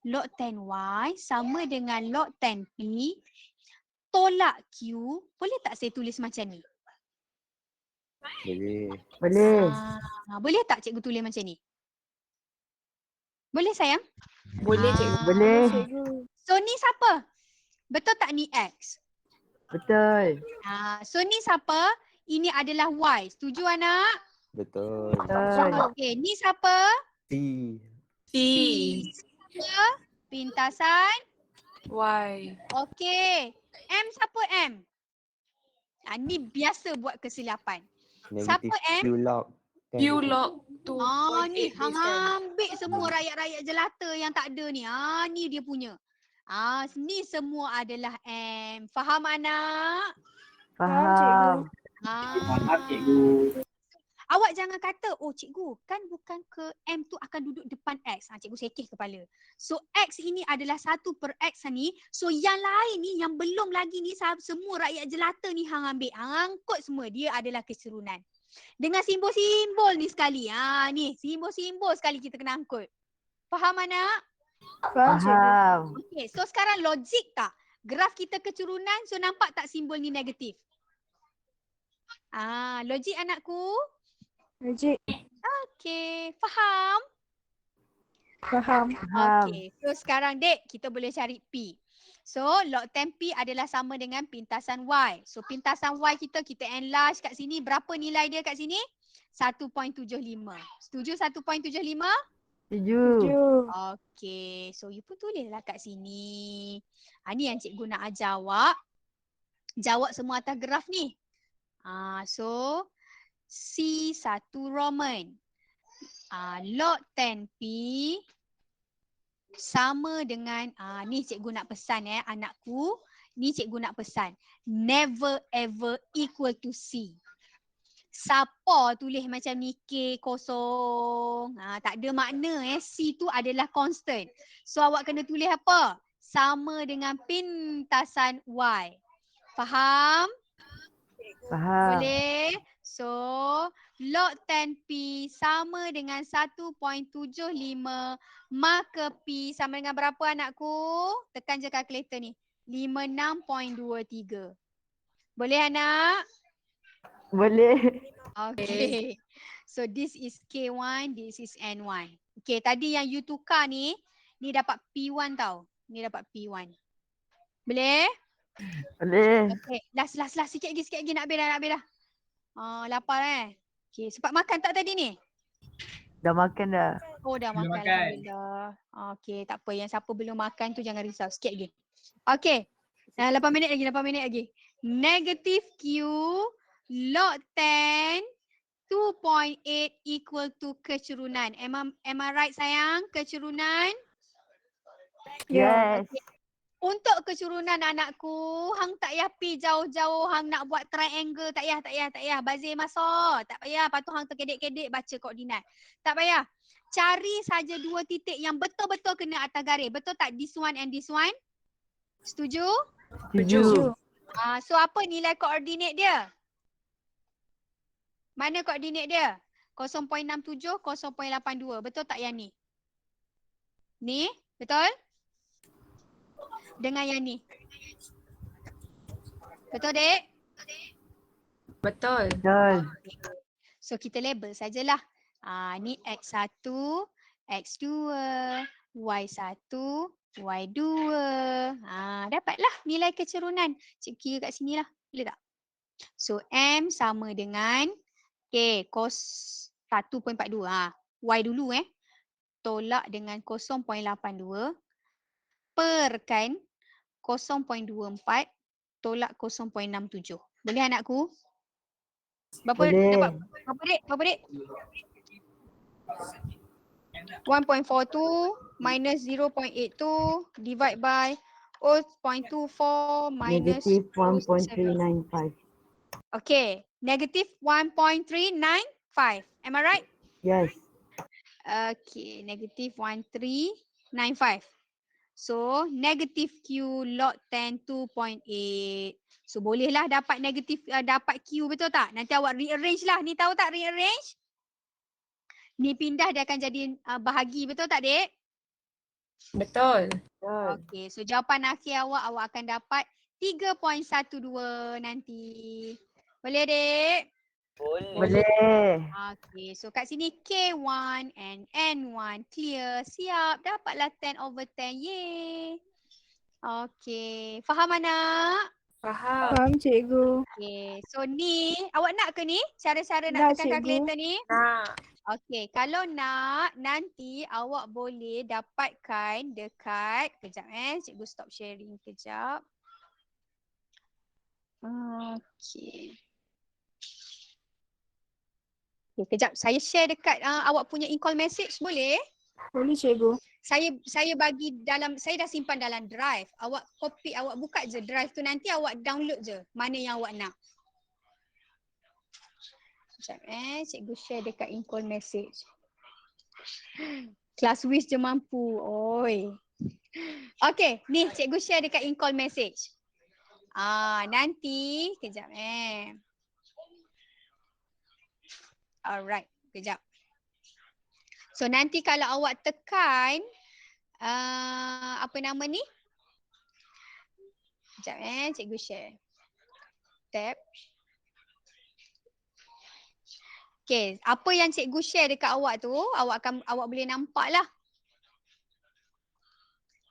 Log 10Y sama dengan log 10P tolak Q. Boleh tak saya tulis macam ni? Boleh. Boleh. Boleh tak cikgu tulis macam ni? Boleh sayang? Boleh cikgu. Boleh. So ni siapa? Betul tak ni X? Betul. So ni siapa? Ini adalah Y. Setuju anak? Betul. Betul. Okey, ni siapa? C. C. Siapa? Pintasan. Y. Okey. M siapa M? Ni biasa buat kesilapan. Negatif Siapa M? Q log. Q log 2.8 Ni hang kan? ambil semua rakyat-rakyat jelata yang tak ada ni. Ni dia punya. Ni semua adalah M. Faham anak? Faham. Awak jangan kata, oh cikgu, kan bukan ke M tu akan duduk depan X. Cikgu sekeh kepala. So X ini adalah 1 per X ni. So yang lain ni, yang belum lagi ni, semua rakyat jelata ni hang ambil. Hang angkut semua. Dia adalah keserunan. Dengan simbol-simbol ni sekali. Ni, simbol-simbol sekali kita kena angkut. Faham anak? Faham. Okay, so sekarang logik tak? Graf kita keturunan, so nampak tak simbol ni negatif? Logik anakku? Logik. Okay, faham? Faham. Faham. Okay, so sekarang dek, kita boleh cari P. So, log 10P adalah sama dengan pintasan Y. So, pintasan Y kita enlarge kat sini. Berapa nilai dia kat sini? 1.75. Setuju 1.75? Setuju. Okay, so you pun tulislah kat sini. Ni yang cikgu nak ajar awak. Jawab semua atas graf ni. So, C1 Roman. Log 10P sama dengan, ni cikgu nak pesan anakku. Ni cikgu nak pesan. Never ever equal to C. Siapa tulis macam ni K kosong. Tak ada makna C tu adalah constant. So awak kena tulis apa? Sama dengan pintasan Y. Faham? Faham. Boleh? So, log 10P sama dengan 1.75, maka P sama dengan berapa anakku? Tekan je kalkulator ni. 56.23. Boleh anak? Boleh. Okay. So, this is K1, this is N1. Okay, tadi yang you tukar ni dapat P1 tau. Ni dapat P1. Boleh? Boleh. Okay, last. Sikit lagi nak habis dah. Lapar Okay, sempat makan tak tadi ni? Dah makan dah. Oh, dah makan. Alhamdulillah. Okay, tak apa. Yang siapa belum makan tu jangan risau. Sikit lagi. Okay. 8 minit lagi. Negative Q log 10 2.8 equal to kecurunan. Am I right sayang? Kecurunan? Yes. Okay. Untuk kecurunan anakku, hang tak payah pi jauh-jauh, hang nak buat triangle, tak payah. Bazir masuk, tak payah. Lepas tu hang terkedek-kedek baca koordinat. Tak payah. Cari saja 2 titik yang betul-betul kena atas garis. Betul tak this one and this one? Setuju? Setuju. So apa nilai koordinat dia? Mana koordinat dia? 0.67, 0.82. Betul tak yang ni? Ni, betul? Dengan yang ni. Betul, Dek? Betul. Betul. So, kita label sajalah. Ni X1, X2, Y1, Y2. Dapatlah nilai kecurunan. Cikgu kira kat sini lah. Boleh tak? So, M sama dengan cos 1.42. Y dulu tolak dengan 0.82 perkan 0.24 tolak 0.67. Boleh anakku? Berapa Boleh. dapat? Berapa dik? 1.42 minus 0.82 divide by 0.24 minus Negative 0.7. 1.395. Okay, negative 1.395. Am I right? Yes. Okay, negative 1395. So, negative Q log 10 2.8. So, bolehlah dapat negatif, dapat Q, betul tak? Nanti awak rearrange lah. Ni tahu tak rearrange? Ni pindah dia akan jadi bahagi, betul tak dek? Betul. Okay, so jawapan akhir awak akan dapat 3.12 nanti. Boleh dek? Boleh. Okay, so kat sini K1 and N1 clear. Siap, dapatlah 10/10. Yeay. Okay, faham anak? Faham. Faham cikgu. Okay, so ni awak nak ke ni? Cara-cara Nak, nak tekan cikgu. kalkulator ni? Nak. Okay, kalau nak nanti awak boleh dapatkan dekat, kejap cikgu stop sharing kejap. Okay. Okay, kejap saya share dekat awak punya in-call message boleh? Boleh cikgu. Saya bagi dalam, saya dah simpan dalam drive. Awak copy, awak buka je drive tu, nanti awak download je mana yang awak nak. Sekejap cikgu share dekat in-call message. Kelas wish je mampu. Oi. Okay, ni cikgu share dekat in-call message. Nanti kejap Alright, kejap. So nanti kalau awak tekan apa nama ni? Sekejap cikgu share. Tab. Okay, apa yang cikgu share dekat awak tu, awak boleh nampak lah.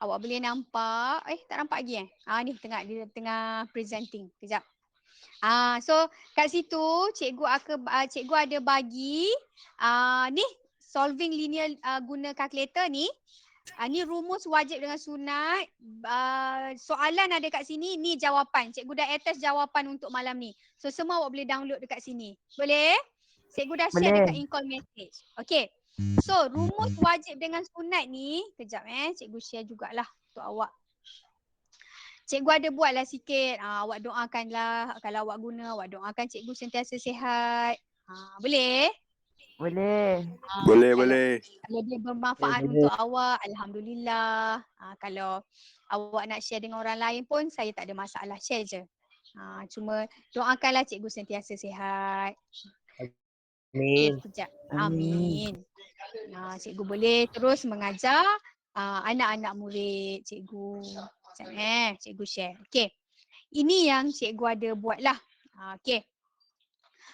Awak boleh nampak, tak nampak lagi ni dia tengah presenting. Kejap. So kat situ cikgu ada bagi ni solving linear guna calculator ni. Ni rumus wajib dengan sunat. Soalan ada kat sini, ni jawapan. Cikgu dah attach jawapan untuk malam ni. So semua awak boleh download dekat sini. Boleh? Cikgu dah share Boleh. dekat in-call message. Okay. So rumus wajib dengan sunat ni, kejap cikgu share jugalah untuk awak. Cikgu ada buatlah sikit. Awak doakanlah kalau awak guna, awak doakan cikgu sentiasa sihat. Boleh? Boleh. Boleh. Kalau dia bermanfaat untuk awak, alhamdulillah. Kalau awak nak share dengan orang lain pun saya tak ada masalah, share je. Cuma doakanlah cikgu sentiasa sihat. Amin. Sekejap. Amin. Cikgu boleh terus mengajar anak-anak murid cikgu. Cikgu share. Okey. Ini yang cikgu ada buatlah. Okey.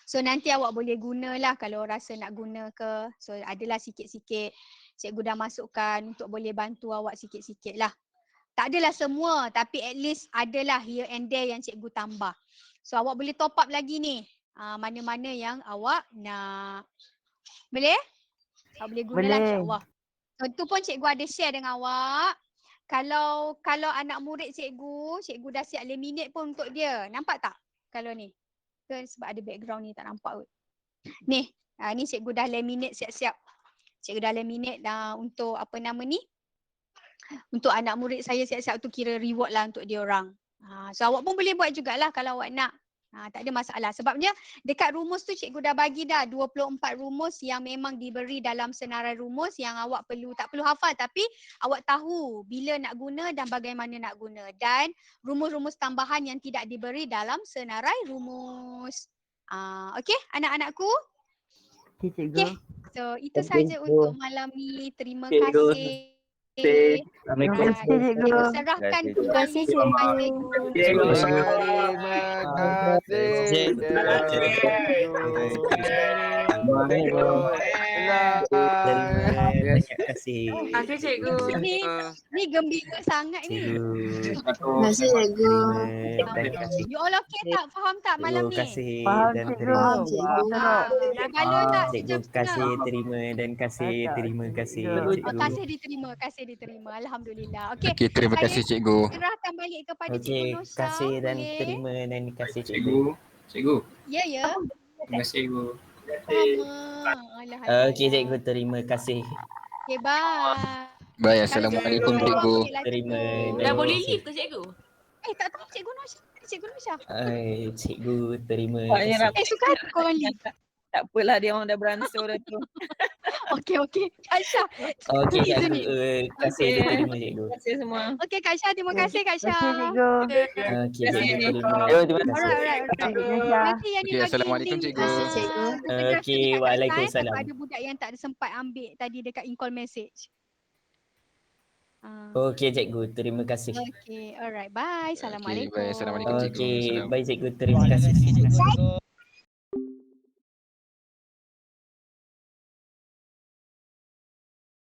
So nanti awak boleh gunalah kalau rasa nak guna ke. So adalah sikit-sikit cikgu dah masukkan untuk boleh bantu awak sikit-sikit lah. Tak adalah semua tapi at least adalah here and there yang cikgu tambah. So awak boleh top up lagi ni. Mana-mana yang awak nak. Boleh? Awak boleh gunalah insya-Allah. So tu pun cikgu ada share dengan awak. Kalau anak murid cikgu dah siap laminate pun untuk dia. Nampak tak? Kalau ni. Sebab ada background ni tak nampak kot. Ni, ni cikgu dah laminate siap-siap. Cikgu dah laminate untuk apa nama ni? Untuk anak murid saya siap-siap tu kira reward lah untuk dia orang. So awak pun boleh buat jugalah kalau awak nak. Tak ada masalah. Sebabnya dekat rumus tu cikgu dah bagi dah 24 rumus yang memang diberi dalam senarai rumus yang awak tak perlu hafal tapi awak tahu bila nak guna dan bagaimana nak guna. Dan rumus-rumus tambahan yang tidak diberi dalam senarai rumus. Okey anak-anakku? Okey cikgu. So itu saja untuk malam ni. Terima kasih. Terima kasih cikgu. Cikgu serahkan kembali kepada cikgu. Terima kasih. Banyak kasih. Okey cikgu. Ni gembira sangat ni. Cikgu. Terima kasih cikgu. Terima dan kasih. You all okay tak? Faham tak malam Cikgu ni? kasih Faham dan cikgu. terima. Faham, cikgu. Faham teruk. Dah baloi tak Cikgu sejam kasih setengah? terima dan kasih Tak, terima kasih cikgu. Oh, cikgu. kasih diterima. Alhamdulillah. Okey. Okey, terima kasih cikgu. Serahkan balik kepada Cikgu Okey, Nosha. kasih dan Boleh? terima dan kasih cikgu. Cikgu. Ya, ya. Terima kasih cikgu. Alah, Okey cikgu, terima kasih. Okay, bye. Baik, Assalamualaikum cikgu. Terima Dah dan boleh kasih. leave ke cikgu? Tak tahu Cikgu Nosha. Cikgu Nosha. Ai, cikgu terima Banyak kasih. Suka hati korang leave. Tak apalah, dia orang dah beransur dah tu. Okey. Kak Syah. Okey Please, cikgu, ni. kasih Okey. dan terima cikgu. Terima kasih semua. Okey, Kak Syah. Terima kasih, Kak Syah. Terima kasih cikgu. Okey cikgu, terima. Terima kasih. Alright. Nanti yang ni Okey, bagi Assalamualaikum, link, cikgu. Terima kasih, cikgu. Okey, waalaikumsalam. Ada budak yang tak ada sempat ambil tadi dekat in-call message. Okey cikgu, terima kasih. Okey, alright. Bye. Assalamualaikum. Baik, Assalamualaikum cikgu. Okey, Assalam. baik cikgu, terima kasih.